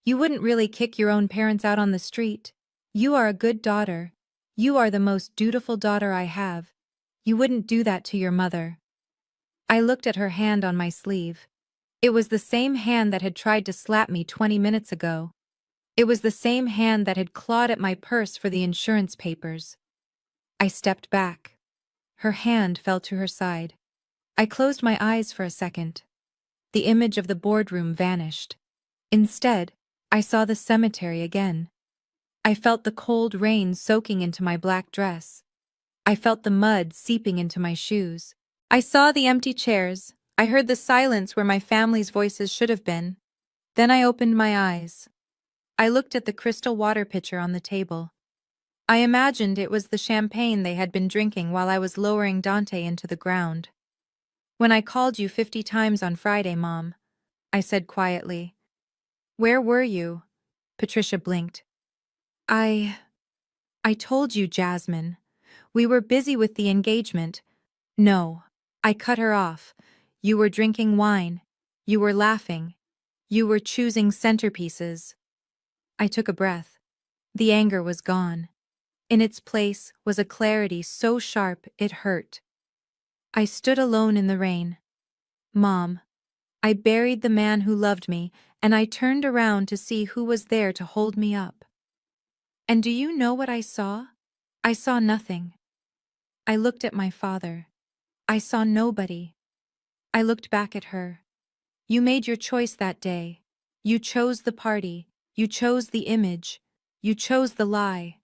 You wouldn't really kick your own parents out on the street. You are a good daughter. You are the most dutiful daughter I have. You wouldn't do that to your mother." I looked at her hand on my sleeve. It was the same hand that had tried to slap me 20 minutes ago. It was the same hand that had clawed at my purse for the insurance papers. I stepped back. Her hand fell to her side. I closed my eyes for a second. The image of the boardroom vanished. Instead, I saw the cemetery again. I felt the cold rain soaking into my black dress. I felt the mud seeping into my shoes. I saw the empty chairs. I heard the silence where my family's voices should have been. Then I opened my eyes. I looked at the crystal water pitcher on the table. I imagined it was the champagne they had been drinking while I was lowering Dante into the ground. "When I called you 50 times on Friday, Mom," I said quietly. "Where were you?" Patricia blinked. I told you, Jasmine. We were busy with the engagement." "No." I cut her off. "You were drinking wine. You were laughing. You were choosing centerpieces." I took a breath. The anger was gone. In its place was a clarity so sharp it hurt. I stood alone in the rain. "Mom, I buried the man who loved me, and I turned around to see who was there to hold me up. And do you know what I saw? I saw nothing. I looked at my father. I saw nobody. I looked back at her. You made your choice that day. You chose the party. You chose the image. You chose the lie."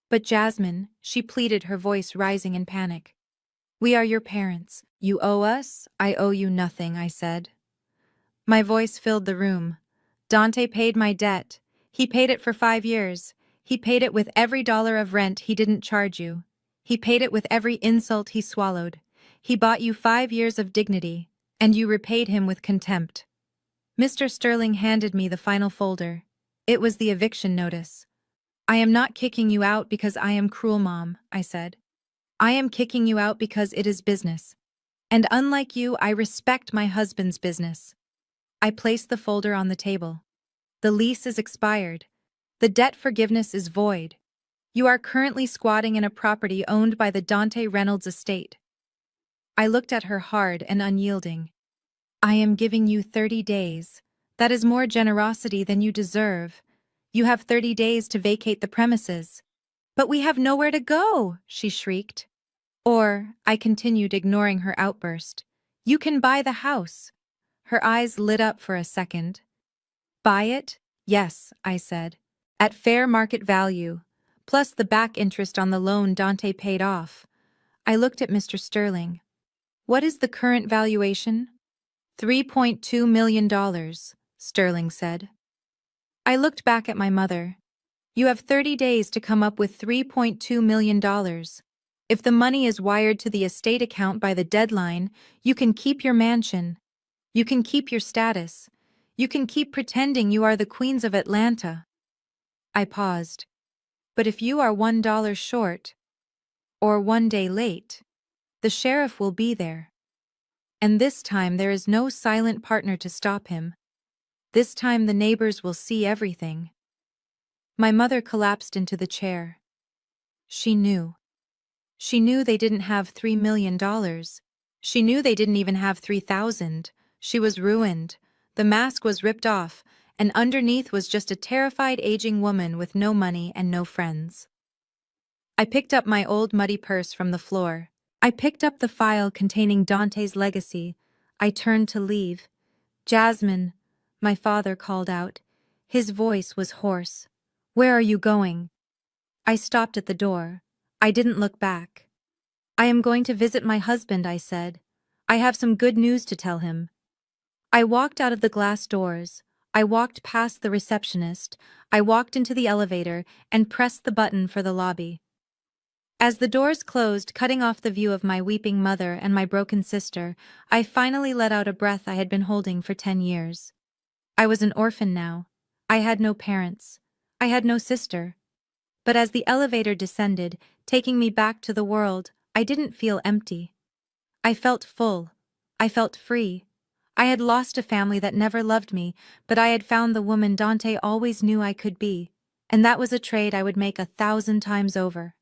"But Jasmine," she pleaded, her voice rising in panic. "We are your parents. You owe us. I owe you nothing," I said. My voice filled the room. "Dante paid my debt. He paid it for 5 years. He paid it with every dollar of rent he didn't charge you. He paid it with every insult he swallowed. He bought you 5 years of dignity, and you repaid him with contempt." Mr. Sterling handed me the final folder. It was the eviction notice. "I am not kicking you out because I am cruel, Mom," I said. "I am kicking you out because it is business. And unlike you, I respect my husband's business." I placed the folder on the table. "The lease is expired. The debt forgiveness is void. You are currently squatting in a property owned by the Dante Reynolds estate." I looked at her hard and unyielding. "I am giving you 30 days. That is more generosity than you deserve. You have 30 days to vacate the premises." "But we have nowhere to go," she shrieked. "Or," I continued, ignoring her outburst, "you can buy the house." Her eyes lit up for a second. "Buy it?" "Yes," I said. "At fair market value, plus the back interest on the loan Dante paid off." I looked at Mr. Sterling. "What is the current valuation?" $3.2 million, Sterling said. I looked back at my mother. "You have 30 days to come up with $3.2 million. If the money is wired to the estate account by the deadline, you can keep your mansion. You can keep your status. You can keep pretending you are the queens of Atlanta." I paused. "But if you are $1 short, or 1 day late, the sheriff will be there. And this time there is no silent partner to stop him. This time the neighbors will see everything. My mother collapsed into the chair. She knew. She knew they didn't have $3 million. She knew they didn't even have 3,000. She was ruined. The mask was ripped off, and underneath was just a terrified aging woman with no money and no friends. I picked up my old muddy purse from the floor. I picked up the file containing Dante's legacy. I turned to leave. "Jasmine," my father called out. His voice was hoarse. "Where are you going?" I stopped at the door. I didn't look back. "I am going to visit my husband," I said. "I have some good news to tell him." I walked out of the glass doors. I walked past the receptionist. I walked into the elevator and pressed the button for the lobby. As the doors closed, cutting off the view of my weeping mother and my broken sister, I finally let out a breath I had been holding for 10 years. I was an orphan now. I had no parents. I had no sister. But as the elevator descended, taking me back to the world, I didn't feel empty. I felt full. I felt free. I had lost a family that never loved me, but I had found the woman Dante always knew I could be, and that was a trade I would make 1,000 times over.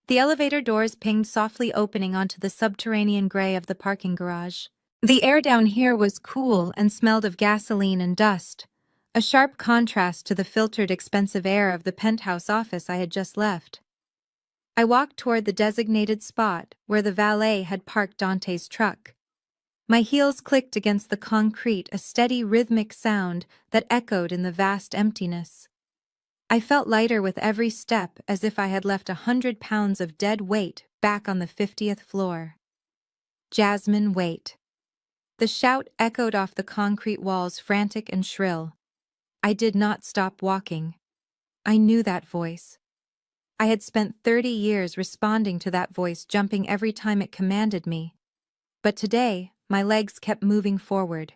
The elevator doors pinged softly opening onto the subterranean gray of the parking garage. The air down here was cool and smelled of gasoline and dust, a sharp contrast to the filtered, expensive air of the penthouse office I had just left. I walked toward the designated spot where the valet had parked Dante's truck. My heels clicked against the concrete, a steady, rhythmic sound that echoed in the vast emptiness. I felt lighter with every step, as if I had left 100 pounds of dead weight back on the 50th floor. "Jasmine, wait." The shout echoed off the concrete walls, frantic and shrill. I did not stop walking. I knew that voice. I had spent 30 years responding to that voice, jumping every time it commanded me. But today, my legs kept moving forward.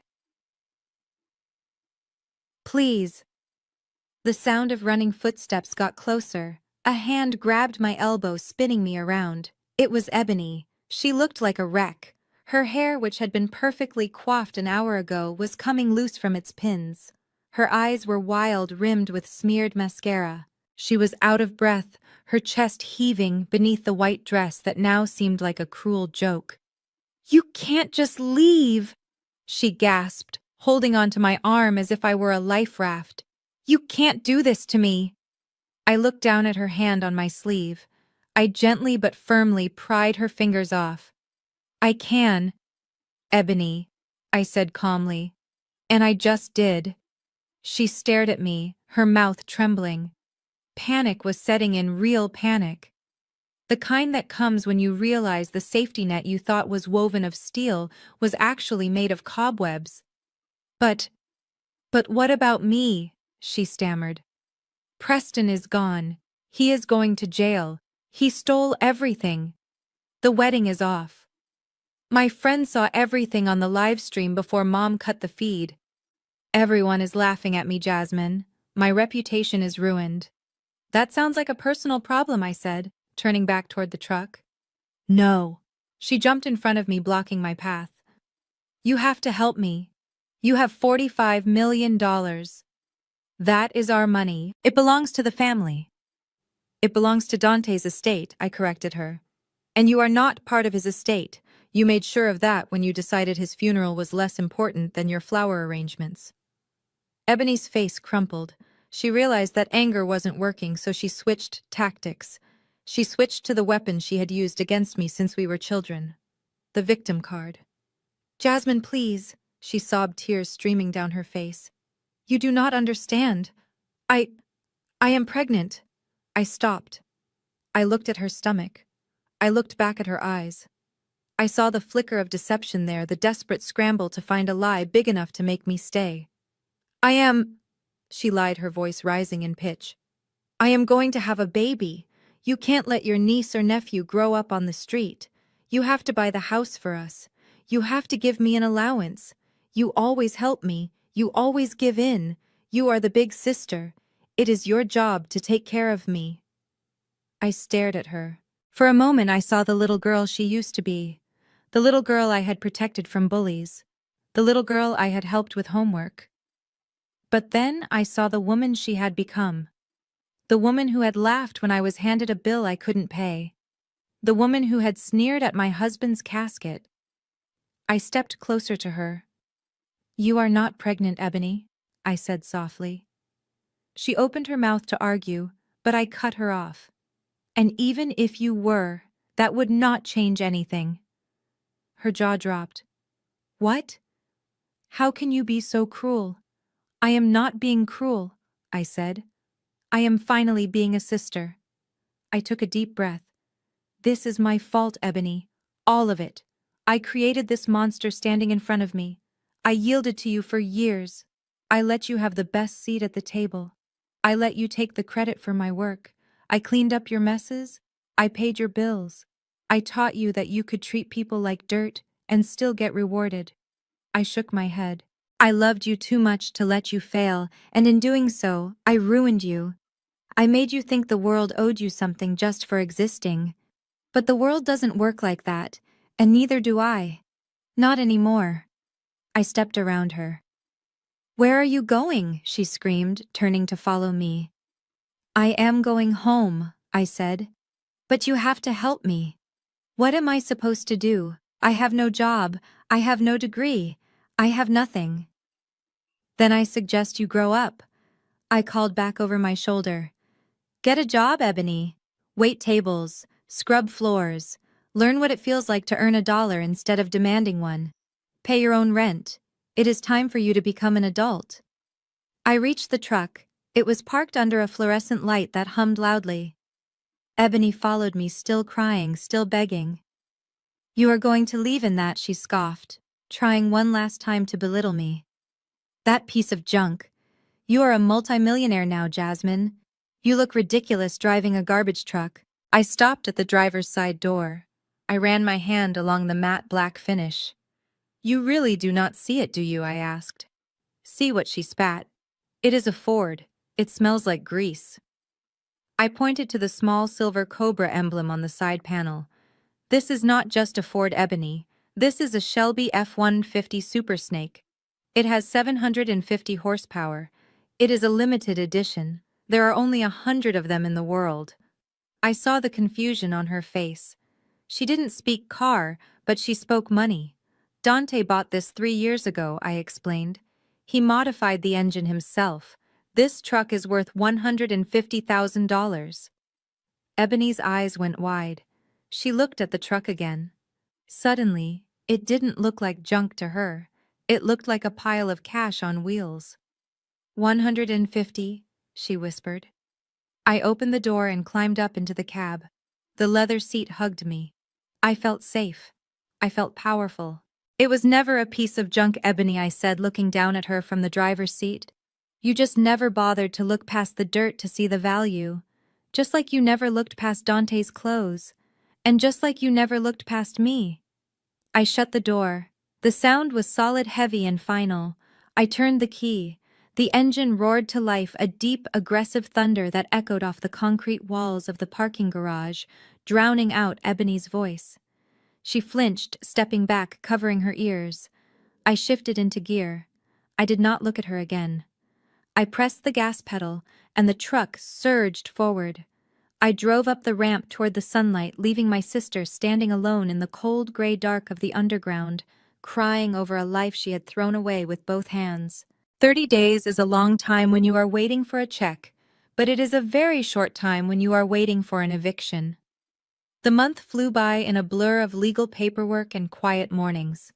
"Please." The sound of running footsteps got closer. A hand grabbed my elbow, spinning me around. It was Ebony. She looked like a wreck. Her hair, which had been perfectly coiffed an hour ago, was coming loose from its pins. Her eyes were wild, rimmed with smeared mascara. She was out of breath, her chest heaving beneath the white dress that now seemed like a cruel joke. "You can't just leave," she gasped, holding onto my arm as if I were a life raft. "You can't do this to me." I looked down at her hand on my sleeve. I gently but firmly pried her fingers off. "I can, Ebony," I said calmly. "And I just did." She stared at me, her mouth trembling. Panic was setting in, real panic. The kind that comes when you realize the safety net you thought was woven of steel was actually made of cobwebs. But what about me?" she stammered. "Preston is gone. He is going to jail. He stole everything. The wedding is off. My friend saw everything on the live stream before Mom cut the feed. Everyone is laughing at me, Jasmine. My reputation is ruined." "That sounds like a personal problem," I said, turning back toward the truck. "No." She jumped in front of me, blocking my path. "You have to help me. You have $45 million. That is our money. It belongs to the family." "It belongs to Dante's estate," I corrected her. "And you are not part of his estate. You made sure of that when you decided his funeral was less important than your flower arrangements." Ebony's face crumpled. She realized that anger wasn't working, so she switched tactics. She switched to the weapon she had used against me since we were children. The victim card. "Jasmine, please," she sobbed, tears streaming down her face. "You do not understand. I am pregnant." I stopped. I looked at her stomach. I looked back at her eyes. I saw the flicker of deception there, the desperate scramble to find a lie big enough to make me stay. "I am," she lied, her voice rising in pitch. "I am going to have a baby. You can't let your niece or nephew grow up on the street. You have to buy the house for us. You have to give me an allowance. You always help me. You always give in. You are the big sister. It is your job to take care of me." I stared at her. For a moment I saw the little girl she used to be. The little girl I had protected from bullies. The little girl I had helped with homework. But then I saw the woman she had become. The woman who had laughed when I was handed a bill I couldn't pay. The woman who had sneered at my husband's casket. I stepped closer to her. "You are not pregnant, Ebony," I said softly. She opened her mouth to argue, but I cut her off. "And even if you were, that would not change anything." Her jaw dropped. "What? How can you be so cruel?" "I am not being cruel," I said. "I am finally being a sister." I took a deep breath. "This is my fault, Ebony. All of it. I created this monster standing in front of me. I yielded to you for years. I let you have the best seat at the table. I let you take the credit for my work. I cleaned up your messes. I paid your bills. I taught you that you could treat people like dirt and still get rewarded." I shook my head. "I loved you too much to let you fail, and in doing so, I ruined you. I made you think the world owed you something just for existing. But the world doesn't work like that, and neither do I. Not anymore." I stepped around her. "Where are you going?" she screamed, turning to follow me. "I am going home," I said. "But you have to help me." "What am I supposed to do? I have no job. I have no degree. I have nothing." "Then I suggest you grow up," I called back over my shoulder. "Get a job, Ebony. Wait tables, scrub floors, learn what it feels like to earn $1 instead of demanding one. Pay your own rent. It is time for you to become an adult." I reached the truck. It was parked under a fluorescent light that hummed loudly. Ebony followed me, still crying, still begging. "You are going to leave in that," she scoffed, trying one last time to belittle me. "That piece of junk. You are a multimillionaire now, Jasmine. You look ridiculous driving a garbage truck." I stopped at the driver's side door. I ran my hand along the matte black finish. "You really do not see it, do you?" I asked. "See what?" she spat. "It is a Ford. It smells like grease." I pointed to the small silver cobra emblem on the side panel. "This is not just a Ford, Ebony. This is a Shelby F-150 Super Snake. It has 750 horsepower. It is a limited edition. There are only 100 of them in the world." I saw the confusion on her face. She didn't speak car, but she spoke money. "Dante bought this 3 years ago," I explained. "He modified the engine himself. This truck is worth $150,000. Ebony's eyes went wide. She looked at the truck again. Suddenly, it didn't look like junk to her. It looked like a pile of cash on wheels. 150, she whispered. I opened the door and climbed up into the cab. The leather seat hugged me. I felt safe. I felt powerful. "It was never a piece of junk, Ebony," I said, looking down at her from the driver's seat. "You just never bothered to look past the dirt to see the value. Just like you never looked past Dante's clothes. And just like you never looked past me." I shut the door. The sound was solid, heavy, and final. I turned the key. The engine roared to life, a deep, aggressive thunder that echoed off the concrete walls of the parking garage, drowning out Ebony's voice. She flinched, stepping back, covering her ears. I shifted into gear. I did not look at her again. I pressed the gas pedal, and the truck surged forward. I drove up the ramp toward the sunlight, leaving my sister standing alone in the cold gray dark of the underground, crying over a life she had thrown away with both hands. 30 days is a long time when you are waiting for a check, but it is a very short time when you are waiting for an eviction. The month flew by in a blur of legal paperwork and quiet mornings.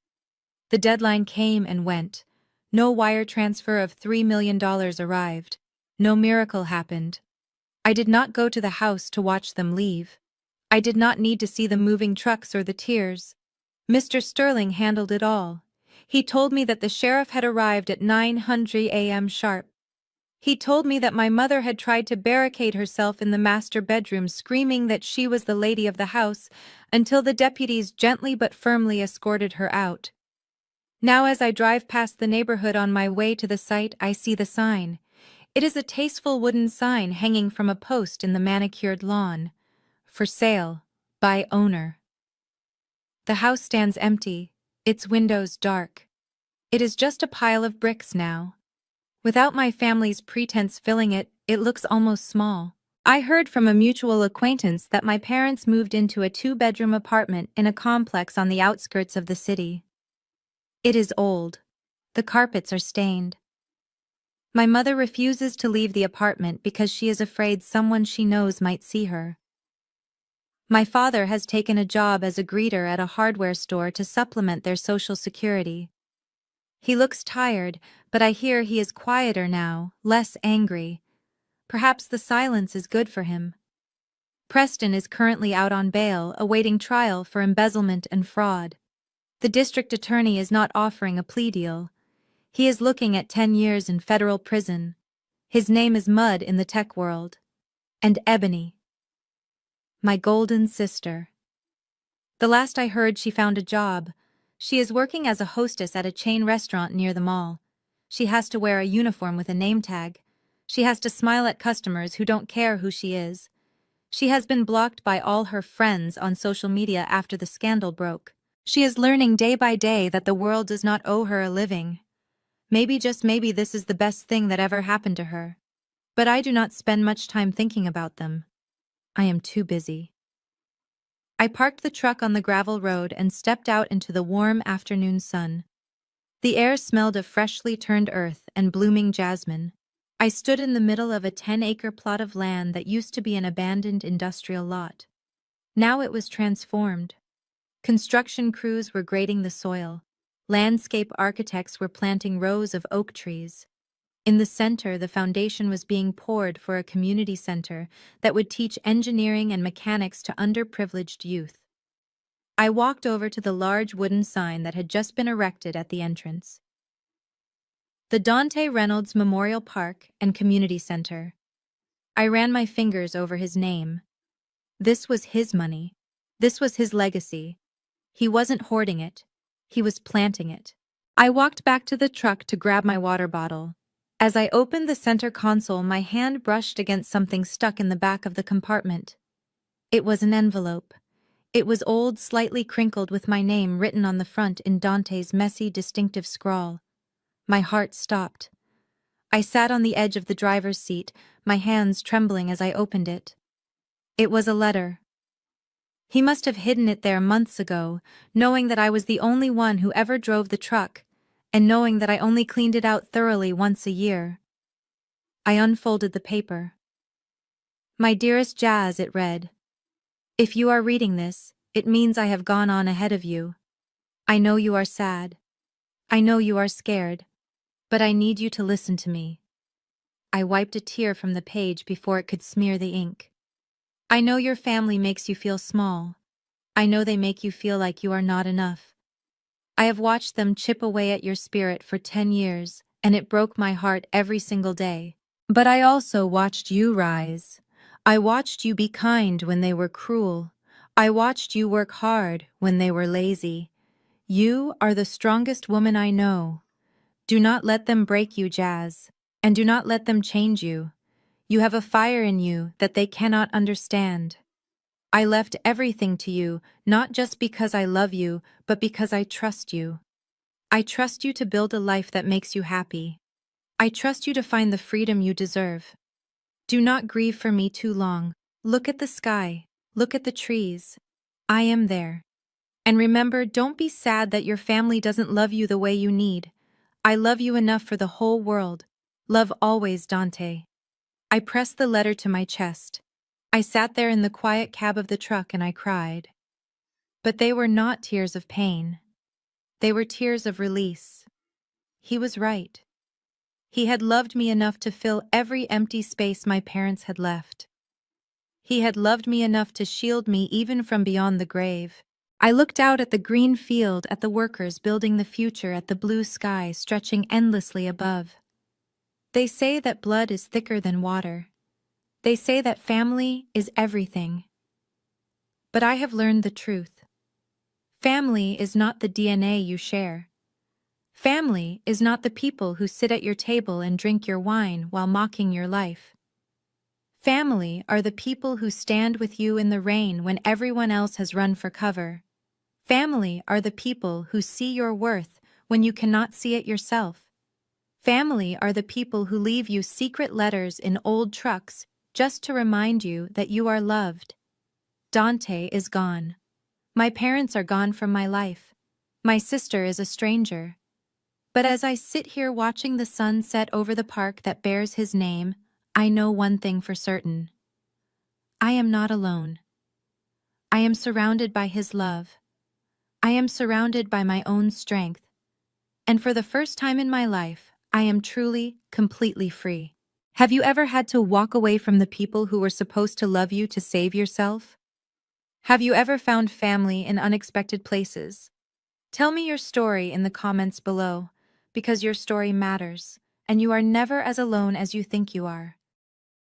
The deadline came and went. No wire transfer of $3 million arrived. No miracle happened. I did not go to the house to watch them leave. I did not need to see the moving trucks or the tears. Mr. Sterling handled it all. He told me that the sheriff had arrived at 9:00 a.m. sharp. He told me that my mother had tried to barricade herself in the master bedroom, screaming that she was the lady of the house, until the deputies gently but firmly escorted her out. Now as I drive past the neighborhood on my way to the site, I see the sign. It is a tasteful wooden sign hanging from a post in the manicured lawn. For sale, by owner. The house stands empty, its windows dark. It is just a pile of bricks now. Without my family's pretense filling it, it looks almost small. I heard from a mutual acquaintance that my parents moved into a 2-bedroom apartment in a complex on the outskirts of the city. It is old. The carpets are stained. My mother refuses to leave the apartment because she is afraid someone she knows might see her. My father has taken a job as a greeter at a hardware store to supplement their social security. He looks tired, but I hear he is quieter now, less angry. Perhaps the silence is good for him. Preston is currently out on bail, awaiting trial for embezzlement and fraud. The district attorney is not offering a plea deal. He is looking at 10 years in federal prison. His name is Mud in the tech world. And Ebony. My golden sister. The last I heard, she found a job. She is working as a hostess at a chain restaurant near the mall. She has to wear a uniform with a name tag. She has to smile at customers who don't care who she is. She has been blocked by all her friends on social media after the scandal broke. She is learning day by day that the world does not owe her a living. Maybe, just maybe, this is the best thing that ever happened to her. But I do not spend much time thinking about them. I am too busy. I parked the truck on the gravel road and stepped out into the warm afternoon sun. The air smelled of freshly turned earth and blooming jasmine. I stood in the middle of a 10-acre plot of land that used to be an abandoned industrial lot. Now it was transformed. Construction crews were grading the soil. Landscape architects were planting rows of oak trees. In the center, the foundation was being poured for a community center that would teach engineering and mechanics to underprivileged youth. I walked over to the large wooden sign that had just been erected at the entrance. The Dante Reynolds Memorial Park and Community Center. I ran my fingers over his name. This was his money. This was his legacy. He wasn't hoarding it. He was planting it. I walked back to the truck to grab my water bottle. As I opened the center console, my hand brushed against something stuck in the back of the compartment. It was an envelope. It was old, slightly crinkled, with my name written on the front in Dante's messy, distinctive scrawl. My heart stopped. I sat on the edge of the driver's seat, my hands trembling as I opened it. It was a letter. He must have hidden it there months ago, knowing that I was the only one who ever drove the truck, and knowing that I only cleaned it out thoroughly once a year. I unfolded the paper. My dearest Jazz, it read. If you are reading this, it means I have gone on ahead of you. I know you are sad. I know you are scared. But I need you to listen to me. I wiped a tear from the page before it could smear the ink. I know your family makes you feel small. I know they make you feel like you are not enough. I have watched them chip away at your spirit for 10 years, and it broke my heart every single day. But I also watched you rise. I watched you be kind when they were cruel. I watched you work hard when they were lazy. You are the strongest woman I know. Do not let them break you, Jazz, and do not let them change you. You have a fire in you that they cannot understand. I left everything to you, not just because I love you, but because I trust you. I trust you to build a life that makes you happy. I trust you to find the freedom you deserve. Do not grieve for me too long. Look at the sky. Look at the trees. I am there. And remember, don't be sad that your family doesn't love you the way you need. I love you enough for the whole world. Love always, Dante. I pressed the letter to my chest. I sat there in the quiet cab of the truck and I cried. But they were not tears of pain. They were tears of release. He was right. He had loved me enough to fill every empty space my parents had left. He had loved me enough to shield me even from beyond the grave. I looked out at the green field, at the workers building the future, at the blue sky stretching endlessly above. They say that blood is thicker than water. They say that family is everything. But I have learned the truth. Family is not the DNA you share. Family is not the people who sit at your table and drink your wine while mocking your life. Family are the people who stand with you in the rain when everyone else has run for cover. Family are the people who see your worth when you cannot see it yourself. Family are the people who leave you secret letters in old trucks just to remind you that you are loved. Dante is gone. My parents are gone from my life. My sister is a stranger. But as I sit here watching the sun set over the park that bears his name, I know one thing for certain. I am not alone. I am surrounded by his love. I am surrounded by my own strength. And for the first time in my life, I am truly, completely free. Have you ever had to walk away from the people who were supposed to love you to save yourself? Have you ever found family in unexpected places? Tell me your story in the comments below, because your story matters, and you are never as alone as you think you are.